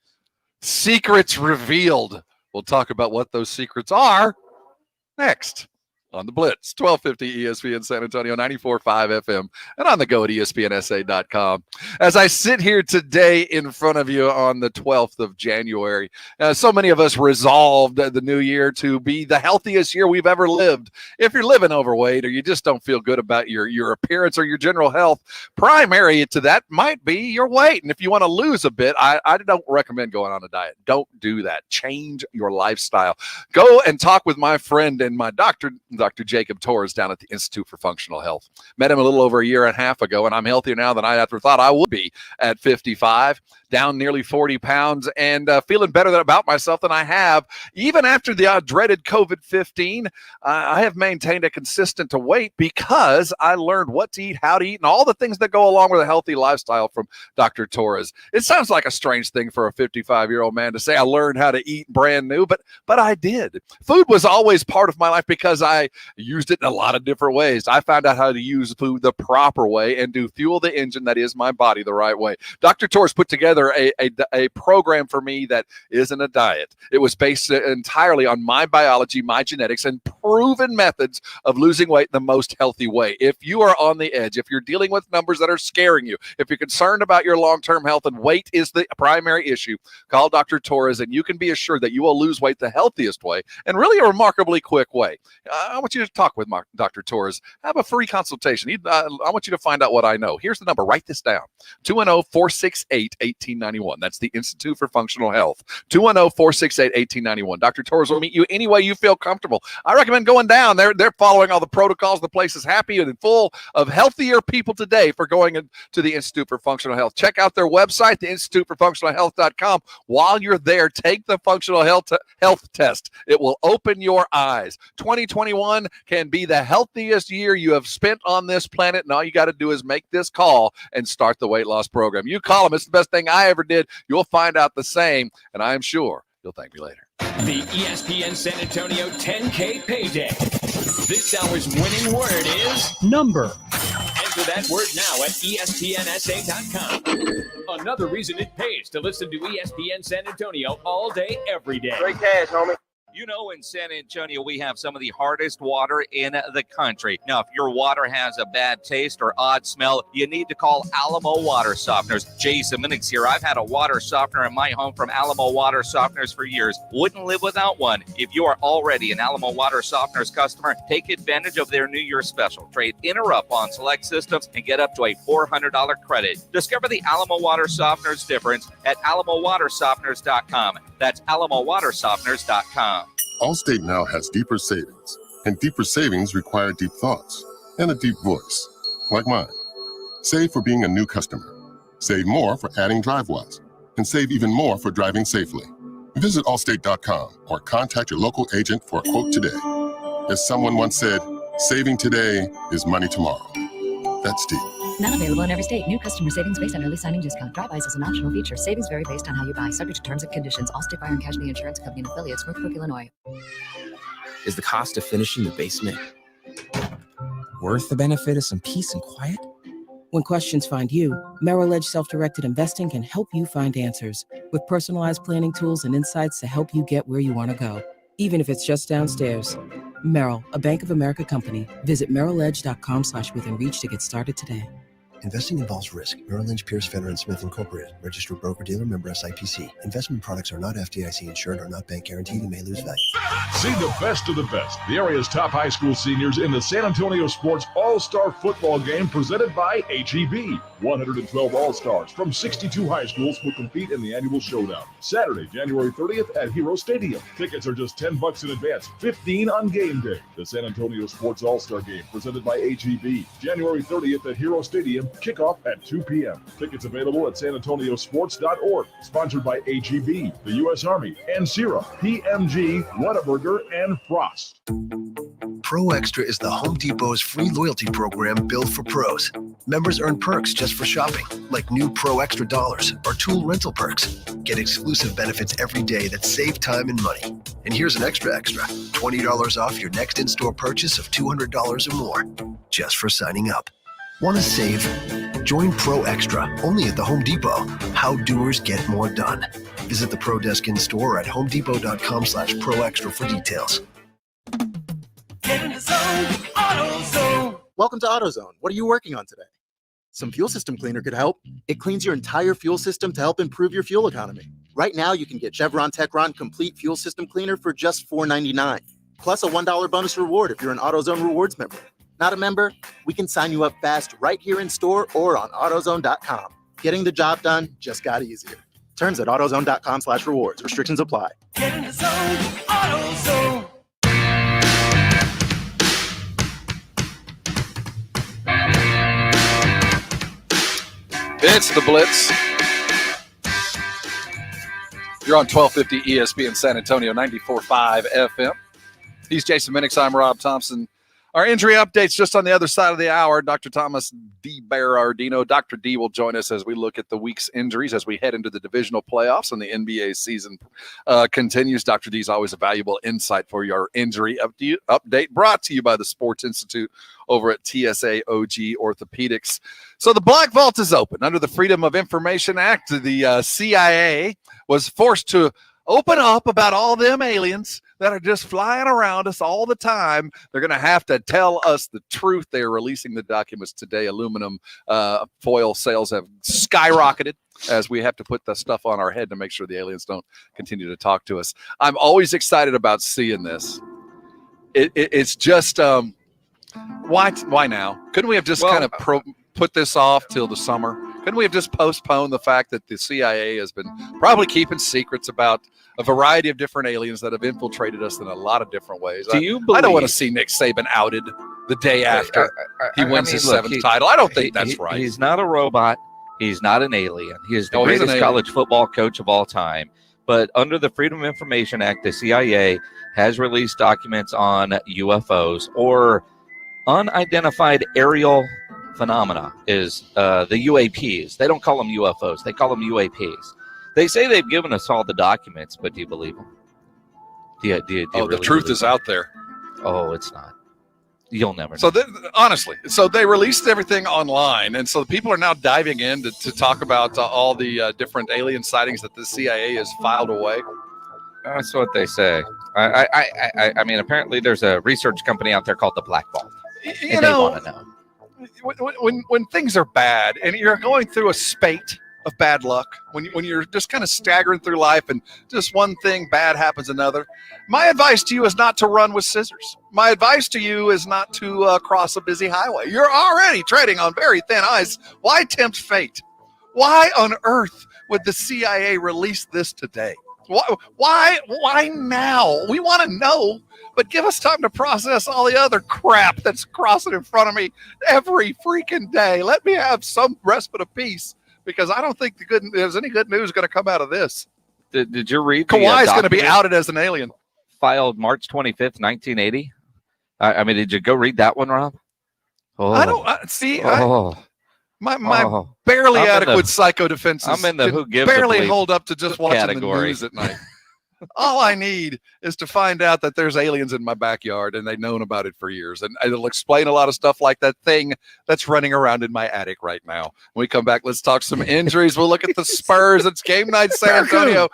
Secrets revealed. We'll talk about what those secrets are next on the Blitz, 1250 ESPN San Antonio, 94.5 FM, and on the go at ESPNSA.com. As I sit here today in front of you on the 12th of January, so many of us resolved the new year to be the healthiest year we've ever lived. If you're living overweight or you just don't feel good about your appearance or your general health, primary to that might be your weight. And if you want to lose a bit, I don't recommend going on a diet. Don't do that. Change your lifestyle. Go and talk with my friend and my doctor, Dr. Jacob Torres, down at the Institute for Functional Health. Met him a little over a year and a half ago, and I'm healthier now than I ever thought I would be at 55, down nearly 40 pounds, and feeling better about myself than I have. Even after the dreaded COVID-15, I have maintained a consistent weight because I learned what to eat, how to eat, and all the things that go along with a healthy lifestyle from Dr. Torres. It sounds like a strange thing for a 55-year-old man to say I learned how to eat brand new, but I did. Food was always part of my life because I used it in a lot of different ways. I found out how to use food the proper way and to fuel the engine that is my body the right way. Dr. Torres put together together a program for me that isn't a diet. It was based entirely on my biology, my genetics, and proven methods of losing weight the most healthy way. If you are on the edge, if you're dealing with numbers that are scaring you, if you're concerned about your long-term health and weight is the primary issue, call Dr. Torres and you can be assured that you will lose weight the healthiest way and really a remarkably quick way. I want you to talk with Dr. Torres. Have a free consultation. I want you to find out what I know. Here's the number. Write this down. 210-468-1891. That's the Institute for Functional Health. 210-468-1891. Dr. Torres will meet you any way you feel comfortable. I recommend going down. They're following all the protocols. The place is happy and full of healthier people today for going to the Institute for Functional Health. Check out their website, the instituteforfunctionalhealth.com. While you're there, take the functional health test. It will open your eyes. 2021 can be the healthiest year you have spent on this planet, and all you got to do is make this call and start the weight loss program. You call them. It's the best thing I ever did. You'll find out the same, and I am sure you'll thank me later. The ESPN San Antonio 10K Payday. This hour's winning word is number. Enter that word now at ESPNSA.com. Another reason it pays to listen to ESPN San Antonio all day, every day. Great cash, homie. You know, in San Antonio, we have some of the hardest water in the country. Now, if your water has a bad taste or odd smell, you need to call Alamo Water Softeners. Jason Minix here. I've had a water softener in my home from Alamo Water Softeners for years. Wouldn't live without one. If you are already an Alamo Water Softeners customer, take advantage of their New Year special. Trade in or up on select systems and get up to a $400 credit. Discover the Alamo Water Softeners difference at alamowatersofteners.com. That's alamowatersofteners.com. Allstate now has deeper savings, and deeper savings require deep thoughts and a deep voice, like mine. Save for being a new customer. Save more for adding DriveWise, and save even more for driving safely. Visit allstate.com or contact your local agent for a quote today. As someone once said, saving today is money tomorrow. That's deep. Not available in every state. New customer savings based on early signing discount. DriveWise is an optional feature. Savings vary based on how you buy. Subject to terms and conditions. Allstate Fire and Casualty Insurance Company and affiliates. Northbrook, Illinois. Is the cost of finishing the basement worth the benefit of some peace and quiet? When questions find you, Merrill Edge Self-Directed Investing can help you find answers with personalized planning tools and insights to help you get where you want to go, even if it's just downstairs. Merrill, a Bank of America company. Visit merrilledge.com/withinreach to get started today. Investing involves risk. Merrill Lynch, Pierce, Fenner & Smith Incorporated. Registered broker-dealer member SIPC. Investment products are not FDIC insured or not bank guaranteed and may lose value. See the best of the best. The area's top high school seniors in the San Antonio Sports All-Star Football Game presented by HEB. 112 All-Stars from 62 high schools will compete in the annual showdown. Saturday, January 30th at Hero Stadium. Tickets are just $10 in advance, $15 on game day. The San Antonio Sports All-Star Game presented by HEB. January 30th at Hero Stadium. Kickoff at 2 p.m. Tickets available at sanantoniosports.org. Sponsored by HEB, the U.S. Army, Ancira, PMG, Whataburger, and Frost. Pro Extra is the Home Depot's free loyalty program built for pros. Members earn perks just for shopping, like new Pro Extra dollars or tool rental perks. Get exclusive benefits every day that save time and money. And here's an extra, $20 off your next in-store purchase of $200 or more, just for signing up. Want to save? Join Pro Extra, only at the Home Depot. How doers get more done. Visit the Pro Desk in-store at homedepot.com/Pro Extra for details. Get in the zone, AutoZone. Welcome to AutoZone. What are you working on today? Some fuel system cleaner could help. It cleans your entire fuel system to help improve your fuel economy. Right now, you can get Chevron Techron Complete Fuel System Cleaner for just $4.99, plus a $1 bonus reward if you're an AutoZone Rewards member. Not a member? We can sign you up fast right here in store or on AutoZone.com. Getting the job done just got easier. Terms at AutoZone.com/rewards. Restrictions apply. Get in the zone, AutoZone. It's the Blitz. You're on 1250 ESPN San Antonio, 94.5 FM. He's Jason Minix. I'm Rob Thompson. Our injury updates just on the other side of the hour. Dr. Thomas D. Berardino. Dr. D will join us as we look at the week's injuries as we head into the divisional playoffs and the NBA season continues. Dr. D is always a valuable insight for your injury update, brought to you by the Sports Institute over at TSA OG Orthopedics. So the Black Vault is open. Under the Freedom of Information Act, the CIA was forced to open up about all them aliens that are just flying around us all the time. They're going to have to tell us the truth. They are releasing the documents today. Aluminum foil sales have skyrocketed as we have to put the stuff on our head to make sure the aliens don't continue to talk to us. I'm always excited about seeing this. It's just, why now? Couldn't we have just put this off till the summer? Couldn't we have just postponed the fact that the CIA has been probably keeping secrets about a variety of different aliens that have infiltrated us in a lot of different ways? I don't want to see Nick Saban outed the day after he wins his seventh title. I don't think that's right. He's not a robot. He's not an alien. He is the greatest college football coach of all time. But under the Freedom of Information Act, the CIA has released documents on UFOs or unidentified aerial phenomena, is the UAPs. They don't call them UFOs. They call them UAPs. They say they've given us all the documents, but do you believe them? Do you really the truth is out there. Oh, it's not. You'll never know. So honestly, they released everything online, and so people are now diving in to talk about all the different alien sightings that the CIA has filed away. That's what they say. I mean, apparently there's a research company out there called the Black Vault. They want to know. When things are bad and you're going through a spate of bad luck, when you're just kind of staggering through life and just one thing bad happens another, my advice to you is not to run with scissors. My advice to you is not to cross a busy highway. You're already treading on very thin ice. Why tempt fate? Why on earth would the CIA release this today? Why now? We want to know, but give us time to process all the other crap that's crossing in front of me every freaking day. Let me have some respite of peace, because I don't think there's any good news going to come out of this. Did you read? Kawhi is going to be outed as an alien. Filed March 25th, 1980. I mean, did you go read that one, Rob? Oh. I don't see. My barely adequate psycho defenses. I'm in the who gives barely hold up to just watching category. The news at night. All I need is to find out that there's aliens in my backyard, and they've known about it for years. And it'll explain a lot of stuff like that thing that's running around in my attic right now. When we come back, let's talk some injuries. We'll look at the Spurs. It's game night, San Antonio.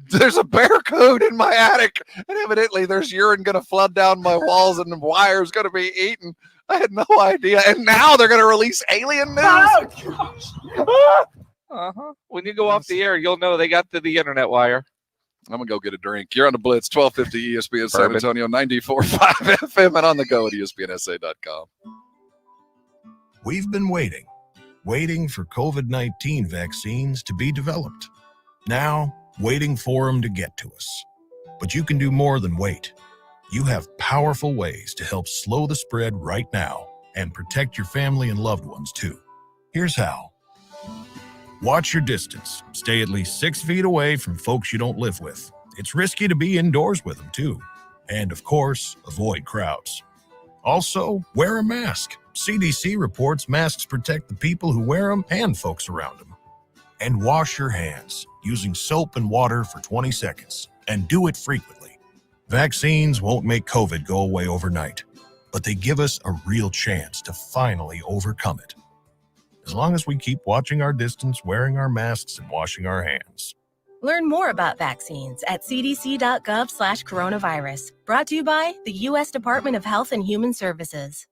There's a barracuda in my attic, and evidently there's urine going to flood down my walls, and the wire's going to be eaten. I had no idea. And now they're going to release alien news. Oh, gosh. When you go off the air, you'll know they got to the internet wire. I'm going to go get a drink. You're on the Blitz, 1250 ESPN San Antonio, 94.5 FM, and on the go at ESPNSA.com. We've been waiting for COVID-19 vaccines to be developed. Now, waiting for them to get to us. But you can do more than wait. You have powerful ways to help slow the spread right now and protect your family and loved ones, too. Here's how. Watch your distance. Stay at least 6 feet away from folks you don't live with. It's risky to be indoors with them, too. And, of course, avoid crowds. Also, wear a mask. CDC reports masks protect the people who wear them and folks around them. And wash your hands using soap and water for 20 seconds. And do it frequently. Vaccines won't make COVID go away overnight, but they give us a real chance to finally overcome it. As long as we keep watching our distance, wearing our masks, and washing our hands. Learn more about vaccines at cdc.gov/coronavirus. Brought to you by the U.S. Department of Health and Human Services.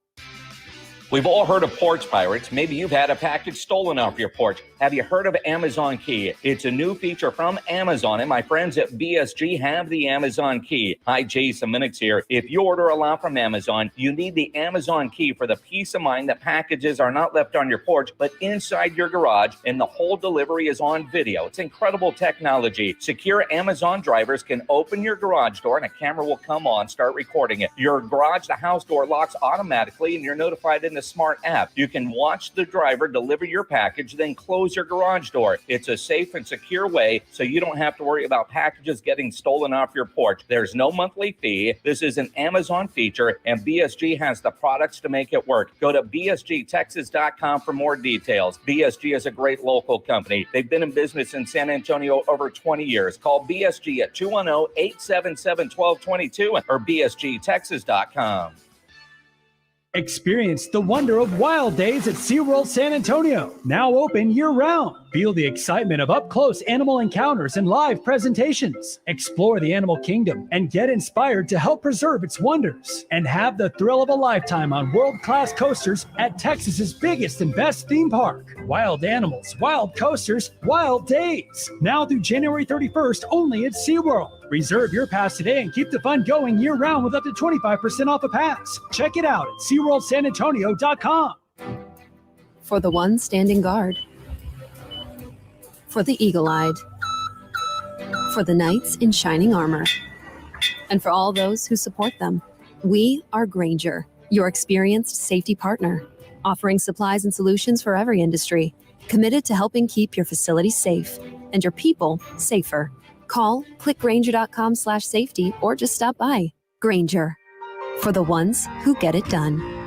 We've all heard of porch pirates. Maybe you've had a package stolen off your porch. Have you heard of Amazon Key? It's a new feature from Amazon, and my friends at BSG have the Amazon Key. Hi, Jason Minix here. If you order a lot from Amazon, you need the Amazon Key for the peace of mind that packages are not left on your porch, but inside your garage, and the whole delivery is on video. It's incredible technology. Secure Amazon drivers can open your garage door, and a camera will come on, start recording it. Your garage, the house door locks automatically, and you're notified in the smart app. You can watch the driver deliver your package, then close your garage door. It's a safe and secure way so you don't have to worry about packages getting stolen off your porch. There's no monthly fee. This is an Amazon feature, and BSG has the products to make it work. Go to bsgtexas.com for more details. BSG is a great local company. They've been in business in San Antonio over 20 years. Call BSG at 210-877-1222 or bsgtexas.com. Experience the wonder of Wild Days at SeaWorld San Antonio, now open year-round. Feel the excitement of up-close animal encounters and live presentations. Explore the animal kingdom and get inspired to help preserve its wonders. And have the thrill of a lifetime on world-class coasters at Texas's biggest and best theme park. Wild animals, wild coasters, wild days. Now through January 31st, only at SeaWorld. Reserve your pass today and keep the fun going year-round with up to 25% off a pass. Check it out at SeaWorldSanAntonio.com. For the one standing guard. For the eagle-eyed. For the knights in shining armor. And for all those who support them. We are Grainger, your experienced safety partner, offering supplies and solutions for every industry, committed to helping keep your facilities safe and your people safer. Call, click Grainger.com/safety, or just stop by. Grainger, for the ones who get it done.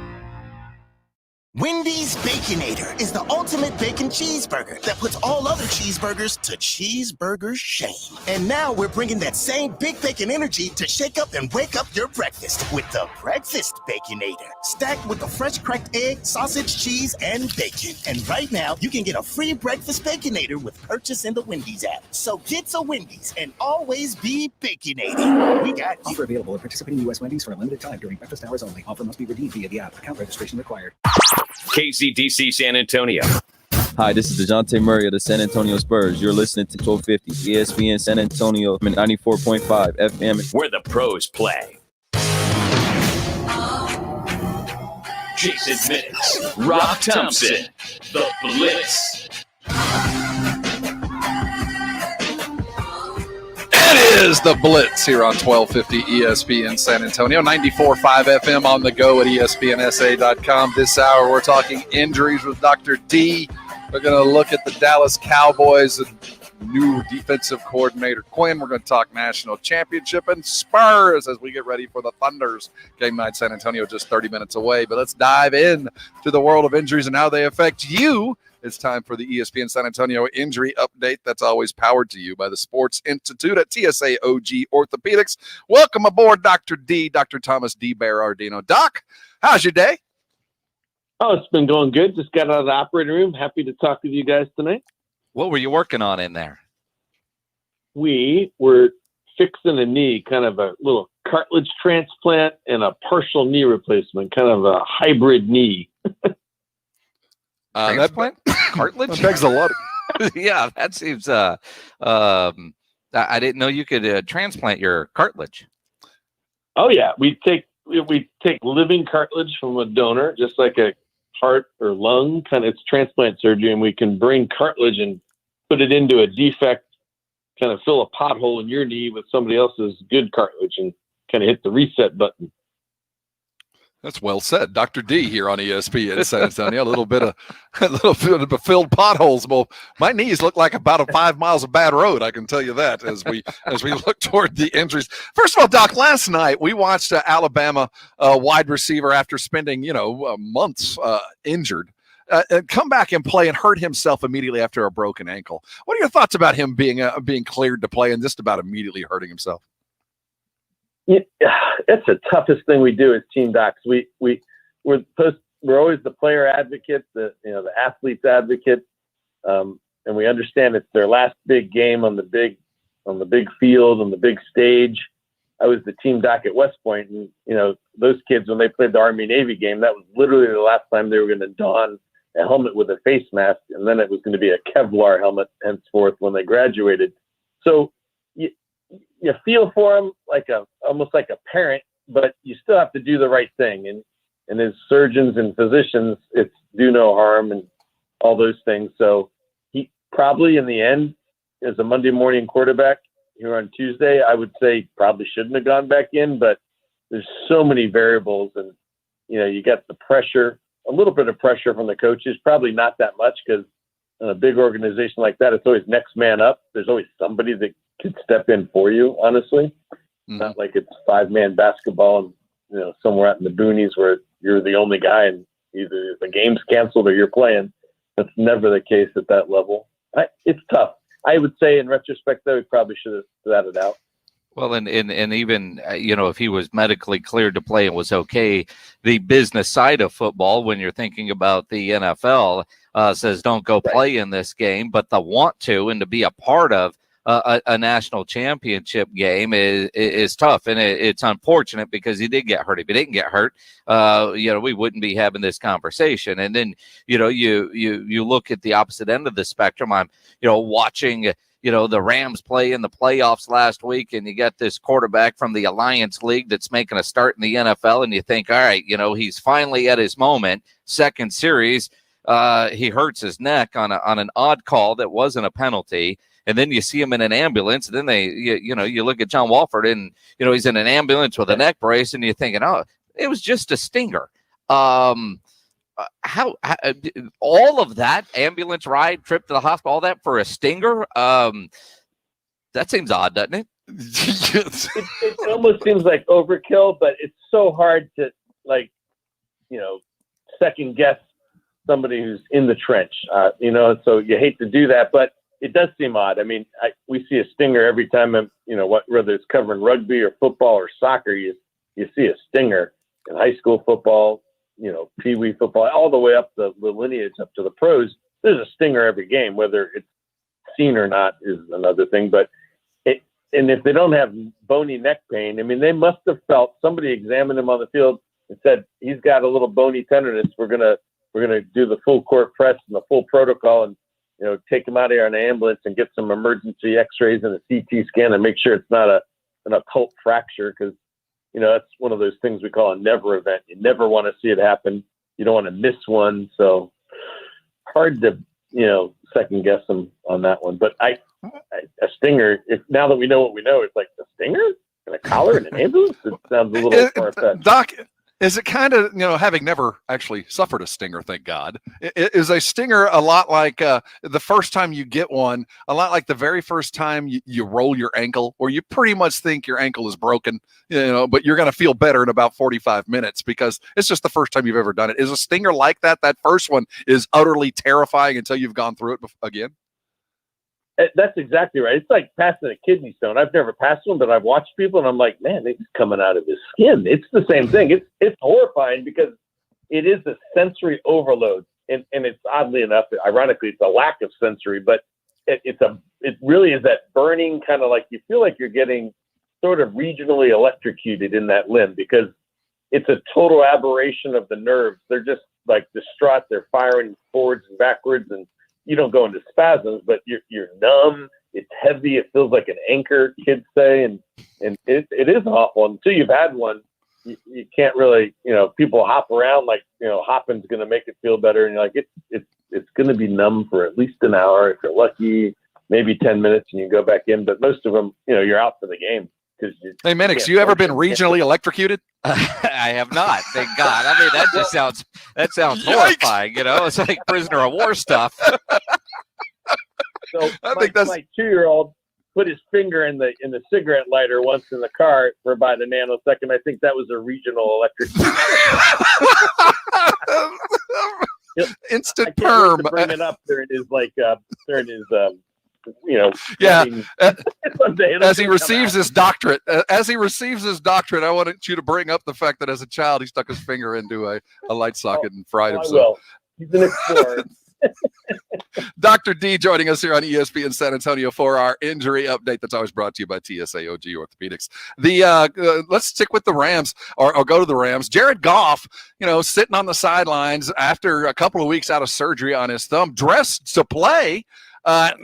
Wendy's Baconator is the ultimate bacon cheeseburger that puts all other cheeseburgers to cheeseburger shame. And now we're bringing that same big bacon energy to shake up and wake up your breakfast with the Breakfast Baconator. Stacked with the fresh cracked egg, sausage, cheese, and bacon. And right now, you can get a free Breakfast Baconator with purchase in the Wendy's app. So get to Wendy's and always be baconated. We got you. Offer available at participating U.S. Wendy's for a limited time during breakfast hours only. Offer must be redeemed via the app. Account registration required. KCDC San Antonio. Hi, this is DeJounte Murray of the San Antonio Spurs. You're listening to 1250 ESPN San Antonio, 94.5 FM. Where the pros play. Jason Minix, Rob Thompson, the Blitz. It is the Blitz here on 1250 ESPN San Antonio, 94.5 FM on the go at ESPNSA.com. This hour, we're talking injuries with Dr. D. We're going to look at the Dallas Cowboys and new defensive coordinator Quinn. We're going to talk national championship and Spurs as we get ready for the Thunder's game night. San Antonio just 30 minutes away. But let's dive in to the world of injuries and how they affect you. It's time for the ESPN San Antonio injury update that's always powered to you by the Sports Institute at TSA OG Orthopedics. Welcome aboard, Dr. D, Dr. Thomas D. Berardino. Doc, how's your day? Oh, it's been going good. Just got out of the operating room. Happy to talk with you guys tonight. What were you working on in there? We were fixing a knee, kind of a little cartilage transplant and a partial knee replacement, kind of a hybrid knee. Transplant? Cartilage? That begs a lot. Yeah, that seems. I didn't know you could transplant your cartilage. Oh yeah, we take living cartilage from a donor, just like a heart or lung kind of. It's transplant surgery, and we can bring cartilage and put it into a defect, kind of fill a pothole in your knee with somebody else's good cartilage, and kind of hit the reset button. That's well said, Dr. D here on ESPN San Antonio. A little bit of filled potholes. Well, my knees look like about 5 miles of bad road. I can tell you that as we look toward the injuries. First of all, Doc, last night we watched Alabama wide receiver after spending months injured. Come back and play and hurt himself immediately after a broken ankle. What are your thoughts about him being cleared to play and just about immediately hurting himself? Yeah, it's the toughest thing we do as team docs. We're always the player advocates, the athlete's advocate, and we understand it's their last big game on the big field, on the big stage. I was the team doc at West Point, and those kids, when they played the Army-Navy game, that was literally the last time they were going to don a helmet with a face mask, and then it was going to be a Kevlar helmet henceforth when they graduated. So you feel for him almost like a parent, but you still have to do the right thing. And as surgeons and physicians, it's do no harm and all those things. So he probably in the end, as a Monday morning quarterback here on Tuesday, I would say probably shouldn't have gone back in, but there's so many variables, and you got the pressure a little bit of pressure from the coaches, probably not that much, because in a big organization like that, it's always next man up. There's always somebody that can step in for you, honestly. Not like it's 5-man basketball and, somewhere out in the boonies where you're the only guy and either the game's canceled or you're playing. That's never the case at that level. It's tough. I would say in retrospect, though, he probably should have sat it out. Well, and even, if he was medically cleared to play and was okay, the business side of football, when you're thinking about the NFL, says don't go play in this game, but the want to and to be a part of a national championship game is tough. And it's unfortunate because he did get hurt. If he didn't get hurt, we wouldn't be having this conversation. And then, you look at the opposite end of the spectrum. I'm, watching the Rams play in the playoffs last week, and you got this quarterback from the Alliance League that's making a start in the NFL, and you think, all right, he's finally at his moment. Second series, he hurts his neck on an odd call that wasn't a penalty, and then you see him in an ambulance, and then you look at John Walford, and he's in an ambulance with a neck brace, and you're thinking, oh, it was just a stinger. How all of that ambulance ride, trip to the hospital, all that for a stinger? That seems odd, doesn't it? It almost seems like overkill, but it's so hard to second guess somebody who's in the trench. So you hate to do that, but it does seem odd. I mean, we see a stinger every time. Whether it's covering rugby or football or soccer, you see a stinger in high school football. Pee-wee football, all the way up the lineage up to the pros. There's a stinger every game, whether it's seen or not is another thing. But and if they don't have bony neck pain, I mean, they must have felt somebody examined him on the field and said he's got a little bony tenderness. We're gonna do the full court press and the full protocol, and take him out of here in an ambulance and get some emergency X-rays and a CT scan and make sure it's not an occult fracture, because that's one of those things we call a never event. You never want to see it happen. You don't want to miss one. So hard to, second guess them on that one. But a stinger, now that we know what we know, it's like a stinger and a collar and an ambulance. It sounds a little far-fetched. Doc, is it kind of, having never actually suffered a stinger, thank God, is a stinger a lot like the first time you get one, a lot like the very first time you roll your ankle, or you pretty much think your ankle is broken, but you're going to feel better in about 45 minutes because it's just the first time you've ever done it. Is a stinger like that? That first one is utterly terrifying until you've gone through it again? That's exactly right. It's like passing a kidney stone. I've never passed one, but I've watched people and I'm like, man, it's coming out of his skin. It's the same thing. It's horrifying because it is a sensory overload. And it's oddly enough, ironically, it's a lack of sensory, but it really is that burning kind of like you feel like you're getting sort of regionally electrocuted in that limb because it's a total aberration of the nerves. They're just like distraught. They're firing forwards and backwards, and you don't go into spasms, but you're numb. It's heavy. It feels like an anchor, kids say, and it is awful. Until you've had one, you can't really, people hop around like, hopping's going to make it feel better, and you're like, it's going to be numb for at least an hour if you're lucky, maybe 10 minutes, and you go back in. But most of them, you're out for the game. Hey, Minix, you ever been regionally electrocuted? I have not, thank God. I mean, that sounds horrifying. It's like prisoner of war stuff. So my 2-year-old put his finger in the cigarette lighter once in the car for about a nanosecond. I think that was a regional electrocution. Instant perm. Bring it up during his as he receives his doctorate, I wanted you to bring up the fact that as a child he stuck his finger into a light socket and fried himself. He's an explorer. Dr. D joining us here on ESPN San Antonio for our injury update that's always brought to you by TSA OG Orthopedics. Let's stick with the Rams or go to the Rams. Jared Goff, sitting on the sidelines after a couple of weeks out of surgery on his thumb, dressed to play.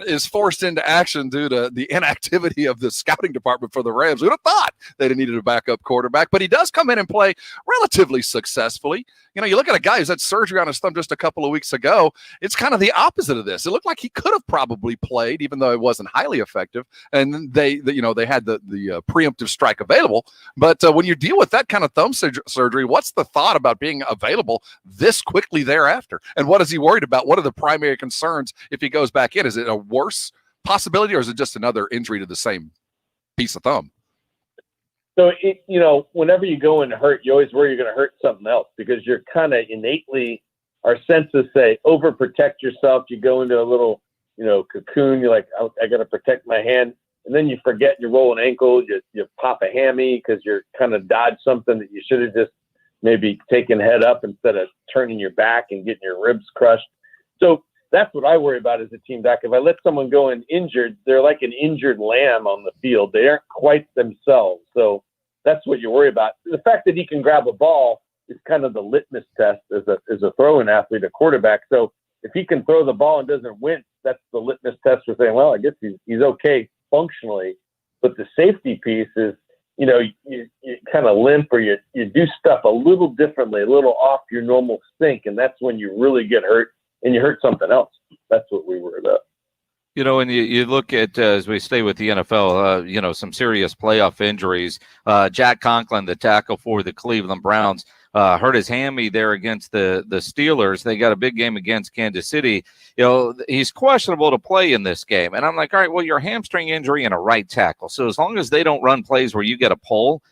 is forced into action due to the inactivity of the scouting department for the Rams. Who'd have thought they'd needed a backup quarterback? But he does come in and play relatively successfully. You look at a guy who's had surgery on his thumb just a couple of weeks ago. It's kind of the opposite of this. It looked like he could have probably played, even though it wasn't highly effective. And they had the preemptive strike available. But when you deal with that kind of thumb surgery, what's the thought about being available this quickly thereafter? And what is he worried about? What are the primary concerns if he goes back in? Is it a worse possibility, or is it just another injury to the same piece of thumb? So, whenever you go and hurt, you always worry you're going to hurt something else because you're kind of innately, our senses say, overprotect yourself. You go into a little, cocoon. You're like, I got to protect my hand. And then you forget, you roll an ankle, you pop a hammy because you're kind of dodged something that you should have just maybe taken head up instead of turning your back and getting your ribs crushed. So that's what I worry about as a team doc. If I let someone go in injured, they're like an injured lamb on the field. They aren't quite themselves. So that's what you worry about. The fact that he can grab a ball is kind of the litmus test as a throwing athlete, a quarterback. So if he can throw the ball and doesn't wince, that's the litmus test for saying, well, I guess he's okay functionally. But the safety piece is, you kind of limp or you do stuff a little differently, a little off your normal sync. And that's when you really get hurt. And you hurt something else. That's what we worry about. And you look at, as we stay with the NFL, some serious playoff injuries. Jack Conklin, the tackle for the Cleveland Browns, hurt his hammy there against the Steelers. They got a big game against Kansas City. He's questionable to play in this game. And I'm like, all right, well, your hamstring injury and a right tackle. So as long as they don't run plays where you get a pull,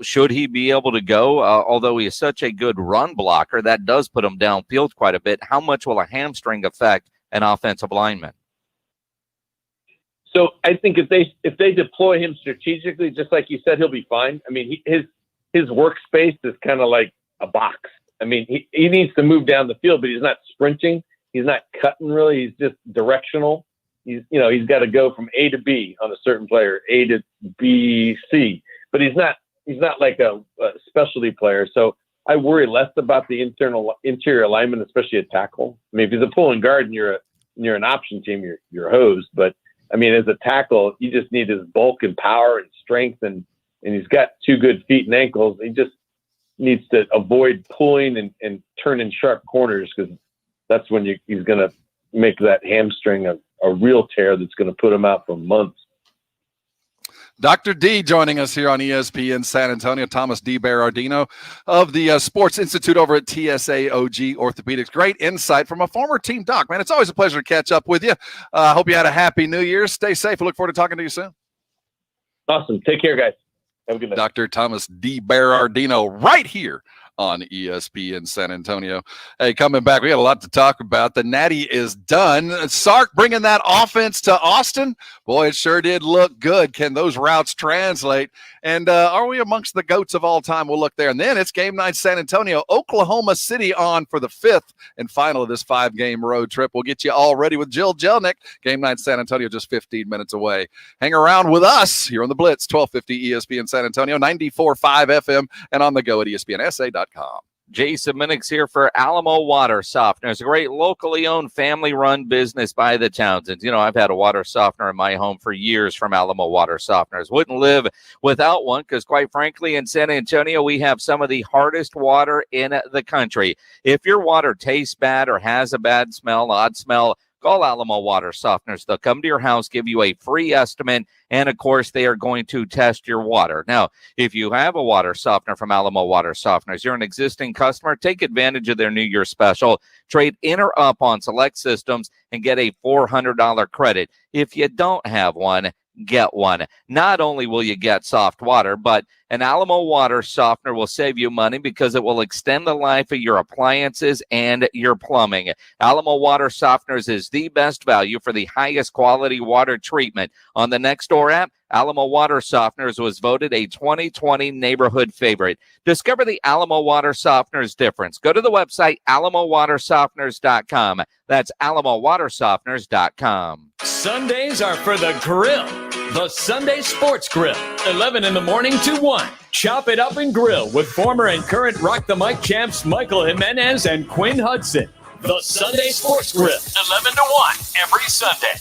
should he be able to go? Although he is such a good run blocker, that does put him downfield quite a bit. How much will a hamstring affect an offensive lineman? So I think if they deploy him strategically, just like you said, he'll be fine. I mean, his workspace is kind of like a box. I mean, he needs to move down the field, but he's not sprinting. He's not cutting really. He's just directional. He's got to go from A to B on a certain player, A to B, C. But he's not like a specialty player. So I worry less about the interior alignment, especially a tackle. I mean, if he's a pulling guard and you're an option team, you're hosed. But I mean, as a tackle, you just need his bulk and power and strength, and he's got 2 good feet and ankles. He just needs to avoid pulling and turning sharp corners because that's when he's going to make that hamstring a real tear that's going to put him out for months. Dr. D joining us here on ESPN San Antonio, Thomas D. Berardino of the Sports Institute over at TSA OG Orthopedics. Great insight from a former team doc, man. It's always a pleasure to catch up with you. Hope you had a happy New Year's. Stay safe. We look forward to talking to you soon. Awesome. Take care, guys. Have a good night. Dr. Thomas D. Berardino right here on ESPN San Antonio. Hey, coming back, we got a lot to talk about. The Natty is done. Sark bringing that offense to Austin. Boy, it sure did look good. Can those routes translate? And are we amongst the GOATs of all time? We'll look there. And then it's game night San Antonio, Oklahoma City on for the 5th and final of this 5-game road trip. We'll get you all ready with Jill Jelnick. Game night San Antonio just 15 minutes away. Hang around with us here on the Blitz, 1250 ESPN San Antonio, 94.5 FM, and on the go at ESPNSA.com. Jason Minix here for Alamo Water Softeners, a great locally owned, family-run business by the Townsends. I've had a water softener in my home for years from Alamo Water Softeners. Wouldn't live without one because, quite frankly, in San Antonio, we have some of the hardest water in the country. If your water tastes bad or has a bad smell, odd smell, call Alamo Water Softeners. They'll come to your house, give you a free estimate, and, of course, they are going to test your water. Now, if you have a water softener from Alamo Water Softeners, you're an existing customer, take advantage of their New Year special. Trade in or up on select systems and get a $400 credit. If you don't have one, get one. Not only will you get soft water, but an Alamo Water Softener will save you money because it will extend the life of your appliances and your plumbing. Alamo Water Softeners is the best value for the highest quality water treatment. On the Nextdoor app, Alamo Water Softeners was voted a 2020 neighborhood favorite. Discover the Alamo Water Softeners difference. Go to the website alamowatersofteners.com. That's alamowatersofteners.com. Sundays are for the grill. The Sunday Sports Grill, 11 in the morning to 1. Chop it up and grill with former and current Rock the Mic champs Michael Jimenez and Quinn Hudson. The Sunday Sports Grill, 11 to 1 every Sunday.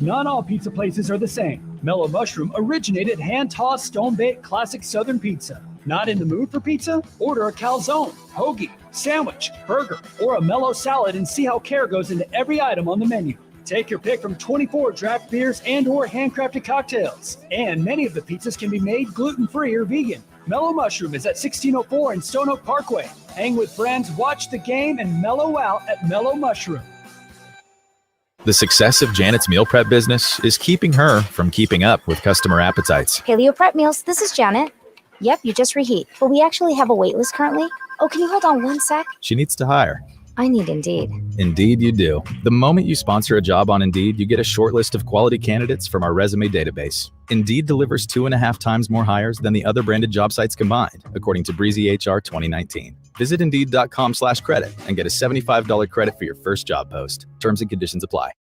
Not all pizza places are the same. Mellow Mushroom originated hand-tossed, stone-baked classic Southern pizza. Not in the mood for pizza? Order a calzone, hoagie, sandwich, burger, or a mellow salad and see how care goes into every item on the menu. Take your pick from 24 draft beers and or handcrafted cocktails. And many of the pizzas can be made gluten-free or vegan. Mellow Mushroom is at 1604 in Stone Oak Parkway. Hang with friends, watch the game, and mellow out at Mellow Mushroom. The success of Janet's meal prep business is keeping her from keeping up with customer appetites. Paleo Prep Meals, this is Janet. Yep, you just reheat, but we actually have a wait list currently. Oh, can you hold on one sec? She needs to hire. I need Indeed. Indeed you do. The moment you sponsor a job on Indeed, you get a short list of quality candidates from our resume database. Indeed delivers 2.5 times more hires than the other branded job sites combined, according to Breezy HR 2019. Visit Indeed.com/credit and get a $75 credit for your first job post. Terms and conditions apply.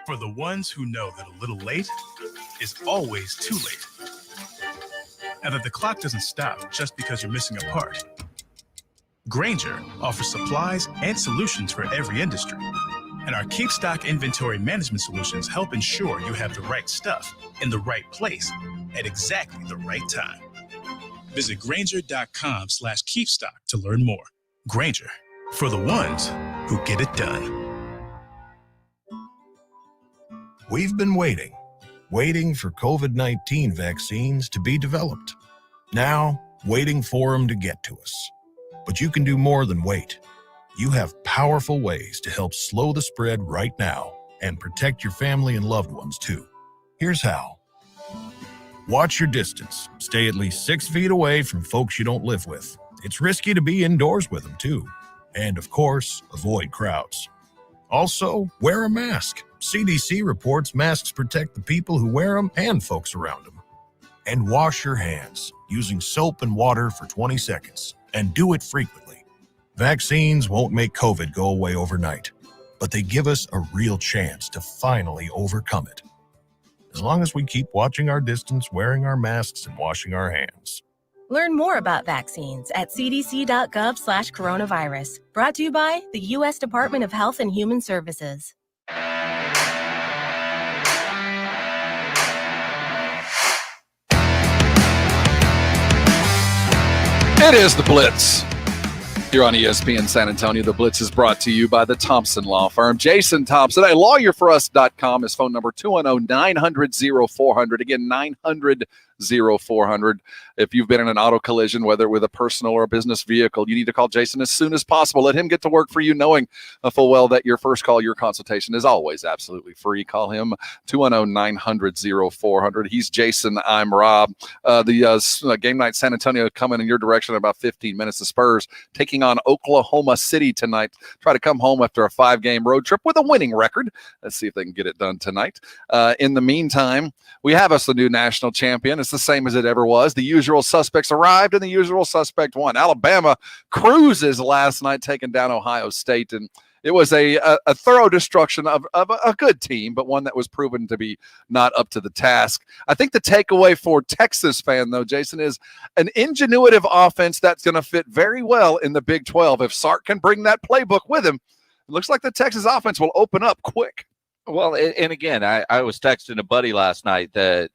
For the ones who know that a little late is always too late, and that the clock doesn't stop just because you're missing a part, Grainger offers supplies and solutions for every industry. And our Keep Stock inventory management solutions help ensure you have the right stuff in the right place at exactly the right time. Visit Grainger.com/keepstock to learn more. Grainger, for the ones who get it done. We've been waiting for COVID-19 vaccines to be developed. Now, waiting for them to get to us. But you can do more than wait. You have powerful ways to help slow the spread right now and protect your family and loved ones too. Here's how. Watch your distance. Stay at least 6 feet away from folks you don't live with. It's risky to be indoors with them too. And of course, avoid crowds. Also, wear a mask. CDC reports masks protect the people who wear them and folks around them. And wash your hands using soap and water for 20 seconds. And do it frequently. Vaccines won't make COVID go away overnight, but they give us a real chance to finally overcome it. As long as we keep watching our distance, wearing our masks, and washing our hands. Learn more about vaccines at cdc.gov/coronavirus. Brought to you by the U.S. Department of Health and Human Services. It is the Blitz. Here on ESPN San Antonio, the Blitz is brought to you by the Thompson Law Firm. Jason Thompson, a lawyerforus.com. His phone number 210-900-0400. Again, 900-0400. If you've been in an auto collision, whether with a personal or a business vehicle, you need to call Jason as soon as possible. Let him get to work for you, knowing full well that your first call, your consultation is always absolutely free. Call him 210-900-0400. He's Jason. I'm Rob. The game night San Antonio coming in your direction in about 15 minutes. The Spurs taking on Oklahoma City tonight. Try to come home after a 5-game road trip with a winning record. Let's see if they can get it done tonight. In the meantime, we have us the new national champion. It's the same as it ever was. The usual suspects arrived and the usual suspect won. Alabama cruises last night, taking down Ohio State, and it was a thorough destruction of a good team, but one that was proven to be not up to the task. I think the takeaway for Texas fan, though, Jason, is an ingenuitive offense that's going to fit very well in the Big 12. If Sark can bring that playbook with him, it looks like the Texas offense will open up quick. Well, and again, I was texting a buddy last night that,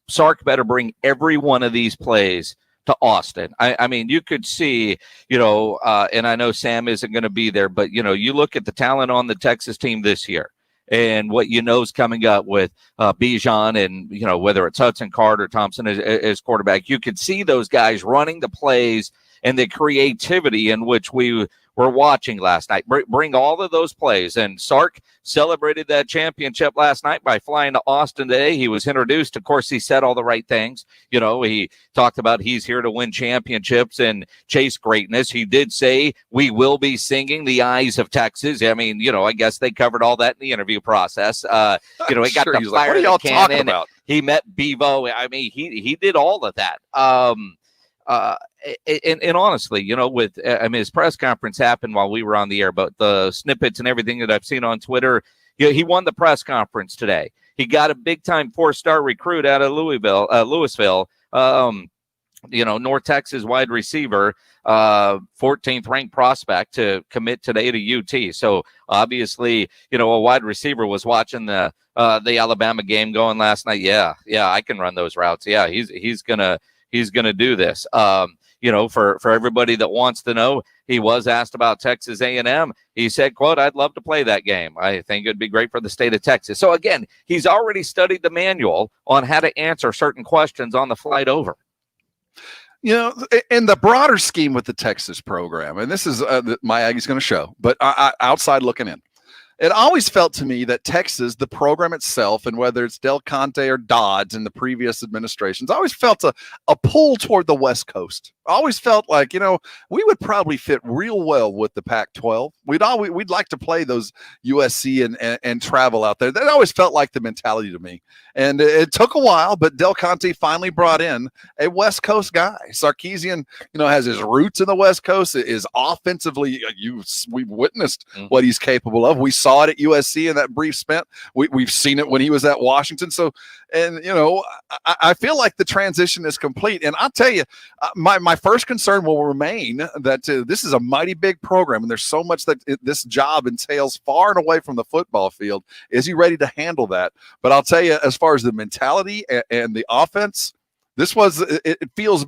Sark better bring every one of these plays to Austin. I mean, you could see, and I know Sam isn't going to be there, but, you look at the talent on the Texas team this year and what is coming up with Bijan and, whether it's Hudson Card or Thompson as quarterback, you could see those guys running the plays and the creativity in which we were watching last night. Bring all of those plays. And Sark celebrated that championship last night by flying to Austin today. He was introduced. Of course, he said all the right things. He talked about he's here to win championships and chase greatness. He did say we will be singing the Eyes of Texas. I mean, I guess they covered all that in the interview process. He got sure, the fire what are y'all cannon. talking about? He met Bevo. I mean, he did all of that. And honestly, his press conference happened while we were on the air, but the snippets and everything that I've seen on Twitter, he won the press conference today. He got a big time 4-star recruit out of Louisville. North Texas wide receiver, 14th ranked prospect to commit today to UT. So obviously, a wide receiver was watching the Alabama game going last night. Yeah, I can run those routes. Yeah, he's gonna do this. For everybody that wants to know, he was asked about Texas A&M. He said, quote, "I'd love to play that game. I think it'd be great for the state of Texas." So again, he's already studied the manual on how to answer certain questions on the flight over. In the broader scheme with the Texas program, and this is my Aggie's going to show, but outside looking in, it always felt to me that Texas, the program itself, and whether it's Del Conte or Dodds in the previous administrations, always felt a pull toward the West Coast. I always felt like, we would probably fit real well with the Pac-12. We'd like to play those USC and travel out there. That always felt like the mentality to me. And it took a while, but Del Conte finally brought in a West Coast guy. Sarkisian, has his roots in the West Coast, is offensively, we've witnessed what he's capable of. We saw it at USC in that brief stint. We've seen it when he was at Washington. So, and, I feel like the transition is complete. And I'll tell you, my first concern will remain that this is a mighty big program, and there's so much that this job entails far and away from the football field. Is he ready to handle that? But I'll tell you, as far as the mentality and the offense, it feels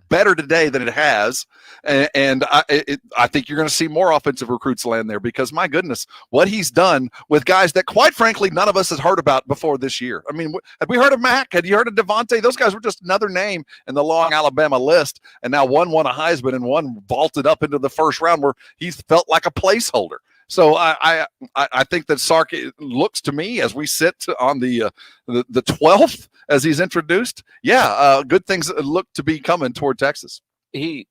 better today than it has, and I think you're going to see more offensive recruits land there, because my goodness, what he's done with guys that, quite frankly, none of us has heard about before this year. I mean, had we heard of Mack? Had you heard of Devontae? Those guys were just another name in the long Alabama list, and now one won a Heisman and one vaulted up into the first round where he felt like a placeholder. So I think that Sark looks to me, as we sit on the 12th as he's introduced. Good things look to be coming toward Texas. He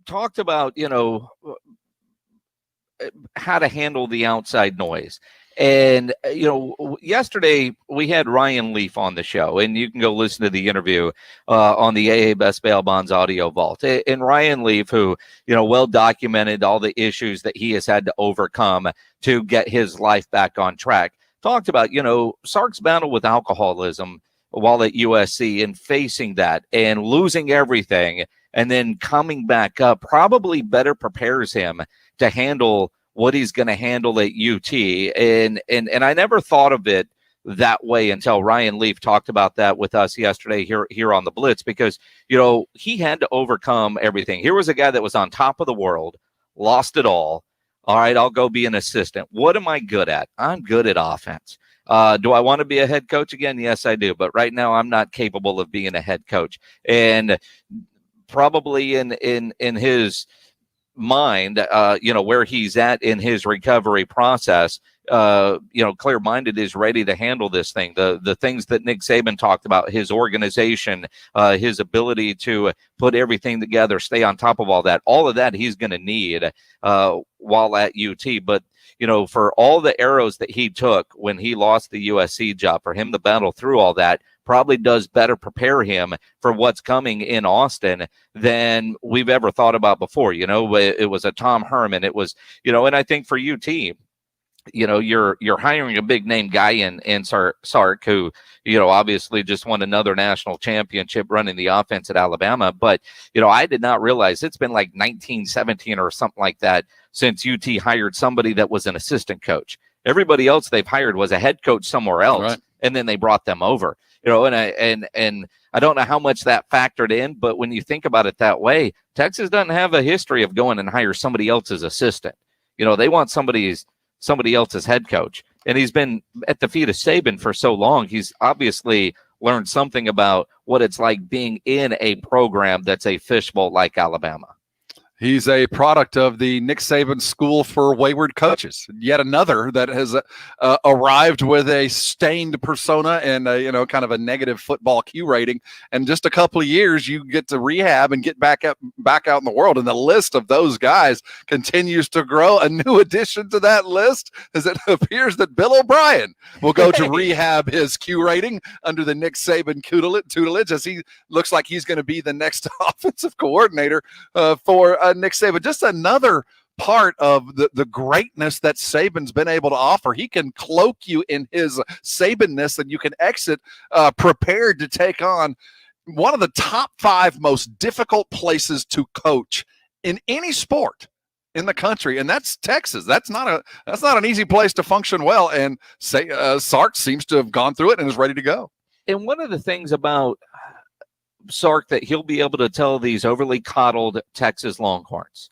talked about, how to handle the outside noise. And, yesterday we had Ryan Leaf on the show, and you can go listen to the interview on the AA Best Bail Bonds audio vault. And Ryan Leaf, who, well documented all the issues that he has had to overcome to get his life back on track, talked about, Sark's battle with alcoholism while at USC and facing that and losing everything and then coming back up probably better prepares him to handle what he's going to handle at UT. And I never thought of it that way until Ryan Leaf talked about that with us yesterday here on the Blitz, because, he had to overcome everything. Here was a guy that was on top of the world, lost it all. All right, I'll go be an assistant. What am I good at? I'm good at offense. Do I want to be a head coach again? Yes, I do. But right now I'm not capable of being a head coach. And probably in his mind, where he's at in his recovery process, clear-minded, is ready to handle this thing. The things that Nick Saban talked about, his organization, his ability to put everything together, stay on top of all that he's going to need while at UT. But, for all the arrows that he took when he lost the USC job, for him to battle through all that probably does better prepare him for what's coming in Austin than we've ever thought about before. It was a Tom Herman. It was, and I think for UT, you're hiring a big name guy in Sark, who, obviously just won another national championship running the offense at Alabama. But, I did not realize it's been like 1917 or something like that since UT hired somebody that was an assistant coach. Everybody else they've hired was a head coach somewhere else. Right. And then they brought them over, and I don't know how much that factored in, but when you think about it that way, Texas doesn't have a history of going and hire somebody else's assistant. They want somebody else's head coach. And he's been at the feet of Saban for so long. He's obviously learned something about what it's like being in a program that's a fishbowl like Alabama. He's a product of the Nick Saban School for Wayward Coaches. Yet another that has arrived with a stained persona and kind of a negative football Q rating. And just a couple of years, you get to rehab and get back out in the world. And the list of those guys continues to grow. A new addition to that list is it appears that Bill O'Brien will go to rehab his Q rating under the Nick Saban tutelage, as he looks like he's going to be the next offensive coordinator for Nick Saban. Just another part of the greatness that Saban's been able to offer. He can cloak you in his Sabanness, and you can exit prepared to take on one of the top 5 most difficult places to coach in any sport in the country, and that's Texas. That's not an easy place to function well, and Sark seems to have gone through it and is ready to go. And one of the things about Sark that he'll be able to tell these overly coddled Texas Longhorns,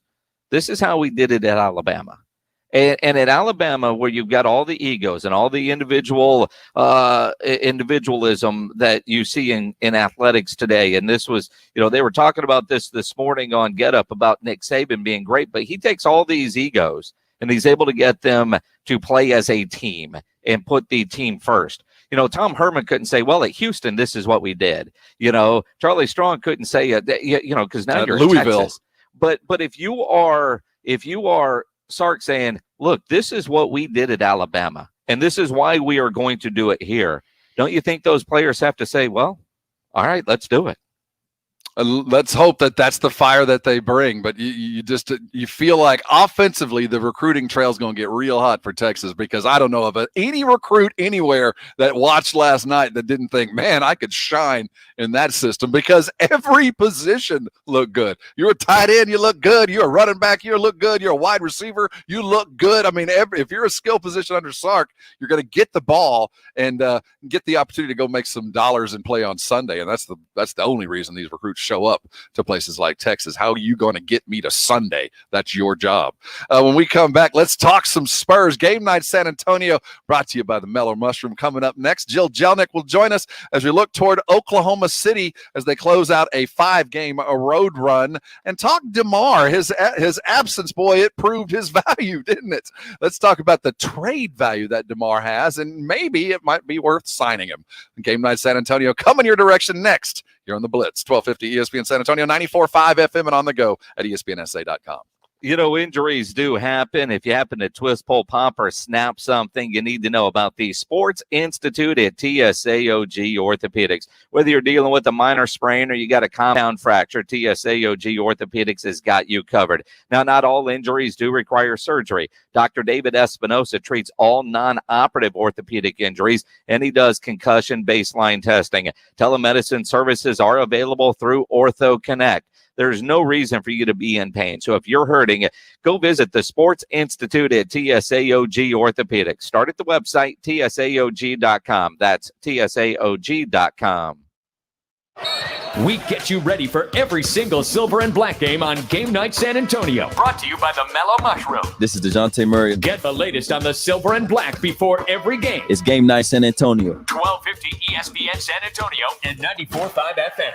this is how we did it at Alabama. And at Alabama, where you've got all the egos and all the individualism that you see in athletics today. And this was, they were talking about this morning on Get Up about Nick Saban being great, but he takes all these egos and he's able to get them to play as a team and put the team first. Tom Herman couldn't say, well, at Houston, this is what we did. Charlie Strong couldn't say, because now you're Louisville. Texas. But if you are Sark saying, look, this is what we did at Alabama, and this is why we are going to do it here. Don't you think those players have to say, well, all right, let's do it? Let's hope that that's the fire that they bring. But you feel like offensively the recruiting trail is going to get real hot for Texas, because I don't know of any recruit anywhere that watched last night that didn't think, man, I could shine in that system, because every position looked good. You're a tight end, you look good. You're a running back, you look good. You're a wide receiver, you look good. I mean, if you're a skill position under Sark, you're going to get the ball and get the opportunity to go make some dollars and play on Sunday. And that's the only reason these recruits show up to places like Texas. How are you going to get me to Sunday? That's your job. When we come back, let's talk some Spurs. Game Night San Antonio, brought to you by the Mellow Mushroom. Coming up next, Jill Jelnick will join us as we look toward Oklahoma City as they close out a 5-game road run, and talk DeMar. His absence, boy, it proved his value, didn't it? Let's talk about the trade value that DeMar has, and maybe it might be worth signing him. Game Night San Antonio coming your direction next. You're on the Blitz, 1250 ESPN San Antonio, 94.5 FM, and on the go at ESPNSA.com. Injuries do happen. If you happen to twist, pull, pop, or snap something, you need to know about the Sports Institute at TSAOG Orthopedics. Whether you're dealing with a minor sprain or you got a compound fracture, TSAOG Orthopedics has got you covered. Now, not all injuries do require surgery. Dr. David Espinosa treats all non-operative orthopedic injuries, and he does concussion baseline testing. Telemedicine services are available through Ortho Connect. There's no reason for you to be in pain. So if you're hurting, go visit the Sports Institute at TSAOG Orthopedics. Start at the website, tsaog.com. That's tsaog.com. We get you ready for every single silver and black game on Game Night San Antonio. Brought to you by the Mellow Mushroom. This is DeJounte Murray. Get the latest on the silver and black before every game. It's Game Night San Antonio. 1250 ESPN San Antonio and 94.5 FM.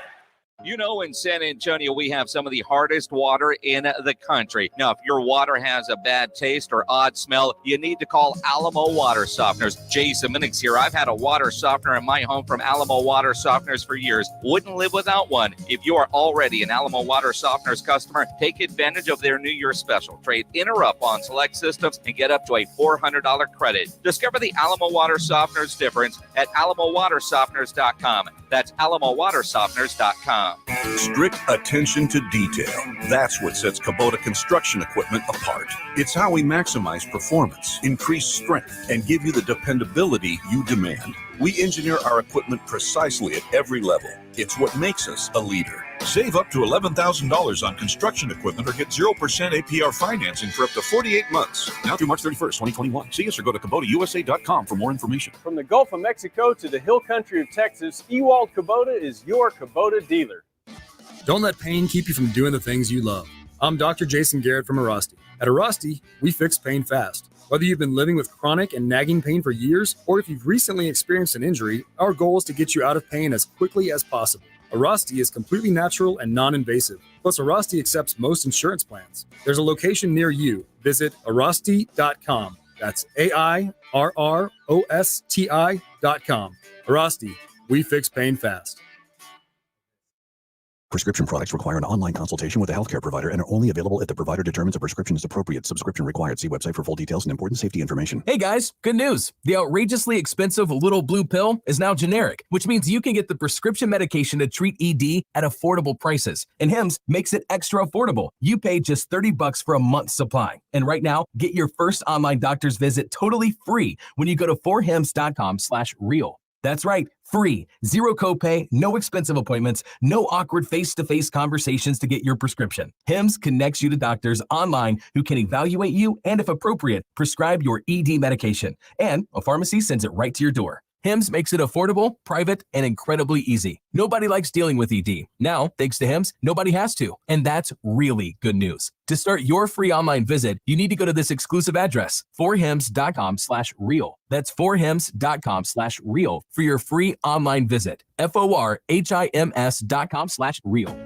In San Antonio, we have some of the hardest water in the country. Now, if your water has a bad taste or odd smell, you need to call Alamo Water Softeners. Jason Minix here. I've had a water softener in my home from Alamo Water Softeners for years. Wouldn't live without one. If you are already an Alamo Water Softeners customer, take advantage of their New Year's special. Trade in or up on select systems and get up to a $400 credit. Discover the Alamo Water Softeners difference at alamowatersofteners.com. That's alamowatersofteners.com. Strict attention to detail. That's what sets Kubota construction equipment apart. It's how we maximize performance, increase strength, and give you the dependability you demand. We engineer our equipment precisely at every level. It's what makes us a leader. Save up to $11,000 on construction equipment or get 0% APR financing for up to 48 months. Now through March 31st, 2021. See us or go to KubotaUSA.com for more information. From the Gulf of Mexico to the hill country of Texas, Ewald Kubota is your Kubota dealer. Don't let pain keep you from doing the things you love. I'm Dr. Jason Garrett from Arasti. At Arasti, we fix pain fast. Whether you've been living with chronic and nagging pain for years, or if you've recently experienced an injury, our goal is to get you out of pain as quickly as possible. Arasti is completely natural and non-invasive. Plus, Arasti accepts most insurance plans. There's a location near you. Visit Arasti.com. That's AIRROSTI.com. Arasti, we fix pain fast. Prescription products require an online consultation with a healthcare provider and are only available if the provider determines a prescription is appropriate. Subscription required. See website for full details and important safety information. Hey guys, good news. The outrageously expensive Little Blue Pill is now generic, which means you can get the prescription medication to treat ED at affordable prices. And Hims makes it extra affordable. You pay just $30 for a month's supply. And right now, get your first online doctor's visit totally free when you go to forhims.com/real. That's right, free. Zero copay, no expensive appointments, no awkward face-to-face conversations to get your prescription. Hims connects you to doctors online who can evaluate you and, if appropriate, prescribe your ED medication. And a pharmacy sends it right to your door. Hims makes it affordable, private, and incredibly easy. Nobody likes dealing with ED. Now, thanks to Hims, nobody has to. And that's really good news. To start your free online visit, you need to go to this exclusive address, forhims.com/real. That's forhims.com/real for your free online visit. forhims.com/real.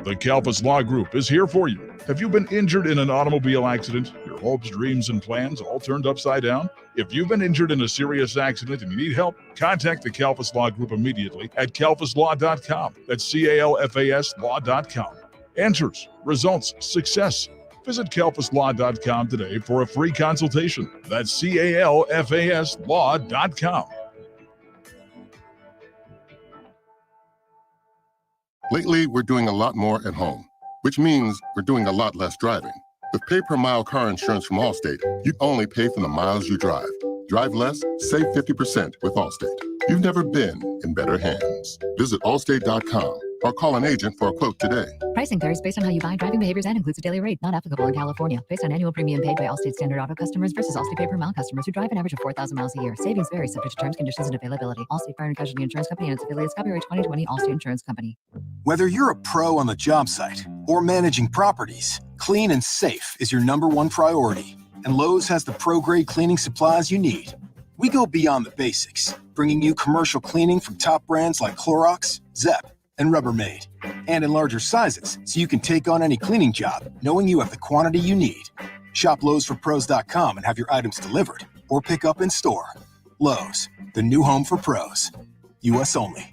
The Kalfas Law Group is here for you. Have you been injured in an automobile accident? Your hopes, dreams, and plans all turned upside down? If you've been injured in a serious accident and you need help, contact the Kalfas Law Group immediately at kalfaslaw.com. That's CALFAS law.com. Answers, results, success. Visit kalfaslaw.com today for a free consultation. That's CALFAS law.com. Lately, we're doing a lot more at home, which means we're doing a lot less driving. With pay-per-mile car insurance from Allstate, you only pay for the miles you drive. Drive less, save 50% with Allstate. You've never been in better hands. Visit allstate.com or call an agent for a quote today. Pricing varies based on how you buy driving behaviors and includes a daily rate. Not applicable in California. Based on annual premium paid by Allstate Standard Auto customers versus Allstate pay-per-mile customers who drive an average of 4,000 miles a year. Savings vary subject to terms, conditions, and availability. Allstate Fire and Casualty Insurance Company and its affiliates. Copyright 2020 Allstate Insurance Company. Whether you're a pro on the job site or managing properties, clean and safe is your #1 priority. And Lowe's has the pro-grade cleaning supplies you need. We go beyond the basics, bringing you commercial cleaning from top brands like Clorox, Zep, and Rubbermaid, and in larger sizes, so you can take on any cleaning job, knowing you have the quantity you need. Shop Lowe'sForPros.com and have your items delivered, or pick up in store. Lowe's, the new home for pros. U.S. only.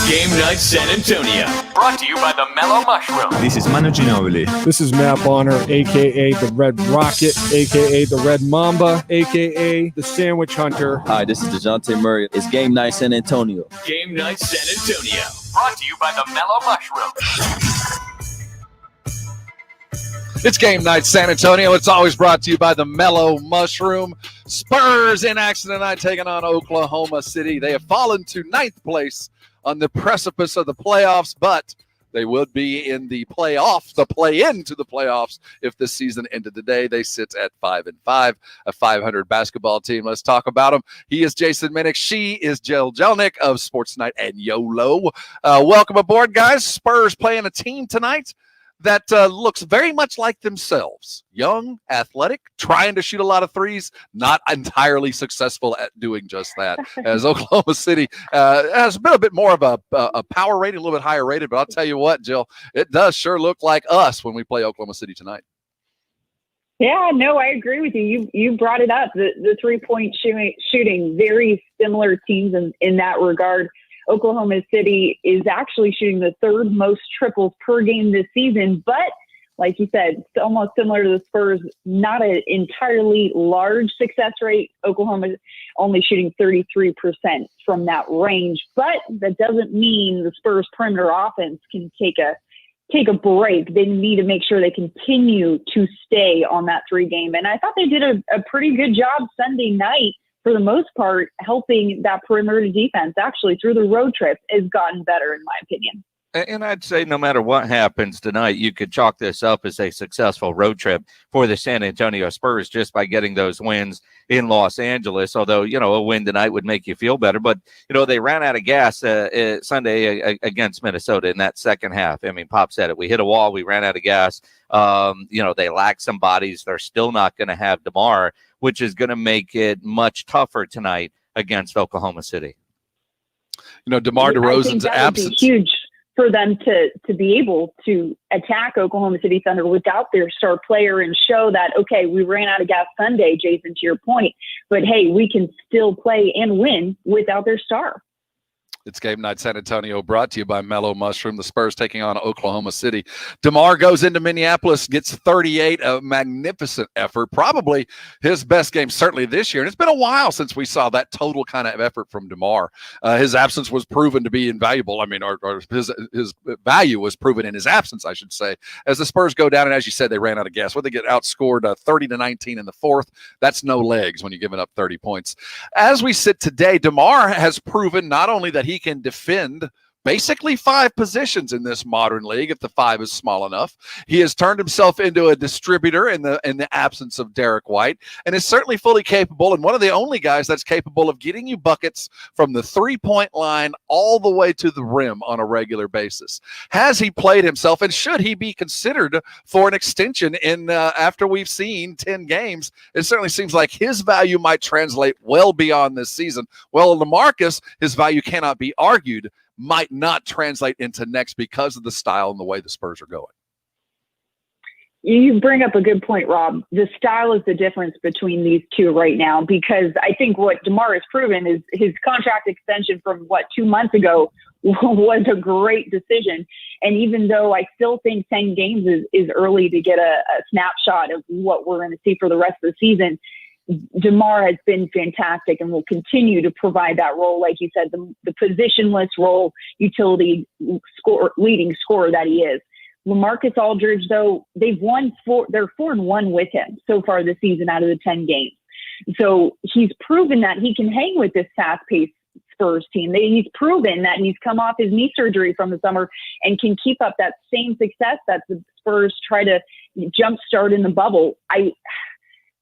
Game Night San Antonio. Brought to you by the Mellow Mushroom. This is Manu Ginobili. This is Matt Bonner, a.k.a. the Red Rocket, a.k.a. the Red Mamba, a.k.a. the Sandwich Hunter. Hi, this is DeJounte Murray. It's Game Night San Antonio. Game Night San Antonio. Brought to you by the Mellow Mushroom. It's Game Night San Antonio. It's always brought to you by the Mellow Mushroom. Spurs in action tonight taking on Oklahoma City. They have fallen to 9th place on the precipice of the playoffs, but they would be in the playoffs, the play-in to the playoffs if the season ended today. They sit at 5-5, a 500 basketball team. Let's talk about them. He is Jason Minnick. She is Jill Jelnick of Sports Night and YOLO. Welcome aboard, guys. Spurs playing a team tonight that looks very much like themselves. Young, athletic, trying to shoot a lot of threes, not entirely successful at doing just that. As Oklahoma City has been a bit more of a power rating, a little bit higher rated, but I'll tell you what, Jill, it does sure look like us when we play Oklahoma City tonight. Yeah, no, I agree with you. You brought it up, the three-point shooting, very similar teams in that regard. Oklahoma City is actually shooting the 3rd most triples per game this season, but like you said, it's almost similar to the Spurs, not an entirely large success rate. Oklahoma only shooting 33% from that range, but that doesn't mean the Spurs perimeter offense can take a break. They need to make sure they continue to stay on that 3 game. And I thought they did a pretty good job Sunday night. For the most part, helping that perimeter defense actually through the road trip has gotten better, in my opinion. And I'd say no matter what happens tonight, you could chalk this up as a successful road trip for the San Antonio Spurs just by getting those wins in Los Angeles. Although, a win tonight would make you feel better. But, they ran out of gas Sunday against Minnesota in that second half. I mean, Pop said it. We hit a wall. We ran out of gas. They lack some bodies. They're still not going to have DeMar, which is going to make it much tougher tonight against Oklahoma City. DeMar DeRozan's absence. Huge for them to be able to attack Oklahoma City Thunder without their star player and show that, okay, we ran out of gas Sunday, Jason, to your point, but hey, we can still play and win without their star. It's Game Night San Antonio, brought to you by Mellow Mushroom. The Spurs taking on Oklahoma City. DeMar goes into Minneapolis, gets 38, a magnificent effort, probably his best game certainly this year. And it's been a while since we saw that total kind of effort from DeMar. His absence was proven to be invaluable. I mean, or his value was proven in his absence, I should say, as the Spurs go down. And as you said, they ran out of gas. They get outscored 30-19 in the fourth. That's no legs when you're giving up 30 points. As we sit today, DeMar has proven not only that he can defend basically 5 positions in this modern league, if the 5 is small enough. He has turned himself into a distributor in the absence of Derek White, and is certainly fully capable, and one of the only guys that's capable of getting you buckets from the 3-point line all the way to the rim on a regular basis. Has he played himself, and should he be considered for an extension in after we've seen 10 games? It certainly seems like his value might translate well beyond this season. Well, LaMarcus, his value cannot be argued, might not translate into next because of the style and the way the Spurs are going. You bring up a good point, Rob. The style is the difference between these two right now, because I think what DeMar has proven is his contract extension from 2 months ago was a great decision. And even though I still think 10 games is early to get a snapshot of what we're going to see for the rest of the season, DeMar has been fantastic and will continue to provide that role. Like you said, the positionless role, utility leading scorer that he is. LaMarcus Aldridge, though, they're 4-1 with him so far this season out of the 10 games. So he's proven that he can hang with this fast-paced Spurs team. He's proven that he's come off his knee surgery from the summer and can keep up that same success that the Spurs try to jumpstart in the bubble.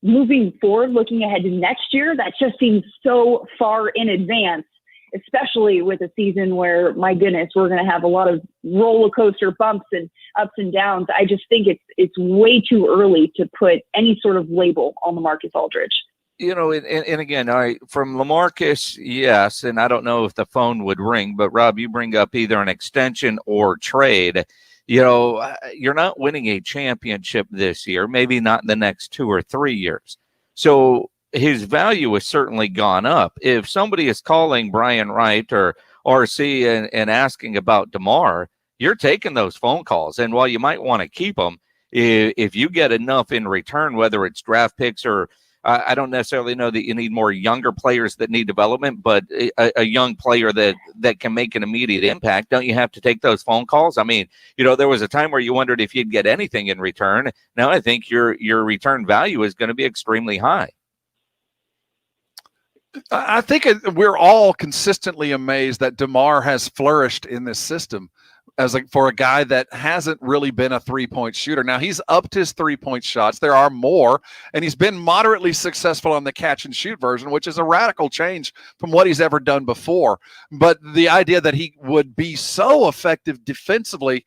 Moving forward, looking ahead to next year, that just seems so far in advance, especially with a season where, my goodness, we're going to have a lot of roller coaster bumps and ups and downs. I just think it's way too early to put any sort of label on LaMarcus Aldridge. You know, and again, all right, from LaMarcus, yes, and I don't know if the phone would ring, but Rob, you bring up either an extension or trade. You know, you're not winning a championship this year, maybe not in the next 2 or 3 years. So his value has certainly gone up. If somebody is calling Brian Wright or RC and asking about DeMar, you're taking those phone calls. And while you might want to keep them, if you get enough in return, whether it's draft picks or I don't necessarily know that you need more younger players that need development, but a young player that can make an immediate impact, don't you have to take those phone calls? I mean, you know, there was a time where you wondered if you'd get anything in return. Now I think your return value is going to be extremely high. I think we're all consistently amazed that DeMar has flourished in this system for a guy that hasn't really been a three-point shooter. Now, he's upped his three-point shots. There are more, and he's been moderately successful on the catch-and-shoot version, which is a radical change from what he's ever done before. But the idea that he would be so effective defensively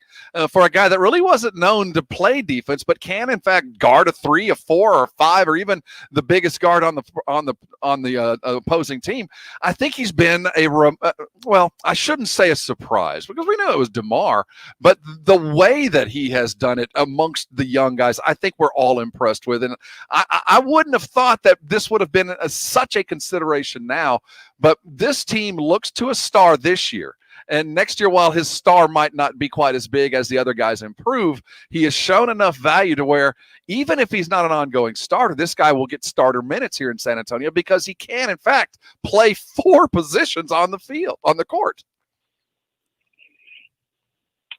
for a guy that really wasn't known to play defense, but can, in fact, guard a 3, a 4, or a 5, or even the biggest guard on the opposing team, I think he's been I shouldn't say a surprise, because we know it was DeMar, but the way that he has done it amongst the young guys, I think we're all impressed with. And I wouldn't have thought that this would have been such a consideration now, but this team looks to a star this year. And next year, while his star might not be quite as big as the other guys improve, he has shown enough value to where even if he's not an ongoing starter, this guy will get starter minutes here in San Antonio because he can, in fact, play 4 positions on the field, on the court.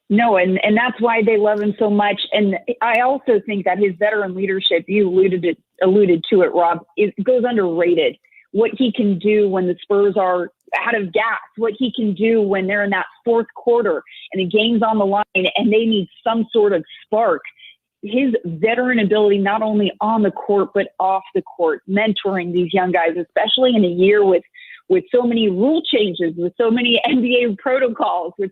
No, and that's why they love him so much. And I also think that his veteran leadership, you alluded to it, Rob, it goes underrated. What he can do when the Spurs are out of gas, what he can do when they're in that fourth quarter and the game's on the line and they need some sort of spark. His veteran ability, not only on the court, but off the court, mentoring these young guys, especially in a year with so many rule changes, with so many NBA protocols, with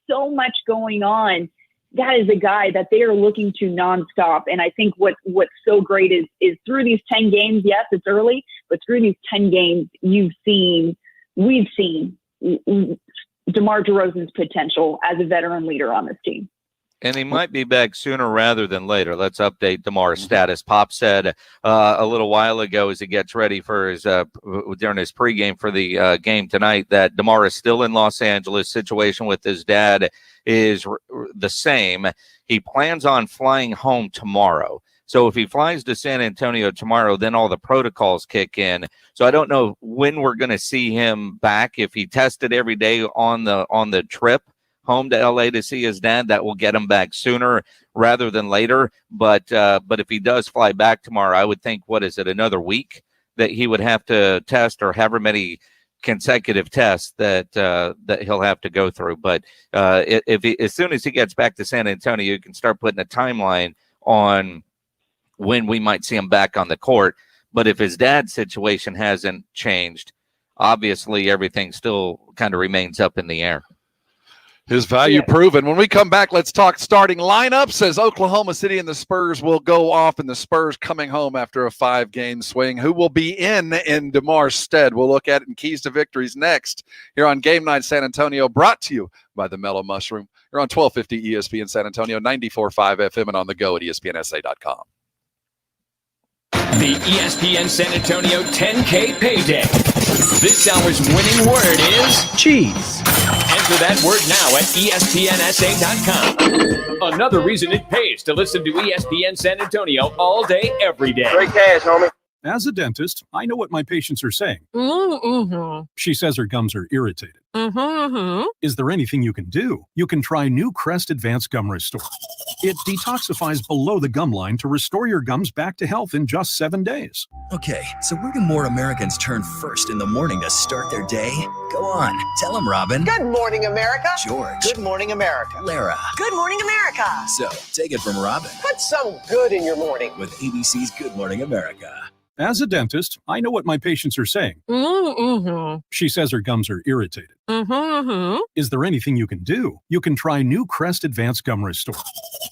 so much going on. That is a guy that they are looking to nonstop. And I think what's so great is through these 10 games, yes, it's early, but through these 10 games, we've seen DeMar DeRozan's potential as a veteran leader on this team. And he might be back sooner rather than later. Let's update DeMar's status. Pop said a little while ago as he gets ready for his during his pregame for the game tonight that DeMar is still in Los Angeles. Situation with his dad is the same. He plans on flying home tomorrow. So if he flies to San Antonio tomorrow, then all the protocols kick in. So I don't know when we're going to see him back. If he tested every day on the trip home to LA to see his dad, that will get him back sooner rather than later. But if he does fly back tomorrow, I would think, another week that he would have to test, or however many consecutive tests that he'll have to go through. But as soon as he gets back to San Antonio, you can start putting a timeline on when we might see him back on the court. But if his dad's situation hasn't changed, obviously everything still kind of remains up in the air. His value proven. When we come back, let's talk starting lineups as Oklahoma City and the Spurs will go off, and the Spurs coming home after a 5-game swing. Who will be in DeMar's stead? We'll look at it in Keys to Victories next here on Game Night San Antonio, brought to you by the Mellow Mushroom. You're on 1250 ESPN San Antonio, 94.5 FM, and on the go at ESPNSA.com. The ESPN San Antonio 10K Payday. This hour's winning word is cheese. Enter that word now at ESPNSA.com. Another reason it pays to listen to ESPN San Antonio all day, every day. Great cash, homie. As a dentist, I know what my patients are saying. Mm-hmm. She says her gums are irritated. Mm-hmm. Is there anything you can do? You can try new Crest Advanced Gum Restore. It detoxifies below the gum line to restore your gums back to health in just 7 days. Okay, so where do more Americans turn first in the morning to start their day? Go on, tell them, Robin. Good morning, America. George. Good morning, America. Lara. Good morning, America. So, take it from Robin. Put some good in your morning. With ABC's Good Morning America. As a dentist, I know what my patients are saying. Mm-hmm. She says her gums are irritated. Mm-hmm. Is there anything you can do? You can try new Crest Advanced Gum Restore.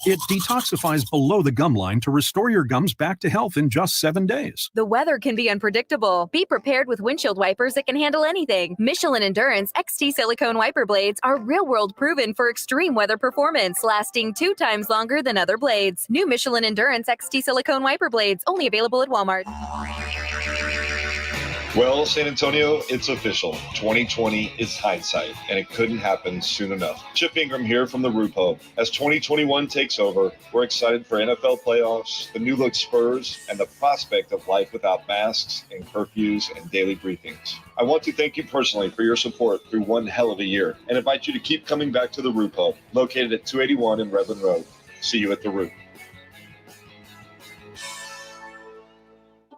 It detoxifies below the gum line to restore your gums back to health in just 7 days. The weather can be unpredictable. Be prepared with windshield wipers that can handle anything. Michelin Endurance XT silicone wiper blades are real-world proven for extreme weather performance, lasting 2 times longer than other blades. New Michelin Endurance XT silicone wiper blades, only available at Walmart. Well, San Antonio, it's official. 2020 is hindsight, and it couldn't happen soon enough. Chip Ingram here from the Roop Hub. As 2021 takes over, we're excited for NFL playoffs, the new look Spurs, and the prospect of life without masks and curfews and daily briefings. I want to thank you personally for your support through one hell of a year, and invite you to keep coming back to the Roop Hub, located at 281 in Redland Road. See you at the Roop.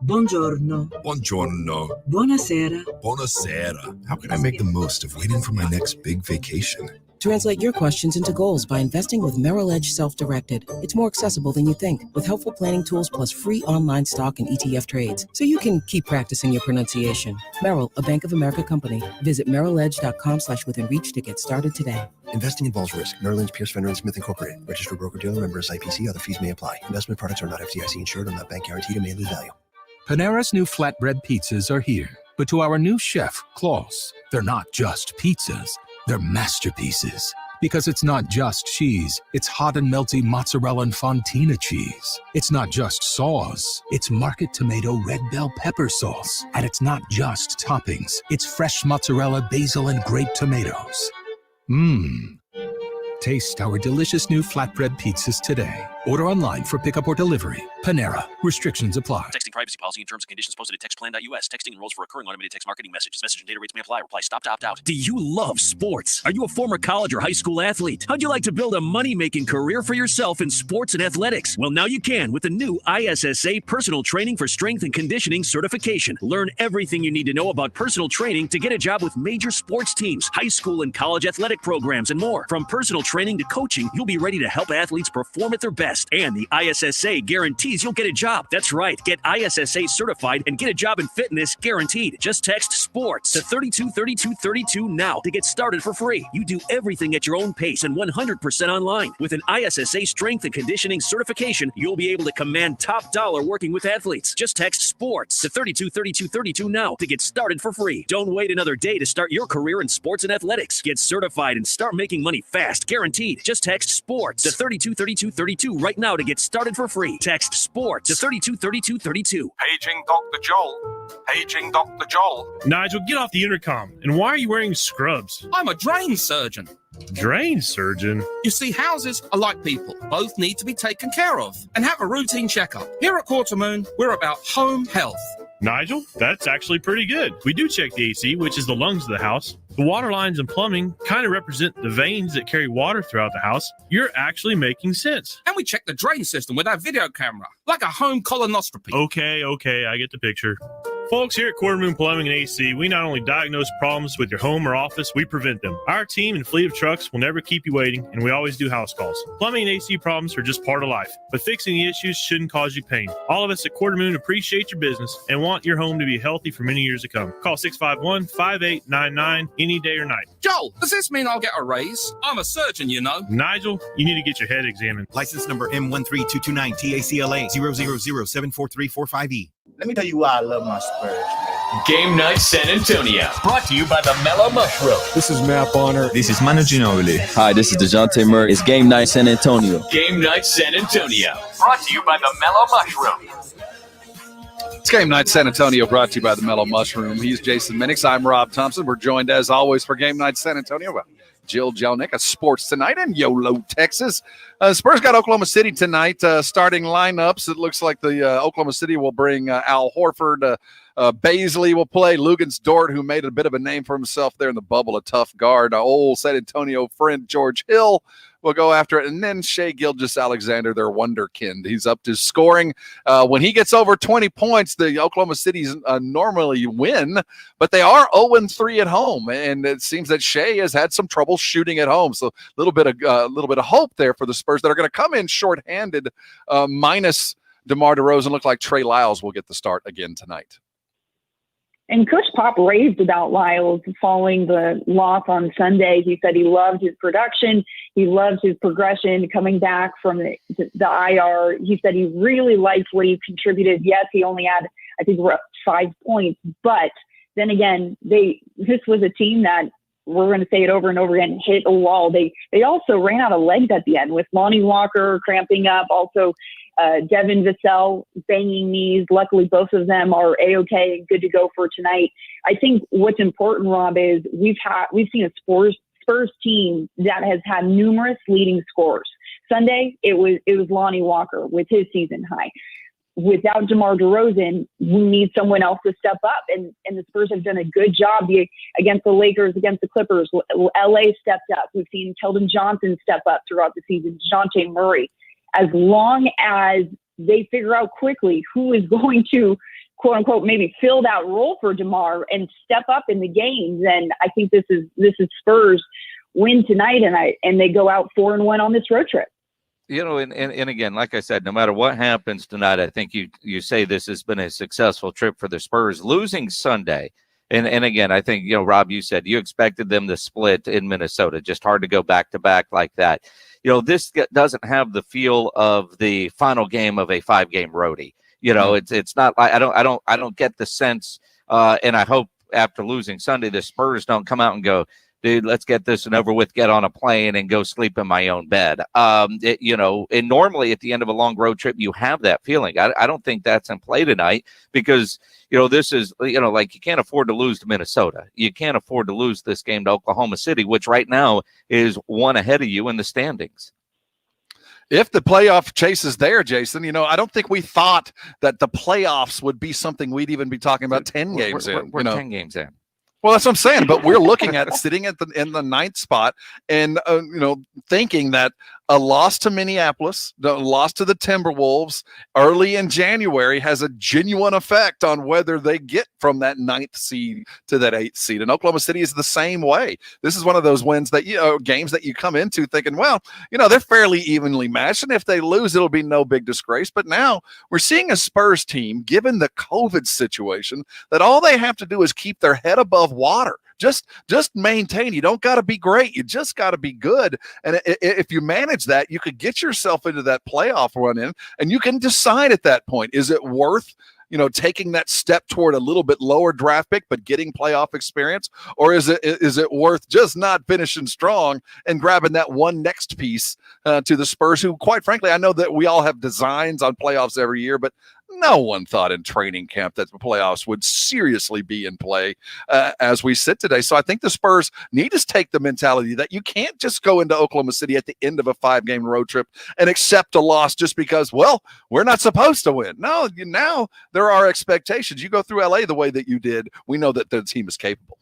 Buongiorno. Buongiorno. Buonasera. Buonasera. How can I make the most of waiting for my next big vacation? Translate your questions into goals by investing with Merrill Edge Self-Directed. It's more accessible than you think, with helpful planning tools plus free online stock and ETF trades, so you can keep practicing your pronunciation. Merrill, a Bank of America company. Visit merrilledge.com/withinreach to get started today. Investing involves risk. Merrill Lynch, Pierce, Fenner & Smith Incorporated. Registered broker-dealer, member SIPC. Other fees may apply. Investment products are not FDIC insured or not bank guaranteed and may lose value. Panera's new flatbread pizzas are here. But to our new chef, Klaus, they're not just pizzas. They're masterpieces. Because it's not just cheese. It's hot and melty mozzarella and fontina cheese. It's not just sauce. It's market tomato red bell pepper sauce. And it's not just toppings. It's fresh mozzarella, basil, and grape tomatoes. Taste our delicious new flatbread pizzas today. Order online for pickup or delivery. Panera. Restrictions apply. Texting privacy policy and terms and conditions posted at textplan.us. Texting enrolls for recurring automated text marketing messages. Message and data rates may apply. Reply stop to opt out. Do you love sports? Are you a former college or high school athlete? How'd you like to build a money-making career for yourself in sports and athletics? Well, now you can with the new ISSA Personal Training for Strength and Conditioning certification. Learn everything you need to know about personal training to get a job with major sports teams, high school and college athletic programs, and more. From personal training to coaching, you'll be ready to help athletes perform at their best. test. And the ISSA guarantees you'll get a job. That's right. Get ISSA certified and get a job in fitness guaranteed. Just text SPORTS to 323232 now to get started for free. You do everything at your own pace and 100% online. With an ISSA strength and conditioning certification, you'll be able to command top dollar working with athletes. Just text SPORTS to 323232 now to get started for free. Don't wait another day to start your career in sports and athletics. Get certified and start making money fast, guaranteed. Just text SPORTS to 323232 right now to get started for free. Text SPORTS to 323232. Paging Dr. Joel. Paging Dr. Joel. Nigel, get off the intercom. And why are you wearing scrubs? I'm a drain surgeon. Drain surgeon? You see, houses are like people. Both need to be taken care of and have a routine checkup. Here at Quartermoon, we're about home health. Nigel, that's actually pretty good. We do check the AC, which is the lungs of the house. The water lines and plumbing kind of represent the veins that carry water throughout the house. You're actually making sense. And we check the drain system with our video camera, like a home colonoscopy. Okay, I get the picture. Folks, here at Quartermoon Plumbing and AC, we not only diagnose problems with your home or office, we prevent them. Our team and fleet of trucks will never keep you waiting, and we always do house calls. Plumbing and AC problems are just part of life, but fixing the issues shouldn't cause you pain. All of us at Quartermoon appreciate your business and want your home to be healthy for many years to come. Call 651-5899 any day or night. Joel, does this mean I'll get a raise? I'm a surgeon, you know. Nigel, you need to get your head examined. License number M13229 TACLA 000743445E. Let me tell you why I love my Spurs, man. Game Night San Antonio, brought to you by the Mellow Mushroom. This is Matt Bonner. This is Manu Ginobili. Hi, this is DeJounte Murray. It's Game Night San Antonio. Game Night San Antonio, brought to you by the Mellow Mushroom. It's Game Night San Antonio, brought to you by the Mellow Mushroom. He's Jason Minix. I'm Rob Thompson. We're joined, as always, for Game Night San Antonio by Jill Jelnick of Sports Tonight in YOLO, Texas. Spurs got Oklahoma City tonight. Starting lineups, it looks like the Oklahoma City will bring Al Horford. Baisley will play. Lugens Dort, who made a bit of a name for himself there in the bubble, a tough guard. Old San Antonio friend George Hill will go after it. And then Shai Gilgeous-Alexander, their wonderkind. He's up to scoring. When he gets over 20 points, the Oklahoma City's normally win, but they are 0-3 at home. And it seems that Shai has had some trouble shooting at home. So a little bit of hope there for the Spurs that are going to come in shorthanded, minus DeMar DeRozan. Look like Trey Lyles will get the start again tonight. And Coach Pop raved about Lyles following the loss on Sunday. He said he loved his production. He loved his progression coming back from the IR. He said he really liked what he contributed. Yes, he only had, I think, 5 points. But then again, this was a team that, we're going to say it over and over again, hit a wall. They also ran out of legs at the end with Lonnie Walker cramping up, also Devin Vassell banging knees. Luckily, both of them are A-okay and good to go for tonight. I think what's important, Rob, is we've seen a Spurs team that has had numerous leading scorers. Sunday, it was Lonnie Walker with his season high. Without DeMar DeRozan, we need someone else to step up. And the Spurs have done a good job against the Lakers, against the Clippers. LA stepped up. We've seen Keldon Johnson step up throughout the season, DeJounte Murray. As long as they figure out quickly who is going to, quote unquote, maybe fill that role for DeMar and step up in the games, then I think this is Spurs win tonight, and they go out 4-1 on this road trip. You know, and again, like I said, no matter what happens tonight, I think you say this has been a successful trip for the Spurs. Losing Sunday, and again, I think, Rob, you said you expected them to split in Minnesota. Just hard to go back to back like that. This doesn't have the feel of the final game of a 5-game roadie. It's not. I don't get the sense, and I hope after losing Sunday, the Spurs don't come out and go, dude, let's get this and over with, get on a plane and go sleep in my own bed. And normally at the end of a long road trip, you have that feeling. I don't think that's in play tonight because, this is, like you can't afford to lose to Minnesota. You can't afford to lose this game to Oklahoma City, which right now is one ahead of you in the standings. If the playoff chase is there, Jason, I don't think we thought that the playoffs would be something we'd even be talking about 10 games in. We're 10 games in. Well, that's what I'm saying. But we're looking at sitting in the ninth spot and, thinking that a loss to Minneapolis, the loss to the Timberwolves early in January has a genuine effect on whether they get from that 9th seed to that 8th seed. And Oklahoma City is the same way. This is one of those wins that, games that you come into thinking, well, they're fairly evenly matched. And if they lose, it'll be no big disgrace. But now we're seeing a Spurs team, given the COVID situation, that all they have to do is keep their head above water. Just maintain. You don't got to be great. You just got to be good. And if you manage that, you could get yourself into that playoff run in, and you can decide at that point, is it worth taking that step toward a little bit lower draft pick, but getting playoff experience? Or is it worth just not finishing strong and grabbing that one next piece to the Spurs, who, quite frankly, I know that we all have designs on playoffs every year, but no one thought in training camp that the playoffs would seriously be in play as we sit today. So I think the Spurs need to take the mentality that you can't just go into Oklahoma City at the end of a 5-game road trip and accept a loss just because, well, we're not supposed to win. No, now there are expectations. You go through LA the way that you did, we know that the team is capable.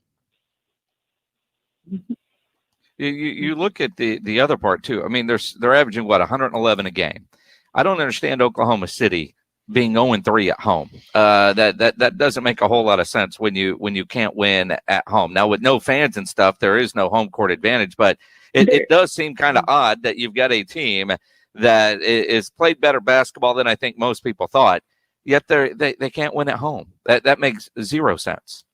You look at the other part too. I mean, they're averaging 111 a game. I don't understand Oklahoma City being 0-3 at home. That doesn't make a whole lot of sense when you can't win at home. Now, with no fans and stuff, there is no home court advantage, but it does seem kind of odd that you've got a team that is played better basketball than I think most people thought, yet they can't win at home. That makes zero sense.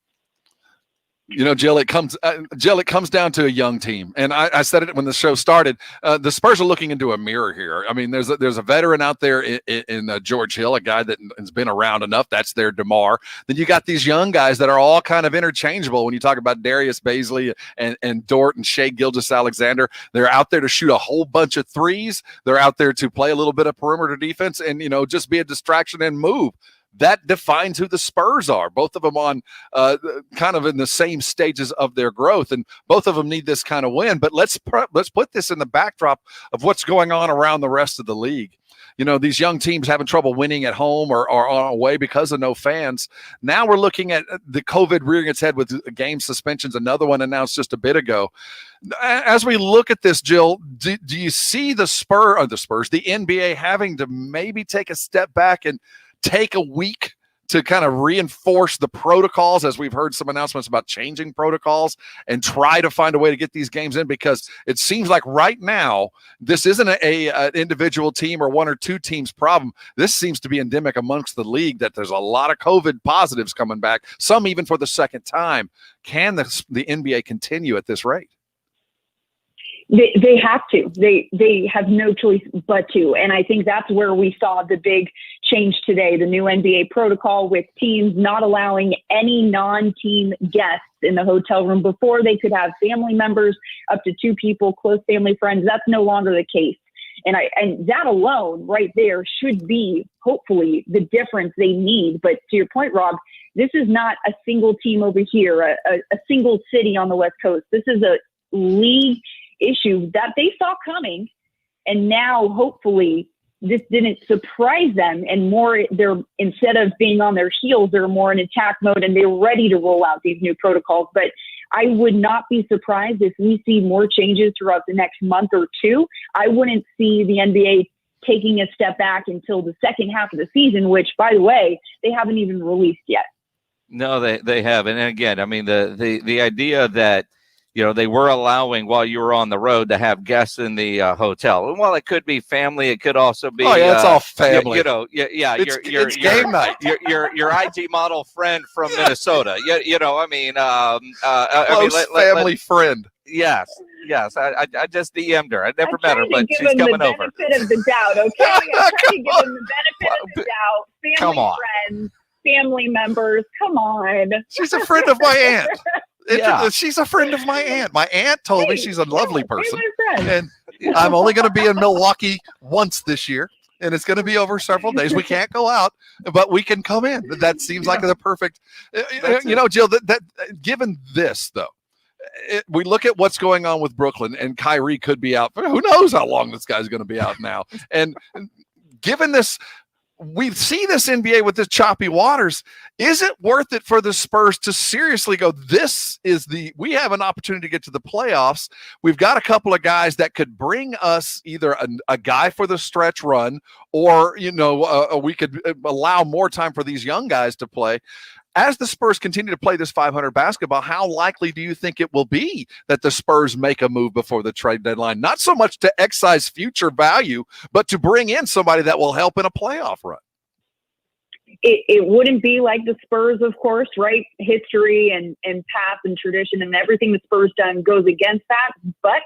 Jill, it comes down to a young team. And I said it when the show started. The Spurs are looking into a mirror here. I mean, there's a veteran out there in George Hill, a guy that has been around enough. That's their DeMar. Then you got these young guys that are all kind of interchangeable. When you talk about Darius Baisley and Dort and Shai Gilgeous-Alexander, they're out there to shoot a whole bunch of threes. They're out there to play a little bit of perimeter defense and, just be a distraction and move. That defines who the Spurs are. Both of them on kind of in the same stages of their growth, and both of them need this kind of win. But let's put this in the backdrop of what's going on around the rest of the league. These young teams having trouble winning at home or on away because of no fans. Now we're looking at the COVID rearing its head with game suspensions, another one announced just a bit ago. As we look at this, Jill, do you see the NBA having to maybe take a step back and take a week to kind of reinforce the protocols, as we've heard some announcements about changing protocols, and try to find a way to get these games in? Because it seems like right now, this isn't an individual team or one or two teams problem. This seems to be endemic amongst the league, that there's a lot of COVID positives coming back, some even for the second time. Can the NBA continue at this rate? They have to. They have no choice but to. And I think that's where we saw the big change today, the new NBA protocol with teams not allowing any non-team guests in the hotel room. Before, they could have family members, up to 2 people, close family friends. That's no longer the case. And that alone right there should be, hopefully, the difference they need. But to your point, Rob, this is not a single team over here, a single city on the West Coast. This is a league issue that they saw coming, and now hopefully this didn't surprise them, and they're, instead of being on their heels, they're more in attack mode and they're ready to roll out these new protocols. But I would not be surprised if we see more changes throughout the next month or two. I wouldn't see the NBA taking a step back until the second half of the season, which, by the way, they haven't even released yet. No, they haven't. And again, I mean, the idea that they were allowing, while you were on the road, to have guests in the hotel. And while it could be family, it could also be. Oh yeah, it's all family. It's game night. Your IG model friend from Minnesota. Family friend. Yes. I just DM'd her. I never met her, but she's coming over. Benefit of the doubt, okay? I'm trying to give them the benefit of the doubt. Family friends, family members. Come on. She's a friend of my aunt. She's a friend of my aunt. My aunt told me she's a lovely person. And I'm only going to be in Milwaukee once this year, and it's going to be over several days. We can't go out, but we can come in. That seems like the perfect, Jill, that given this, though, we look at what's going on with Brooklyn, and Kyrie could be out. Who knows how long this guy's going to be out now? And given this, we see this NBA with this choppy waters. Is it worth it for the Spurs to seriously go, we have an opportunity to get to the playoffs. We've got a couple of guys that could bring us either a guy for the stretch run, or, we could allow more time for these young guys to play. As the Spurs continue to play this 500 basketball, how likely do you think it will be that the Spurs make a move before the trade deadline? Not so much to excise future value, but to bring in somebody that will help in a playoff run. It wouldn't be like the Spurs, of course, right? History and past and tradition and everything the Spurs done goes against that. But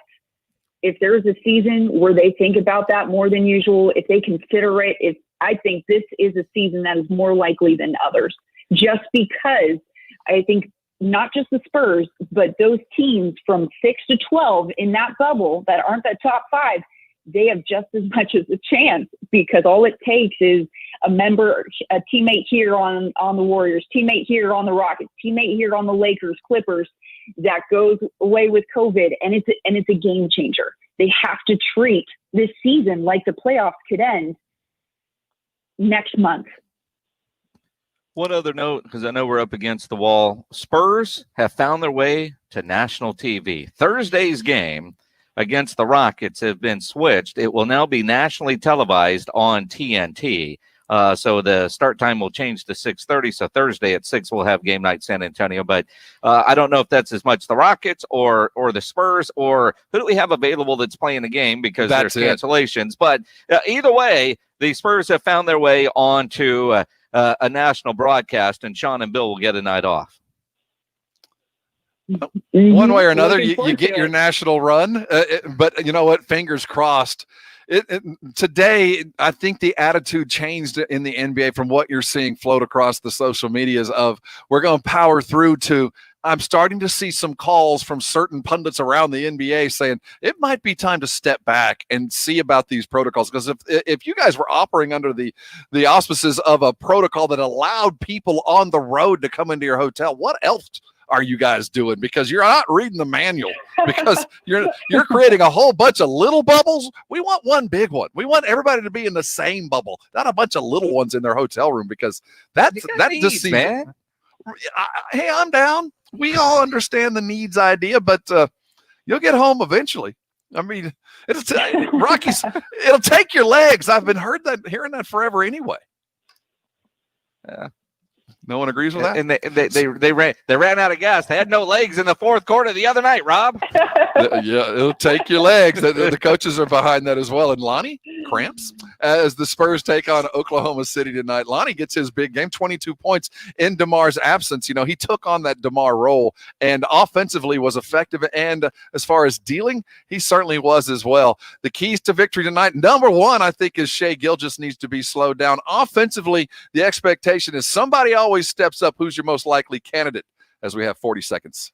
if there's a season where they think about that more than usual, if they consider it, I think this is a season that is more likely than others. Just because I think not just the Spurs, but those teams from 6 to 12 in that bubble that aren't that top 5, they have just as much as a chance, because all it takes is a teammate here on the Warriors, teammate here on the Rockets, teammate here on the Lakers, Clippers, that goes away with COVID, and it's a game changer. They have to treat this season like the playoffs could end next month. One other note, because I know we're up against the wall. Spurs have found their way to national TV. Thursday's game against the Rockets have been switched. It will now be nationally televised on TNT. So the start time will change to 6:30. So Thursday at 6 we'll have game night San Antonio. But I don't know if that's as much the Rockets or the Spurs, or who do we have available that's playing the game, because there's cancellations. But either way, the Spurs have found their way onto a national broadcast, and Sean and Bill will get a night off. One way or another, you get your national run. But you know what? Fingers crossed. Today, I think the attitude changed in the NBA from what you're seeing float across the social medias of we're going to power through to I'm starting to see some calls from certain pundits around the NBA saying it might be time to step back and see about these protocols. Because if you guys were operating under the auspices of a protocol that allowed people on the road to come into your hotel, what else are you guys doing? Because you're not reading the manual, because you're creating a whole bunch of little bubbles. We want one big one. We want everybody to be in the same bubble, not a bunch of little ones in their hotel room, because that just seems, man. Hey, I'm down. We all understand the needs idea, but you'll get home eventually. I mean, Rockies, it'll take your legs. I've been hearing that forever anyway. Yeah. No one agrees with that? And they ran out of gas. They had no legs in the fourth quarter the other night, Rob. Yeah, it'll take your legs. The coaches are behind that as well. And Lonnie, cramps, as the Spurs take on Oklahoma City tonight. Lonnie gets his big game, 22 points in DeMar's absence. You know, he took on that DeMar role and offensively was effective. And as far as dealing, he certainly was as well. The keys to victory tonight, number one, I think, is Shai Gilgeous needs to be slowed down. Offensively, the expectation is somebody always steps up. Who's your most likely candidate as we have 40 seconds?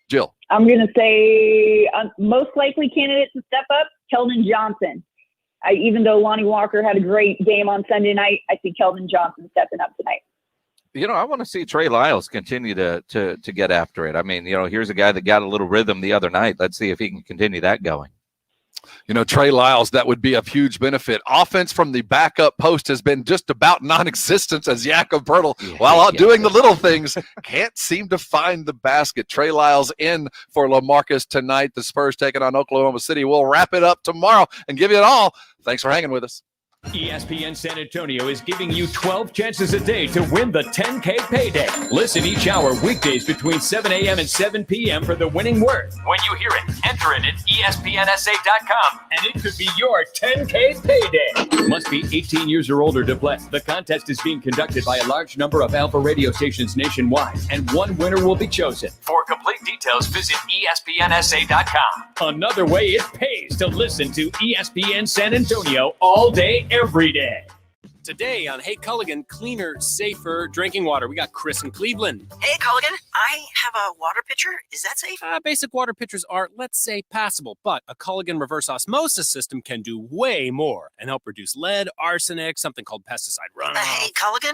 Jill. I'm going to say most likely candidate to step up, Keldon Johnson. Even though Lonnie Walker had a great game on Sunday night, I see Keldon Johnson stepping up tonight. You know, I want to see Trey Lyles continue to get after it. I mean, you know, here's a guy that got a little rhythm the other night. Let's see if he can continue that going. You know, Trey Lyles, that would be a huge benefit. Offense from the backup post has been just about non-existent as Jakob Poeltl, while out doing the little things, can't seem to find the basket. Trey Lyles in for LaMarcus tonight. The Spurs taking on Oklahoma City. We'll wrap it up tomorrow and give you it all. Thanks for hanging with us. ESPN San Antonio is giving you 12 chances a day to win the 10K payday. Listen each hour weekdays between 7 a.m. and 7 p.m. for the winning word. When you hear it, enter it at ESPNSA.com, and it could be your 10K payday. Must be 18 years or older to play. The contest is being conducted by a large number of Alpha radio stations nationwide, and one winner will be chosen. For complete details, visit ESPNSA.com. Another way it pays to listen to ESPN San Antonio all day, every day. Today on Hey Culligan, cleaner, safer drinking water. We got Chris in Cleveland. Hey Culligan, I have a water pitcher. Is that safe? Basic water pitchers are, let's say, passable, but a Culligan reverse osmosis system can do way more and help reduce lead, arsenic, something called pesticide runoff. Hey Culligan,